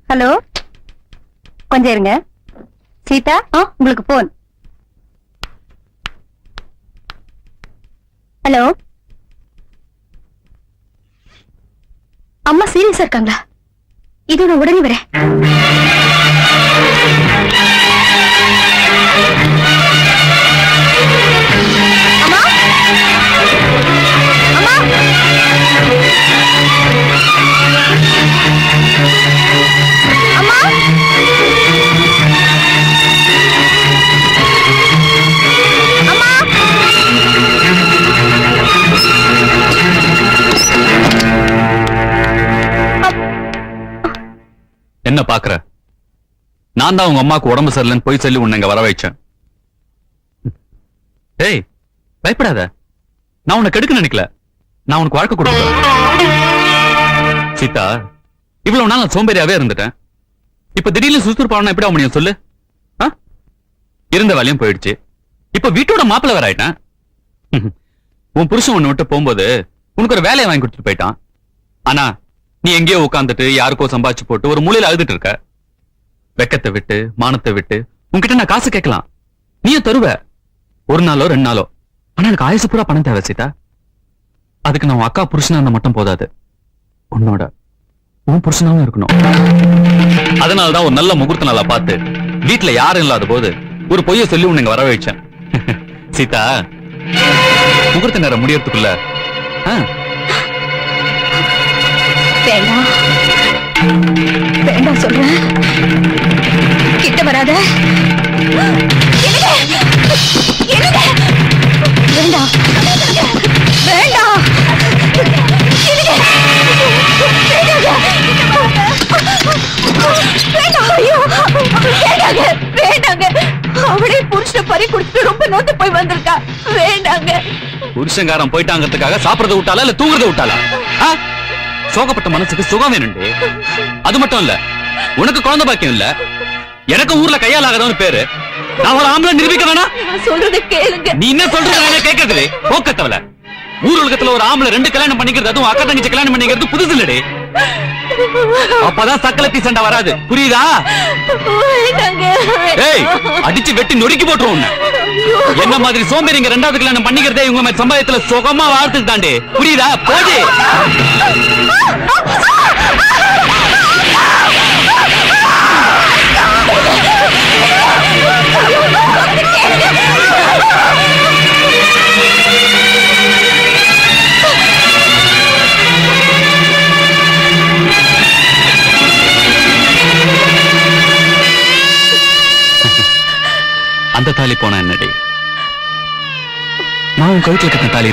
ஹலோ, கொஞ்சம் இருங்க. சீதா, உங்களுக்கு போன். ஹலோ, அம்மா சீரியஸா இருக்காங்களா? இது நான் உடனே வரேன். அம்மா, அம்மா, அம்மா, அம்மா. என்ன பாக்குற? நான் தான் உங்க அம்மாக்கு உடம்பு சரியில்லைன்னு போய் சொல்லி உன்னை இங்க வர வைச்சேன். ஏய், பயப்படாத. நான் உன்னை கெடுக்க நினைக்கல. நான் உனக்கு வாழ்க்கை கொடுக்கிறேன். சீதா, இவ்வளவு நாள் நான் சோம்பேறியாவே இருந்துட்டேன். இப்ப திடீர்னு சுறுசுறுப்பான எப்படி முடியும் சொல்லு? இருந்த வேலையும் போயிடுச்சு. இப்ப வீட்டோட மாப்பிள்ள வேற ஆயிட்டான். உன் புருஷன் உன்னை விட்டு போகும்போது உனக்கு ஒரு வேலையை வாங்கி கொடுத்துட்டு போயிட்டான். ஆனா நீ எங்கேயோ உட்காந்துட்டு யாருக்கோ சம்பாதிச்சு போட்டு ஒரு மூலையில அழுதுட்டு இருக்க. வெக்கத்தை விட்டு மானத்தை விட்டு உன்கிட்ட நான் காசு கேட்கலாம், நீயும் தருவ, ஒரு நாளோ 2 நாளோ. ஆனா எனக்கு ஆயுசு பூரா பணம் தேவை சீதா. அதுக்கு நான் உன் அக்கா புருஷனா இருந்தா மட்டும் போதாது, உன் புருஷனாவும் இருக்கணும். அதனாலதான் ஒரு நல்ல முகூர்த்த நாளா பார்த்து வீட்டுல யாரும் இல்லாத போது ஒரு பொய்ய சொல்லி உன்னை வர வச்சேன். சீதா, முகூர்த்த நேரம் முடியறதுக்குள்ள வேண்டாம் வேண்டாம் சொல்றேன், கிட்ட வராத. வேண்டாம் வேண்டாம் அவளே புருஷனை பறி குடிச்சிட்டு ரொம்ப நோந்து போய் வந்திருக்கா. வேண்டாங்க. புருஷங்காரன் போயிட்டாங்கிறதுக்காக சாப்பிடறத விட்டாலா இல்ல தூங்குறத விட்டாலா? சோகப்பட்ட மனசுக்கு சுகம் வேணுண்டு. அது மட்டும் இல்ல, உனக்கு குழந்தை பாக்கியம் இல்ல, எனக்கு ஊர்ல கையால் ஆகாதவனு பேரு. நான் ஒரு ஆம்பளை நிரூபிக்க வேணா? சொல்றது கேளுங்க. நீ என்ன சொல்றது கேட்கறது போக்கத்தவல. ஊர் உலகத்துல ஒரு ஆம்பளை 2 கல்யாணம் பண்ணிக்கிறது, அதுவும் அக்கா தங்கச்சி கல்யாணம் பண்ணிக்கிறது புதுசு இல்லடே. அப்பதான் சக்கலத்தி சண்டை வராது, புரியுதா? ஏய், அடிச்சு வெட்டி நொறுக்கி போட்டுருவோம். என்ன மாதிரி சோம்பேறிங்க 2வது கல்யாணம் பண்ணிக்கிறதே இவங்க மாதிரி சம்பாயத்துல சுகமா வாழ்த்துக்கு தாண்டே, புரியுதா? போது அந்த தாலி போனா என்னடி? நான் உன் கழுத்துல கட்ட தாலி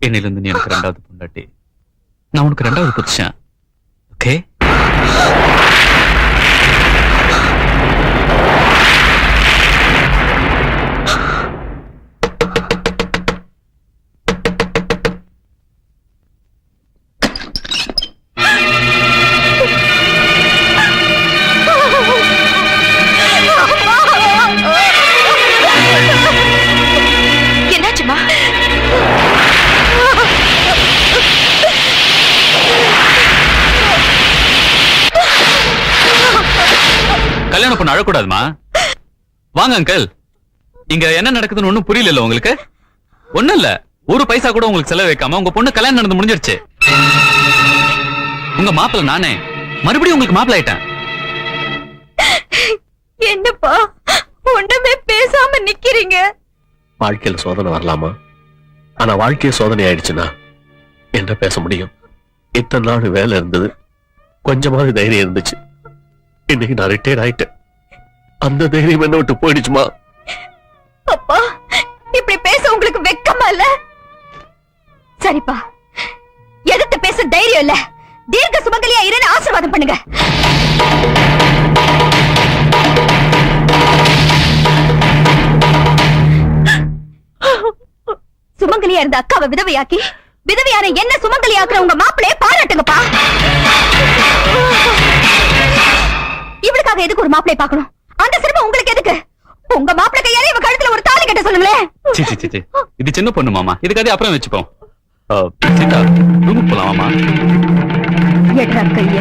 என்னிலிருந்து நீ எனக்கு 2வது பொண்டாட்டி, நான் உனக்கு 2வது புருஷன். ஓகே? என்னாச்சுமா? கல்யாணம் பண்ண அழக்கூடாதுமா. வாங்க அங்கிள், இங்க என்ன நடக்குதுன்னு ஒண்ணும் புரியல உங்களுக்கு? ஒண்ணும் இல்ல, ஒரு பைசா கூட உங்களுக்கு செலவு வைக்காம உங்க பொண்ணு கல்யாணம் நடந்து முடிஞ்சிருச்சு. உங்க மாப்பிள்ள நானே மறுபடியும் உங்களுக்கு மாப்பிள்ள ஆயிட்டேன். என்னப்பா ஒண்ணுமே பேசாம நிக்கிறீங்க? வாழ்க்கையில சோதனை வரலாமா? ஆனா வாழ்க்கைய சோதனை ஆயிடுச்சுன்னா என்ன பேச முடியும்? இத்தனை நாள் வேலை இருந்தது, கொஞ்சமாவது தைரியம் இருந்துச்சு. இன்னைக்கு நான் ரிட்டையர் ஆயிட்டேன், அந்த தைரியம் என்ன விட்டு போயிடுச்சுமா. அப்பா, இப்படி பேச உங்களுக்கு வெக்கமா இல்ல? சரிப்பா, எதிர்த்து பேச தைரியம் இல்ல, தீர்க்க சுமங்கலியா இருன்னு ஆசீர்வாதம் பண்ணுங்க. சுமங்கலியா இருந்த அக்காவை விதவையாக்கி விதவையான என்ன சுமங்கலி ஆக்குற உங்க மாப்பிளைய பாராட்டுங்கப்பா. இவளுக்காக எதுக்கு ஒரு மாப்பிளைய பார்க்கணும்? அந்த சிரமம் உங்களுக்கு எதுக்கு? உங்க மாப்பிளை கையால இவ கழுத்துல ஒரு தாலி கட்ட சொல்லுங்களேன். இது சின்ன பொண்ணு மாமா, இதுக்காக அப்புறம் வச்சுப்போம். சீதா, ரூமுக்கு போலாம் மாமா. எட்ரா கைய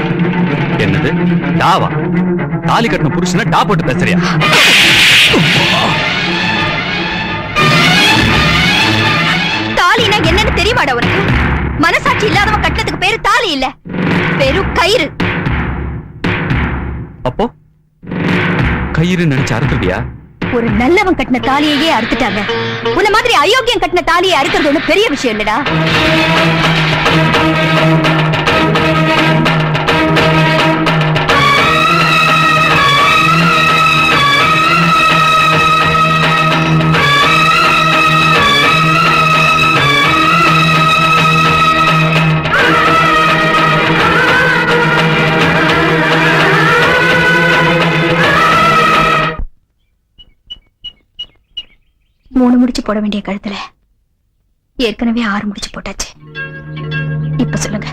என்னது டாவா? தாலி கட்டின புருஷனை டா போட்டு பேசுறியா? தாலினா என்னன்னு தெரியுமாடா உனக்கு? மனசாட்சி இல்லாதவன் கட்டினதுக்கு பேரு தாலி இல்ல, வெறும் கயிறு. அப்போ கயிறு நினைச்சு அறுத்துவியா? ஒரு நல்லவன் கட்டின தாலியையே அறுத்துட்டாங்க. உன்ன மாதிரி அயோக்கியம் கட்டின தாலியை அறுக்கிறது ஒண்ணு பெரிய விஷயம் இல்லடா. மூணு முடிச்சு போட வேண்டிய கழுத்துல ஏற்கனவே 6 முடிச்சு போட்டாச்சு. இப்ப சொல்லுங்க,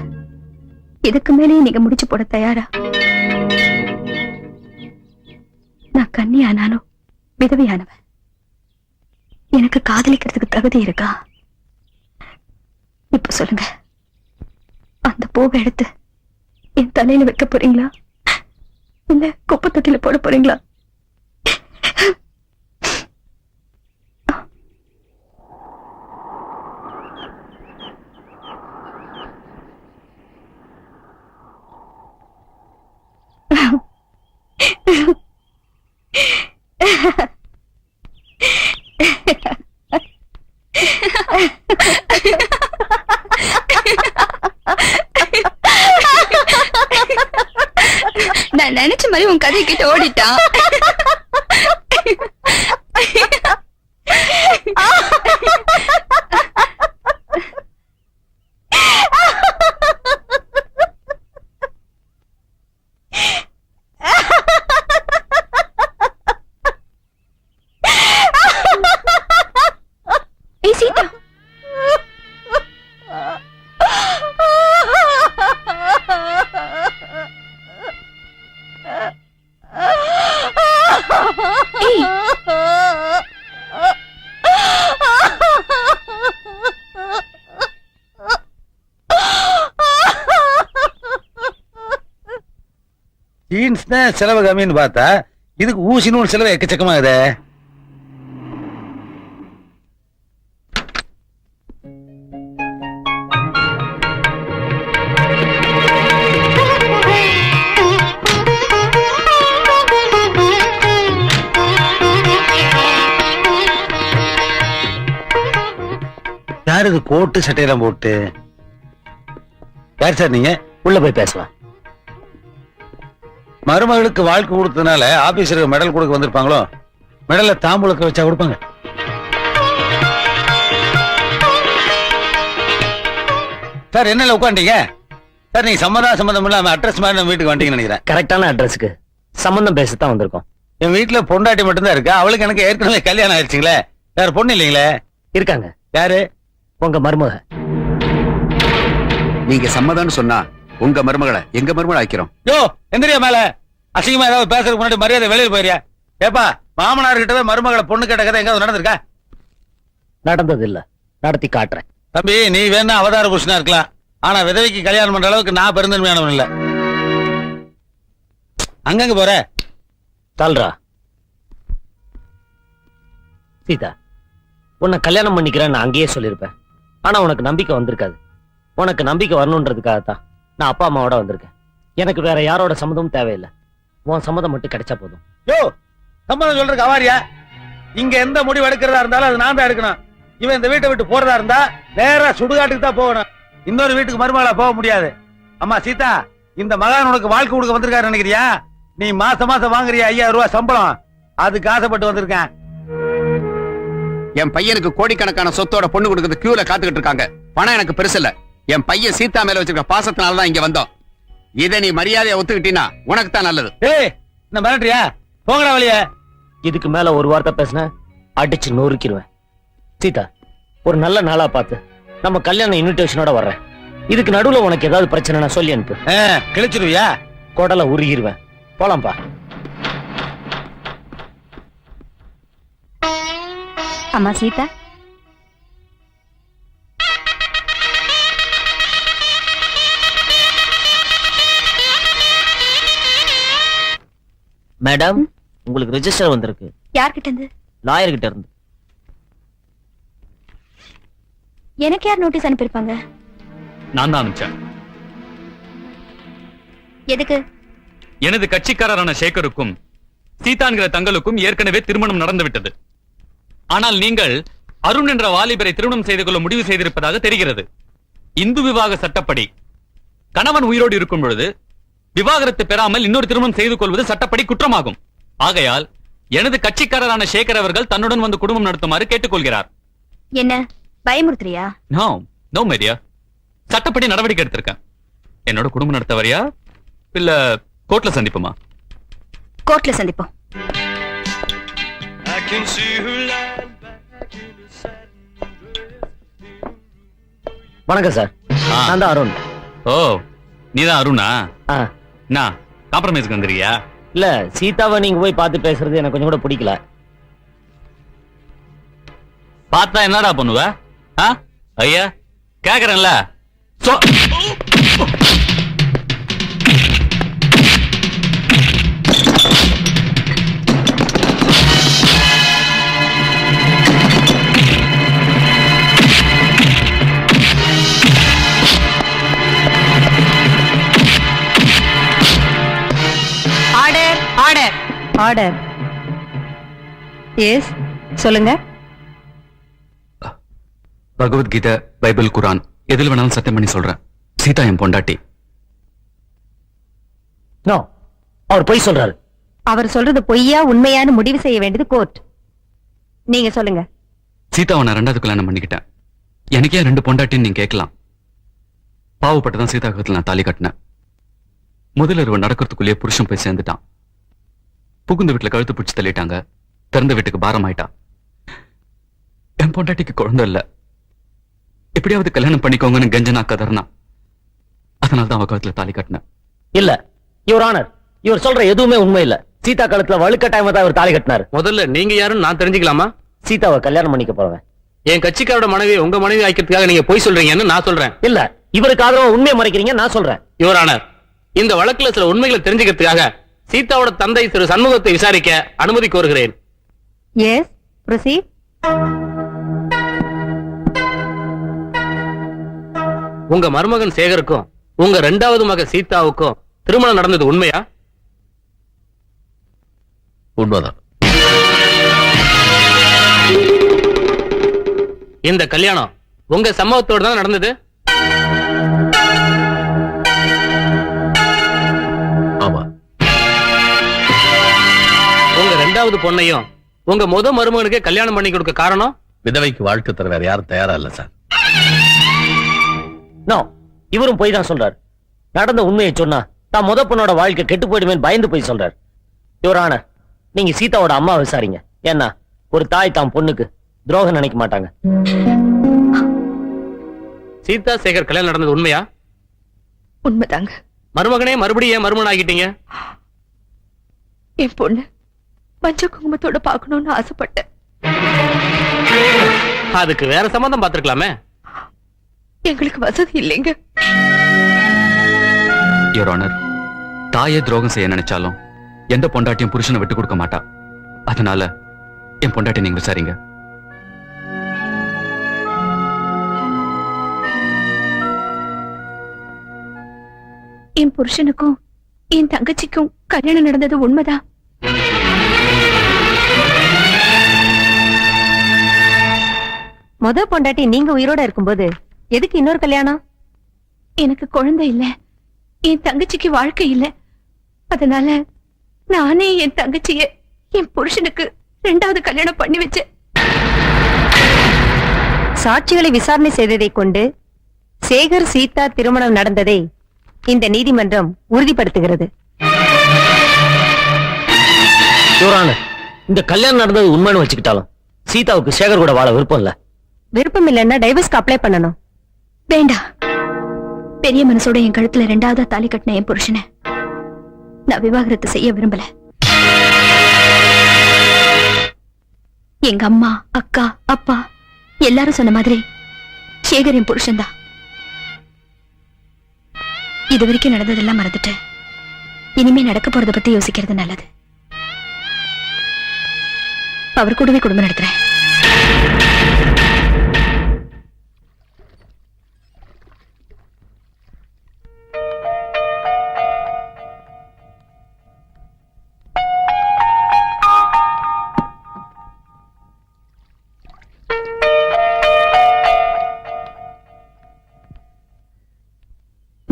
இதுக்கு மேலேயே நீங்க முடிச்சு போட தயாரா? நான் கன்னியானாலும் விதவையானவன். எனக்கு காதலிக்கிறதுக்கு தகுதி இருக்கா? இப்ப சொல்லுங்க, அந்த பூவை எடுத்து என் தலையில வைக்க போறீங்களா, இல்ல குப்பை தொட்டில போட போறீங்களா? நான் நினைச்ச மாதிரி உன் கதை கிட்ட ஓடிட்டான். சீதா, ஜீன்ஸ் தான் செலவு கம்மின்னு பார்த்தா இதுக்கு ஊசி நூல் செலவு எக்கச்சக்கமாகுதே. யார் இது கோட்டு சட்டையெல்லாம் போட்டு? யார் சார் நீங்க? உள்ள போய் பேசலாம். மருமகளுக்கு வாழ்க்கை கொடுத்ததுனால ஆபீசருக்கு மெடல் கொடுக்க வந்திருப்பாங்களோ? மெடல்ல தாம்பூலத்தை வச்சா கொடுப்பாங்க. சார் என்னல உட்காண்டீங்க? சார் நீங்க சம்மந்தம் இல்லாம அட்ரஸ் மாதிரி நம்ம வீட்டுக்கு வந்துட்டீங்கன்னு நினைக்கிறேன். கரெக்டான அட்ரஸ்க்கு சம்பந்தம் பேசத்தான் வந்திருக்கோம். என் வீட்டுல பொண்டாட்டி மட்டும்தான் இருக்கா. அவளுக்கு எனக்கு ஏற்கனவே கல்யாணம் ஆயிடுச்சுங்களே. வேற பொண்ணு இல்லைங்களே? இருக்காங்க. யாரு? உங்க மருமக. நீங்க சம்மதம்னு சொன்னா உங்க மருமகளை எங்க மருமகளை ஆக்கிறோம். யோ எந்திரியா மேல. அசிங்கமா ஏதாவது பேசுறதுக்கு முன்னாடி மரியாதை வெளியில போயிரியா? ஏப்பா மாமனார் கிட்ட மருமகளை பொண்ணு கேட்ட கதை எங்காவது நடந்திருக்கா? நடந்தது இல்ல, நடத்தி காட்டுறேன். தம்பி நீ வேணா அவதார புருஷனா இருக்கலாம், ஆனா விதவைக்கு கல்யாணம் பண்ற அளவுக்கு நான் பெருந்தன்மையானவன் இல்ல. அங்கங்க போற தால்ரா. சீதா, உன்னை கல்யாணம் பண்ணிக்கிறேன்னு அங்கேயே சொல்லியிருப்பேன். ஆனா உனக்கு நம்பிக்கை வந்திருக்காது. உனக்கு நம்பிக்கை வரணுன்றதுக்காகத்தான் நான் அப்பா அம்மாவோட வந்திருக்கேன். எனக்கு வேற யாரோட சம்மதமும் தேவையில்லை. உன் சம்மதம் மட்டும் கிடைச்சா போதும். யோ சம்மதம் சொல்றதுக்கு அவாரியா? இங்க எந்த முடிவு எடுக்கிறதா இருந்தாலும் அது நான் தான் எடுக்கணும். இவன் இந்த வீட்டை விட்டு போறதா இருந்தா நேரா சுடுகாட்டுக்கு தான் போகணும். இன்னொரு வீட்டுக்கு மருமகளா போக முடியாது. அம்மா சீதா, இந்த மகான் உனக்கு வாழ்க்கை கொடுக்க வந்திருக்காரு நினைக்கிறியா? நீ மாசம் மாசம் வாங்குறியா 5000 ரூபாய் சம்பளம், அதுக்கு ஆசைப்பட்டு வந்திருக்கேன். என் பையனுக்கு கோடிக்கணக்கான சொத்தோட பொண்ணு கொடுக்கறது கியூல காத்துக்கிட்டு இருக்காங்க. பணம் எனக்கு பெருசு இல்ல. என் பையன் சீதா மேல வச்சிருக்க பாசத்தினாலதான் இங்க வந்தோம். இதை நீ மரியாதையை ஒத்துக்கிட்டீன்னா உனக்கு தான் நல்லது. ஏய் என்ன மிரட்டுறியா? போங்கடா வழிய. இதுக்கு மேல ஒரு வார்த்தை பேசின அடிச்சு நொறுக்கிடுவேன். சீதா, ஒரு நல்ல நாளா பார்த்து நம்ம கல்யாண இன்விடேஷனோட வர்றேன். இதுக்கு நடுவுல உனக்கு ஏதாவது பிரச்சனை சொல்லி அனுப்பு. கிழிச்சிருவியா? கொடலை உருகிருவேன். போலாம்பா. அம்மா சீதா, மேடம், உங்களுக்கு ரெஜிஸ்டர் வந்திருக்கு. யார்கிட்ட இருந்து? லாயர் கிட்ட இருந்து. எனக்கு யார் நோட்டீஸ் அனுப்பியிருப்பாங்க? நான் தான் அனுப்பிச்சேன். எதுக்கு? எனது கட்சிக்காரரான சேகருக்கும் சீதான்கிற தங்களுக்கும் ஏற்கனவே திருமணம் நடந்து விட்டது. ஆனால் நீங்கள் அருண் என்ற வாலிபரை திருமணம் செய்து கொள்ள முடிவு செய்திருப்பதாக தெரிகிறது. இந்து விவாக சட்டப்படி கணவன் உயிரோடு இருக்கும் பொழுது விவாகரத்து பெறாமல் இன்னொரு திருமணம் செய்து கொள்வது சட்டப்படி குற்றமாகும். ஆகையால் எனது கட்சிக்காரரான சேகர் அவர்கள் தன்னுடன் வந்து குடும்பம் நடத்துமாறு கேட்டுக்கொள்கிறார். என்ன பயமுறுத்துறியா? நோ நோ மேரியா, சட்டப்படி நடவடிக்கை எடுத்திருக்கேன். என்னோட குடும்பம் நடத்த வரியா இல்ல கோர்ட்ல சந்திப்போமா? கோர்ட்ல சந்திப்போம். வணக்கம் சார், நான் தான் அருண். ஓ, நீதான் அருணா? நான் காம்ப்ரமைஸ்க்கு வந்துறியா? இல்ல, சீதாவை நீங்க போய் பார்த்து பேசுறது எனக்கு கொஞ்சம் கூட பிடிக்கல. பார்த்தா என்னடா பண்ணுவ? ஐயா கேக்குறேன்ல. Order order order. எஸ், சொல்லுங்க. பகவத்கீதை, பைபிள், குரான் எதில் வேணாலும் சத்தியம் பண்ணி சொல்றேன். சீதா என் பொண்டாட்டி. நோ, அவர் பொய் சொல்றாரு. அவர் சொல்றது பொய்யா உண்மையான்னு முடிவு செய்ய வேண்டியது கோர்ட். நீங்க சொல்லுங்க. சீதாவை நான் 2வது கல்யாணம் பண்ணிக்கிட்டேன். எனக்கே 2 பொண்டாட்டின்னு நீங்க கேட்கலாம். பாவப்பட்டுதான் சீதா கழுத்துல நான் தாலி கட்டினேன். முதல்ல இருவன் நடக்கிறதுக்குள்ளேயே புருஷன் போய் சேர்ந்துட்டான். புகுந்த வீட்டுல கழுத்து பிடிச்சு தள்ளிட்டாங்க. திறந்த வீட்டுக்கு பாரம் ஆயிட்டா. என் பொண்டாட்டிக்கு குழந்தை இல்ல. எப்படியாவது கல்யாணம் பண்ணிக்கோங்கன்னு கெஞ்சனா கதறினா. அதனால்தான் அவ கழுத்துல தாலி கட்டினேன். இல்ல யுவர் ஆனர், இவர் சொல்ற எதுவுமே உண்மை இல்ல. சீதா கழுத்துல வழுக்கட்டாயமா தான் இவர் தாலி கட்டினார். முதல்ல நீங்க யாருன்னு நான் தெரிஞ்சுக்கலாமா? சீதாவை கல்யாணம் பண்ணிக்க போறேன். என் கட்சிக்காரோட மனைவி உங்க மனைவி ஆக்கிறதுக்காக நீங்க போய் சொல்றீங்கன்னு நான் சொல்றேன். இல்ல, இவருக்கு ஆதரவா உண்மையை மறைக்கிறீங்க நான் சொல்றேன். யுவர் ஆனர், இந்த வழக்குல சில உண்மைகளை தெரிஞ்சுக்கிறதுக்காக சீதாவோட தந்தை திரு சண்முகத்தை விசாரிக்க அனுமதி கோருகிறேன். Yes, proceed. உங்க மருமகன் சேகருக்கும் உங்க 2வது மக சீதாவுக்கும் திருமணம் நடந்தது உண்மையா? உண்மைதான். இந்த கல்யாணம் உங்க சம்மதத்தோடு தான் நடந்தது? ஆமா. உங்க 2வது பொண்ணையும் உங்க மருமகனுக்கு கல்யாணம் பண்ணி கொடுக்க காரணம்? விதவைக்கு வாழ்க்கை தர வேற யாரும் தயாரா இல்ல சார். நோ, இவரும் போய் தான் சொல்றாரு. நடந்த உண்மையை சொன்னா தான் பொண்ணோட வாழ்க்கை கெட்டு போயிடுமே பயந்து போய் சொல்றாரு. யுவர் ஆனர், நீங்க சீதாவோட அம்மா விசாரிங்க. ஏன்னா ஒரு தாய் தான் பொண்ணுக்கு துரோகம் நினைக்க மாட்டாங்க. சீதா சேகர் கல்யாணம் நடந்தது உண்மையா? உண்மைதாங்க. மருமகனே மறுபடியும் ஏன் மருமகன் ஆகிட்டீங்க? என் பொண்ணு மஞ்ச குங்குமத்தோட பார்க்கணும்னு ஆசைப்பட்டேன். அதுக்கு வேற சம்பந்தம் பார்த்திருக்கலாமே. எங்களுக்கு வசதி இல்லைங்க. யுவர் ஆனர், தாயே துரோகம் செய்ய நினைச்சாலும் எந்த பொண்டாட்டியும் புருஷனை விட்டு கொடுக்க மாட்டா. அதனால என் பொண்டாட்டி நீங்க விசாரிங்க. என் புருஷனுக்கும் என் தங்கச்சிக்கும் கல்யாணம் நடந்தது உண்மைதான். பொண்டாட்டி நீங்க உயிரோட இருக்கும்போது எதுக்கு இன்னொரு கல்யாணம்? எனக்கு குழந்தை இல்ல, என் தங்கச்சிக்கு வாழ்க்கை இல்ல. அதனால நானே என் தங்கச்சிய என் புருஷனுக்கு 2வது கல்யாணம் பண்ணி வச்சேன். சாட்சிகளை விசாரணை செய்ததை கொண்டு சேகர் சீதா திருமணம் நடந்ததை இந்த நீதிமன்றம் உறுதிப்படுத்துகிறது. இந்த கல்யாணம் நடந்தது உண்மைன்னு வச்சுக்கிட்டாலும் சீதாவுக்கு சேகர் கூட வாழ விருப்பம் இல்ல. விருப்பம் இல்லைன்னா டைவர்ஸ்க்கு அப்ளை பண்ணணும். வேண்டாம். பெரிய மனசோட என் கழுத்துல 2வது தாலி கட்டின என் புருஷனை நான் விவாகரத்து செய்ய விரும்பல. எங்க அம்மா, அக்கா, அப்பா எல்லாரும் சொன்ன மாதிரி சேகர் என் புருஷன் தான். இது வரைக்கும் நடந்ததெல்லாம் மறந்துட்டு இனிமே நடக்க போறத பத்தி யோசிக்கிறது நல்லது. அவர் கூடவே குடும்பம் நடத்துறேன்.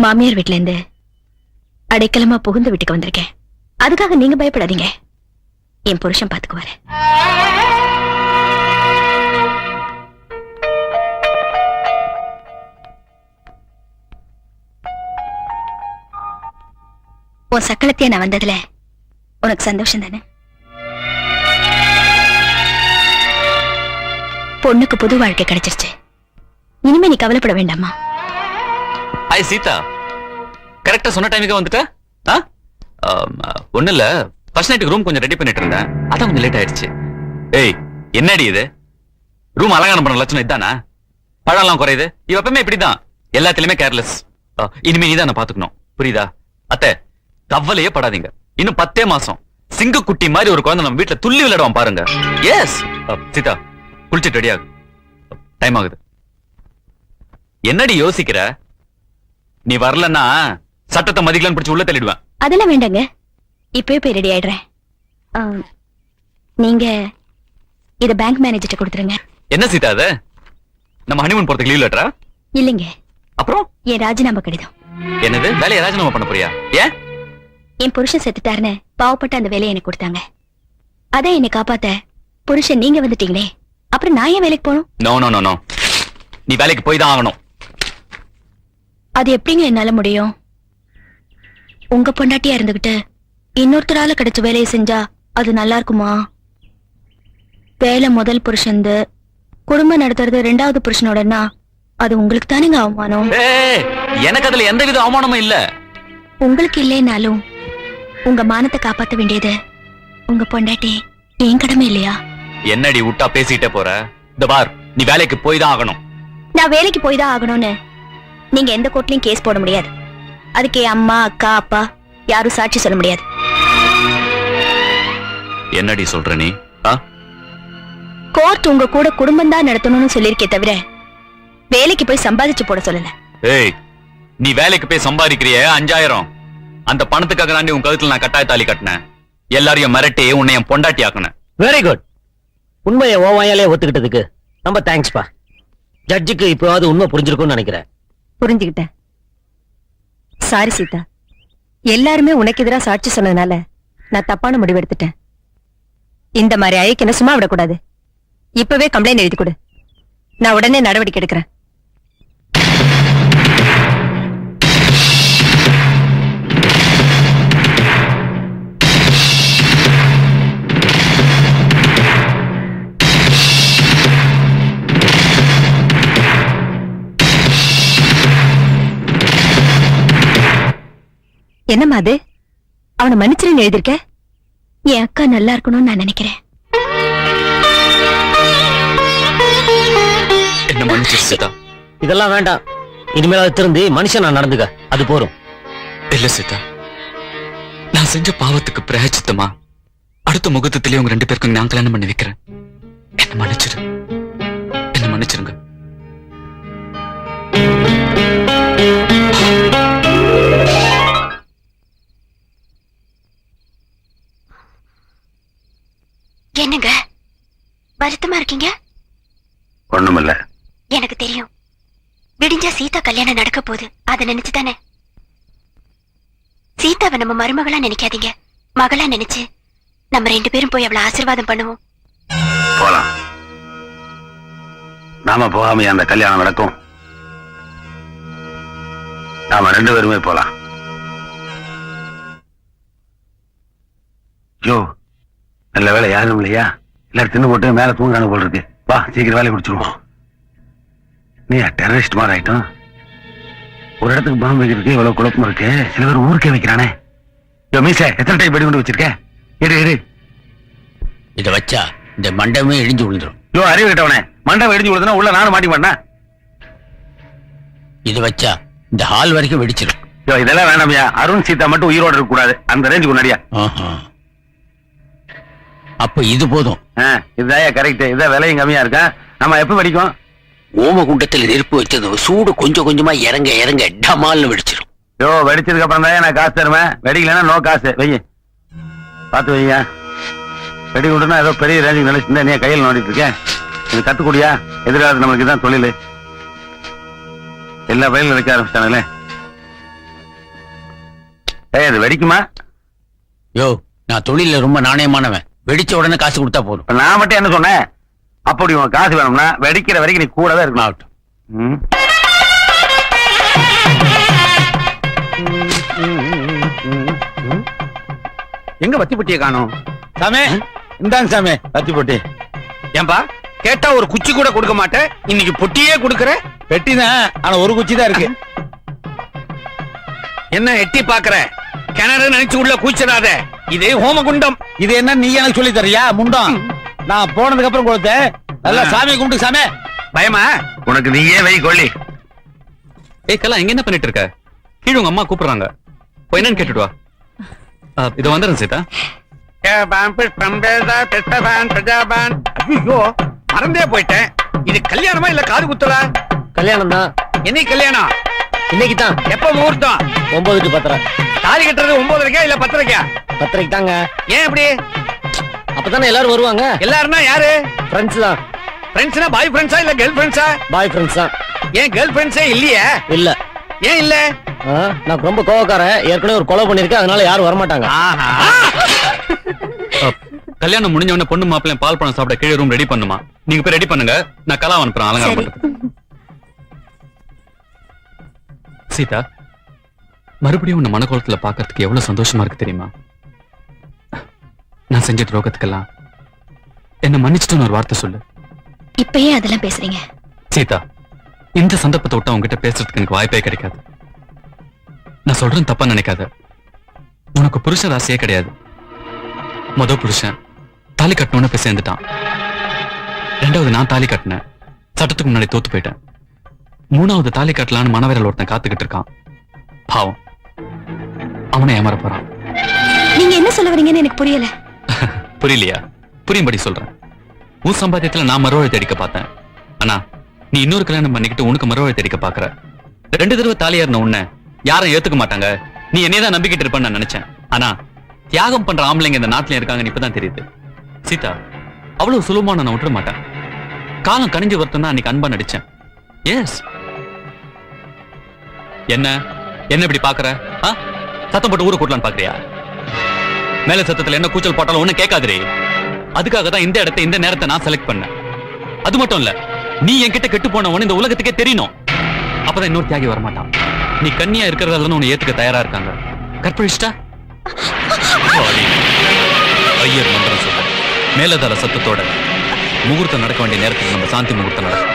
மாமியார் வீட்ல இருந்து அடைக்கலமா புகுந்த வீட்டுக்கு வந்திருக்கேன். அதுக்காக நீங்க பயப்படாதீங்க. என் புருஷன் பாத்துக்குவாரு. உன் சக்களத்தையே நான் வந்ததுல உனக்கு சந்தோஷம் தானே? பொண்ணுக்கு புது வாழ்க்கை கிடைச்சிருச்சு. இனிமே நீ கவலைப்பட வேண்டாமா? ஹாய் சீதா, கரெக்டா சொன்ன டைமுக்கு வந்துட்ட? ஒண்ணு இல்ல, ஃபர்ஸ்ட் நைட்டுக்கு ரூம் கொஞ்சம் ரெடி பண்ணிட்டு இருந்தேன், அதான் கொஞ்சம் லேட் ஆயிடுச்சு. ஏய், என்னடி இது? ரூம் அலங்காரம் பண்ண லட்சணம் இதானா? பழம்லாம் குறையுது. இவ எப்பவுமே இப்படிதான், எல்லாத்துலயுமே கேர்லெஸ். இனிமே நீதான் நான் பாத்துக்கணும், புரியுதா? அத்தை, கவலையே படாதீங்க. இன்னும் 10 மாசம் சிங்க குட்டி மாதிரி ஒரு குழந்தை நம்ம வீட்டுல துள்ளி விளையாடுவான் பாருங்க. எஸ் சீதா, குளிச்சுட்டு ரெடியாகு, டைம் ஆகுது. என்னடி யோசிக்கிற? நீ வரலன்னா சட்டத்தை மதிக்கலான்னு பிடிச்சு உள்ள தள்ளிடுவேன். அதெல்லாம் வேண்டாங்க, இப்பவே போய் ரெடி ஆயிடுறேன். நீங்க இத பேங்க் மேனேஜர்ட்ட கொடுத்துருங்க. என்ன சீதா அது? நம்ம ஹனிமூன் போறதுக்கு லீவ் லெட்டரா? இல்லைங்க, அப்புறம் என் ராஜினாமா கடிதம். என்னது, வேலையை ராஜினாமா பண்ண போறியா? ஏன்? என் புருஷன் செத்துட்டாருன்னு பாவப்பட்ட அந்த வேலையை எனக்கு கொடுத்தாங்க. அதான் என்னை காப்பாத்த புருஷன் நீங்க வந்துட்டீங்களே, அப்புறம் நான் ஏன் வேலைக்கு போகணும்? நோ நோ நோ நோ, நீ வேலைக்கு போய் தான் ஆகணும். அது எப்படிங்க என்னால முடியும்? உங்க பொண்டாட்டியா இருந்துகிட்டு இன்னொருத்தரால கிடைச்ச வேலையை செஞ்சா அது நல்லா இருக்குமா? வேலை முதல் புருஷன்து, குடும்பம் நடத்துறது 2வது புருஷனோடனா அது உங்களுக்கு தானேங்க அவமானம். எனக்கு அதுல எந்த வித அவமானமும் இல்ல. உங்களுக்கு இல்லைனாலும் உங்க மானத்தை காப்பாத்த வேண்டியது உங்க பொண்டாட்டி, என் கடமை இல்லையா? என்னடி விட்டா பேசிட்டே போற? இந்த பார், நீ வேலைக்கு போய் தான் ஆகணும். நான் வேலைக்கு போய் தான் ஆகணும்னு நீங்க எந்த கோர்ட்லயும் கேஸ் போட முடியாது. அதுக்கு என் அம்மா, அக்கா, அப்பா யாரும் சாட்சி சொல்ல முடியாது. என்னடி சொல்ற நீ? கோர்ட் உங்க கூட குடும்பம் தான் நடத்தணும்னு சொல்லிருக்கே தவிர வேலைக்கு போய் சம்பாதிச்சு போட சொல்லல. ஏய், நீ வேலைக்கு போய் சம்பாதிக்கிறிய 5000, அந்த பணத்துக்காக தாண்டி உன் கழுத்துல நான் கட்டாய தாலி கட்டினேன். எல்லாரையும் மிரட்டி உன்னை என் பொண்டாட்டி ஆக்குனேன். Very good. உண்மையை ஓவாயாலே ஒத்துக்கிட்டதுக்கு ரொம்ப தேங்க்ஸ்பா. ஜட்ஜுக்கு இப்போவாது உண்மை புரிஞ்சிருக்கும்னு நினைக்கிறேன். புரிஞ்சுக்கிட்டேன். சாரி சீதா, எல்லாருமே உனக்கு எதிராக சாட்சி சொன்னதுனால நான் தப்பான முடிவு எடுத்துட்டேன். இந்த மாதிரி ஐக்கிய சும்மா விடக்கூடாது. இப்பவே கம்ப்ளைண்ட் எழுதி கொடு, நான் உடனே நடவடிக்கை எடுக்கிறேன். என்னம்மா அது? அவனை மன்னிச்சிருன்னு எழுதிருக்க? என் அக்கா நல்லா இருக்கணும்னு நான் நினைக்கிறேன். என்ன மன்னிச்சு சீதா. இதெல்லாம் வேண்டாம், இனிமேல் திருந்தி மனுஷன் நான் நடந்துக்க, அது போறோம். இல்ல சீதா, நான் செஞ்ச பாவத்துக்கு பிரயச்சித்தமா அடுத்த முகத்திலே உங்க 2 பேருக்கும் நான் கல்யாணம் பண்ணி வைக்கிறேன். என்ன மன்னிச்சிரு, என்ன மன்னிச்சிருங்க. என்னங்க வருத்தமா இருக்கீங்க? ஒண்ணுமில்ல. எனக்கு தெரியும், விடிஞ்சா சீதா கல்யாணம் நடக்க போகுது. அதை நினைச்சுதானே? சீதாவை நம்ம மருமகளா நினைக்காதீங்க, மகளா நினைச்சு நம்ம 2 பேரும் போய் அவளை ஆசீர்வாதம் பண்ணுவோம். போலாம். நாம போகாம அந்த கல்யாணம் நடக்கும்? நாம 2 பேருமே போலாம். யோ, நல்ல வேலை யாரும் இல்லையா? எல்லாரும் தின்னு போட்டு மேல தூங்கான போல் இருக்கு. வா, சீக்கிரம் வேலையை முடிச்சிருவோம். நீ டெரரிஸ்ட் மாதிரி ஆயிட்டோம். ஒரு இடத்துக்கு பாம்பு வைக்கிறதுக்கு இவ்வளவு குழப்பம் இருக்கு. சில பேர் ஊருக்கே வைக்கிறானே. யோ மீச, எத்தனை டைப் வெடி கொண்டு வச்சிருக்க? எடு. இதை வச்சா இந்த மண்டபமே இடிஞ்சு விழுந்துரும். யோ அறிவு கிட்டவனே, மண்டபம் இடிஞ்சு விழுதுனா உள்ள நானும் மாட்டி மாட்டேன். இது வச்சா இந்த ஹால் வரைக்கும் வெடிச்சிடும். யோ இதெல்லாம் வேண்டாமையா? அருண் சீதா மட்டும் உயிரோடு இருக்க கூடாது. அந்த ரேஞ்சுக்கு முன்னாடியா? அப்ப இது போதும். இதுதான் கரெக்ட். இதான் விலையும் கம்மியா இருக்கா. நம்ம எப்ப வெடிக்கும்? ஓமகுண்டத்தில் நெருப்பு வச்சது சூடு கொஞ்சம் கொஞ்சமா இறங்க இறங்க டமால்னு வெடிச்சிடும். யோ, வெடிச்சதுக்கு அப்புறம் தான் நான் காசு தருவேன். வெடிக்கலன்னா நோ காசு. வெய்ய பார்த்து வையா. வெடி விட்டுனா ஏதோ பெரிய ரேஞ்சுக்கு நினைச்சிருந்தா நீ கையில் நோண்டிட்டு இருக்கேன். இது கத்துக்கூடியா? எதிர்காலத்து நம்மளுக்கு தான் தொழில். எல்லா பயிலும் வைக்க ஆரம்பிச்சிட்டானுங்களே. அது வெடிக்குமா? யோ, நான் தொழில ரொம்ப நாணயமானவன். வெடிச்ச உடனே காசு கொடுத்தா போதும். நான் மட்டும் என்ன சொன்னேன்? அப்படி உன் காசு வேணும்னா வெடிக்கிற வரைக்கும் நீ கூடவே இருக்கணும். ஆகட்டும். எங்க வத்தி பொட்டியை காணோம்? சாமி, இந்தாங்க சாமி வத்தி பொட்டி. ஏன்பா கேட்டா ஒரு குச்சி கூட கொடுக்க மாட்டேன், இன்னைக்கு பொட்டியே கொடுக்கற? வெட்டிதான், ஆனா ஒரு குச்சி தான் இருக்கு. என்ன எட்டி பாக்குற? கிணறு நினைச்சு உள்ள கூச்சிடாத. இது ஹோமகுண்டம். இது என்ன நீ எனக்கு சொல்லி தரியா? முண்டம் நான் போனதுக்கு அப்புறம் கொடுத்த. நல்லா சாமி கும்பிட்டு சாமி. பயமா உனக்கு நீயே வை கொள்ளி. ஏய் கலா, எங்க என்ன பண்ணிட்டு இருக்க? கீழே உங்க அம்மா கூப்பிடுறாங்க, போய் என்னன்னு கேட்டுட்டு வா. இது வந்துடுறேன் சீதா. ஐயோ, மறந்தே போயிட்டேன். இது கல்யாணமா இல்ல காது குத்தலா? கல்யாணம் தான். என்னைக்கு கல்யாணம்? இன்னைக்கு தான். எப்ப முகூர்த்தம்? 9 to 10. தாலி கட்டுறது 9:30 இல்ல 10:30? 10:30 தாங்க. ஏன் இப்படி? அப்பதானே எல்லாரும் வருவாங்க. எல்லாருன்னா யாரு? ஃப்ரெண்ட்ஸ் தான். ஃப்ரெண்ட்ஸ்னா பாய் ஃப்ரெண்ட்ஸா இல்ல கேர்ள் ஃப்ரெண்ட்ஸா? பாய் ஃப்ரெண்ட்ஸ் தான். ஏன் கேர்ள் ஃப்ரெண்ட்ஸே இல்லையா? இல்ல. ஏன் இல்ல? நான் ரொம்ப கோவக்காரன், ஏற்கனவே ஒரு கொலை பண்ணிருக்கேன், அதனால யாரும் வரமாட்டாங்க. கல்யாணம் முடிஞ்ச உடனே பொண்ணு மாப்பிள்ளையும் பால் பழம் சாப்பிட கீழே ரூம் ரெடி பண்ணுமா? நீங்க போய் ரெடி பண்ணுங்க, நான் கலா அனுப்புறேன் அலங்காரம் பண்றதுக்கு. சீதா, மறுபடியும் உன்னை மனக்கோலத்துல பாக்குறதுக்கு எவ்வளவு சந்தோஷமா இருக்கு தெரியுமா? நான் செஞ்ச துரோகத்துக்கெல்லாம் என்ன மன்னிச்சுட்டு ஒரு வார்த்தை சொல்லு. இப்பயே அதெல்லாம் பேசுறீங்க? சீதா, இந்த சந்தர்ப்பத்தை விட்டு உங்ககிட்ட பேசுறதுக்கு எனக்கு வாய்ப்பே கிடைக்காது. நான் சொல்றேன் தப்பா நினைக்காத. உனக்கு புருஷ ராசியே கிடையாது. முதல் புருஷன் தாலி கட்டணும்னு போய் சேர்ந்துட்டான். 2வது நான் தாலி கட்டினேன், சட்டத்துக்கு முன்னாடி தோத்து போயிட்டேன். 3வது தாலி கட்டலான்னு மனவேரல் ஒருத்தன் காத்துக்கிட்டு இருக்கான். பாவம், அவனை ஏமாற போறான். நீங்க என்ன சொல்ல வரீங்கன்னு எனக்கு புரியல. புரியலையா? புரியும்படி சொல்றேன். உன் சம்பாத்தியத்துல நான் மறுவாழ் தேடிக்க பார்த்தேன். ஆனா நீ இன்னொரு கல்யாணம் பண்ணிக்கிட்டு உனக்கு மறுவாழ் தேடிக்க பாக்குற. 2 தடவை தாலி ஏறின உன்னை யாரும் ஏத்துக்க மாட்டாங்க. நீ என்னையதான் நம்பிக்கிட்டு இருப்பேன்னு நான் நினைச்சேன். ஆனா தியாகம் பண்ற ஆம்பளைங்க இந்த நாட்டுல இருக்காங்கன்னு இப்பதான் தெரியுது. சீதா, அவ்வளவு சுலபமா நான் விட்டுற மாட்டேன். காலம் கணிஞ்சு வரட்டும் தான் அன்னைக்கு அன்பா நடிச்சேன். எஸ். என்ன என்ன இப்படி பாக்குற? சத்தம் போட்டு ஊரை கூட்டலான்னு பாக்குறியா? மேல சத்தத்துல என்ன கூச்சல் போட்டாலும் ஒண்ணு கேட்காதே. அதுக்காக தான் இந்த இடத்தை இந்த நேரத்தை நான் செலக்ட் பண்ணேன். அது மட்டும் இல்ல, நீ என்கிட்ட கெட்டு போனவனு இந்த உலகத்துக்கே தெரியணும். அப்பதான் இன்னொரு தியாகி வரமாட்டான். நீ கன்னியா இருக்கிறதால உன்னை ஏத்துக்க தயாரா இருக்காங்க. கற்பழிச்சிட்டா ஐயர் மந்திரம் சொல்ற மேலதால சத்தத்தோட முகூர்த்தம் நடக்க வேண்டிய நேரத்துக்கு நம்ம சாந்தி முகூர்த்தம் நடக்கும்.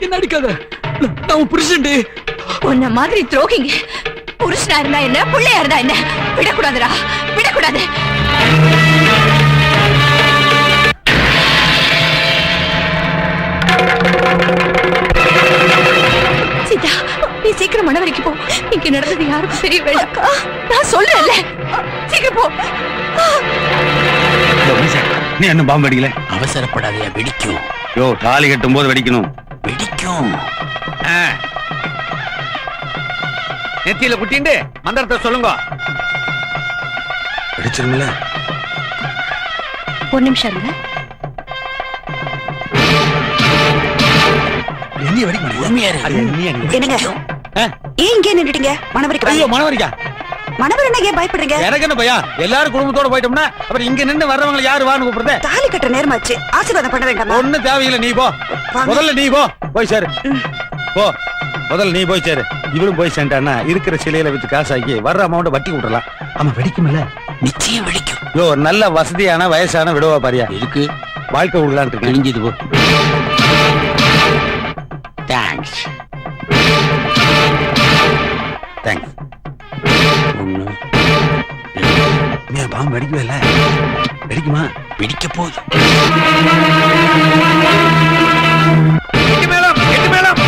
என்ன அடிக்காத. நான் புருஷன்டி. உன்ன மாதிரி துரோகிங்க புருஷனா இருந்தா என்ன புள்ளையா இருந்தா என்ன விடக்கூடாதுடா, விடக்கூடாது. சீதா, நீ சீக்கிரம் மணவரைக்கு போ. இங்க நடந்தது யாருக்கும் தெரிய வேண்டாம். நான் சொல்றேன்ல, சீக்கிரம் போ. நீ என்ன பாம்பு அடிக்கல? அவசரப்படாதே, வெடிக்கும். யோ, தாலி கட்டும் போது வெடிக்கணும். வெடிக்கும். நெத்தியில குட்டிண்டு மந்திரத்தை சொல்லுங்க. வெடிச்சிருங்கள? ஒரு நிமிஷம் இருங்க. என்னங்க ஏன் இங்கே நின்னுட்டீங்க? மணவரைக்கு ஐயோ, மணவரிக்கா? மணவர் என்ன ஏன் பயப்படுறீங்க? எனக்கு என்ன பையா, எல்லாரும் குடும்பத்தோட போயிட்டோம்னா அப்புறம் இங்க நின்னு வர்றவங்க யாரு வான்னு கூப்பிடுறத? தாலி கட்ட நேரமாச்சு, ஆசீர்வாதம் பண்ண வேண்டாமா? ஒண்ணும் தேவையில்லை, நீ போ. முதல்ல நீ போ, போய் சேரு. போ, முதல்ல நீ போய் சேரு. இவளும் போய் சேர்ந்தான்னா இருக்கிற சிலையில வச்சு காசாக்கி வர்ற அமௌண்ட் வட்டி விட்டுறலாம். ஆமா, வெடிக்கும்ல? நிச்சயம் வெடிக்கும். யோ, நல்ல வசதியான வயசான விடவா பாரியா இருக்கு, வாழ்க்கை விடலான் இருக்கு. இடிஞ்சது போ. தேங்க்ஸ். தேங்க்ஸ். நீ பாம்பு வெடிக்கவே இல்ல? வெடிக்குமா? வெடிக்க போகுது. மேளம், எட்டு மேளம்.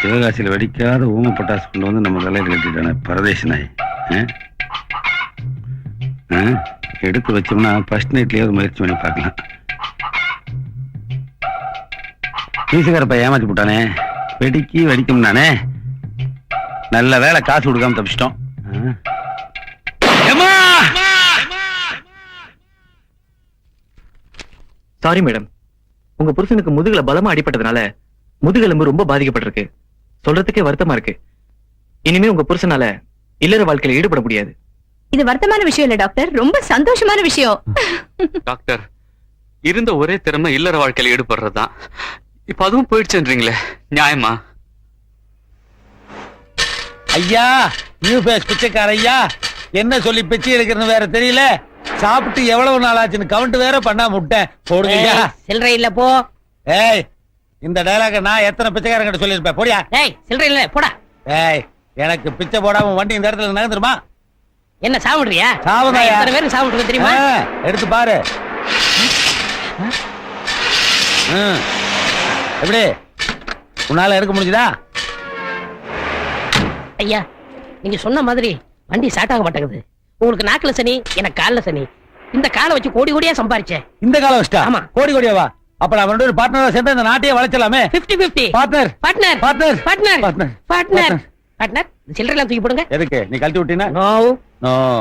சிவகாசியில் வெடிக்காத ஊம பட்டாசு கொண்டு வந்து நம்ம தலையில் கட்டிட்டானே பரதேசி நாய். எடுத்து வச்சோம்னா ஃபர்ஸ்ட் நைட்லயாவது முயற்சி பண்ணி பார்க்கலாம். வீசுகாரப்ப ஏமாத்தி போட்டானே, வெடிக்கி வெடிக்கும் நானே. நல்ல வேலை, காசு கொடுக்காம தப்பிச்சிட்டோம். சாரி மேடம், உங்க புருஷனுக்கு முதுகுல பலமா அடிபட்டதுனால முதுகெலும்பு ரொம்ப பாதிக்கப்பட்டிருக்கு. சொல்றதுக்கே வருத்தமா இருக்கு. இனிமே உங்க புருஷனால இல்லற வாழ்க்கையில ஈடுபட முடியாது. இது வருத்தமான விஷயம் இல்ல டாக்டர், ரொம்ப சந்தோஷமான விஷயம். டாக்டர், இருந்த ஒரே திறமை இல்லற வாழ்க்கையில ஈடுபடுறதுதான். இப்ப அதுவும் போயிடுச்சுன்றீங்களே, நியாயமா? ஐயா, நியூ பேஸ் பிச்சைக்கார ஐயா, என்ன சொல்லி பிச்சை எடுக்கிறன்னு வேற தெரியல. சாப்பிட்டு எவ்வளவு நாள் ஆச்சுன்னு கவுண்ட் வேற பண்ணாம விட்டேன். போடுங்க. சில்லறை இல்ல போ. ஏய், இந்த டயலாக நான் எத்தனை பிச்சைக்காரங்கிட்ட சொல்லியிருப்பேன். போடியா. ஏய், சில்லறை இல்ல போடா. ஏய், எனக்கு பிச்சை போடாம வண்டி இந்த இடத்துல நகர்ந்துருமா? என்ன சாப்பிடுறியா? சாவுதாயா? எத்தனை பேருக்கு சாப்பிடுறது தெரியுமா? எடுத்து பாரு. எப்படி உன்னால எடுக்க முடிஞ்சுதா? ஐயா, நீங்க சொன்ன மாதிரி வண்டி ஸ்டார்ட் ஆக மாட்டேங்குது. உங்களுக்கு நாக்குல சனி, எனக்கு கால்ல சனி. இந்த காலை வச்சு கோடி கோடியா சம்பாரிச்சேன். இந்த காலை வச்சுட்டா? ஆமா. கோடி கோடியாவா? அப்ப நான் அவனோட பார்ட்னரா சேர்ந்து இந்த நாட்டையே வளைச்சலாமே. 50-50. Partner partner partner partner partner partner partner. சில்லறைலாம் தூக்கி போடுங்க. எதுக்கு? நீ கழட்டி விட்டீனா? No no.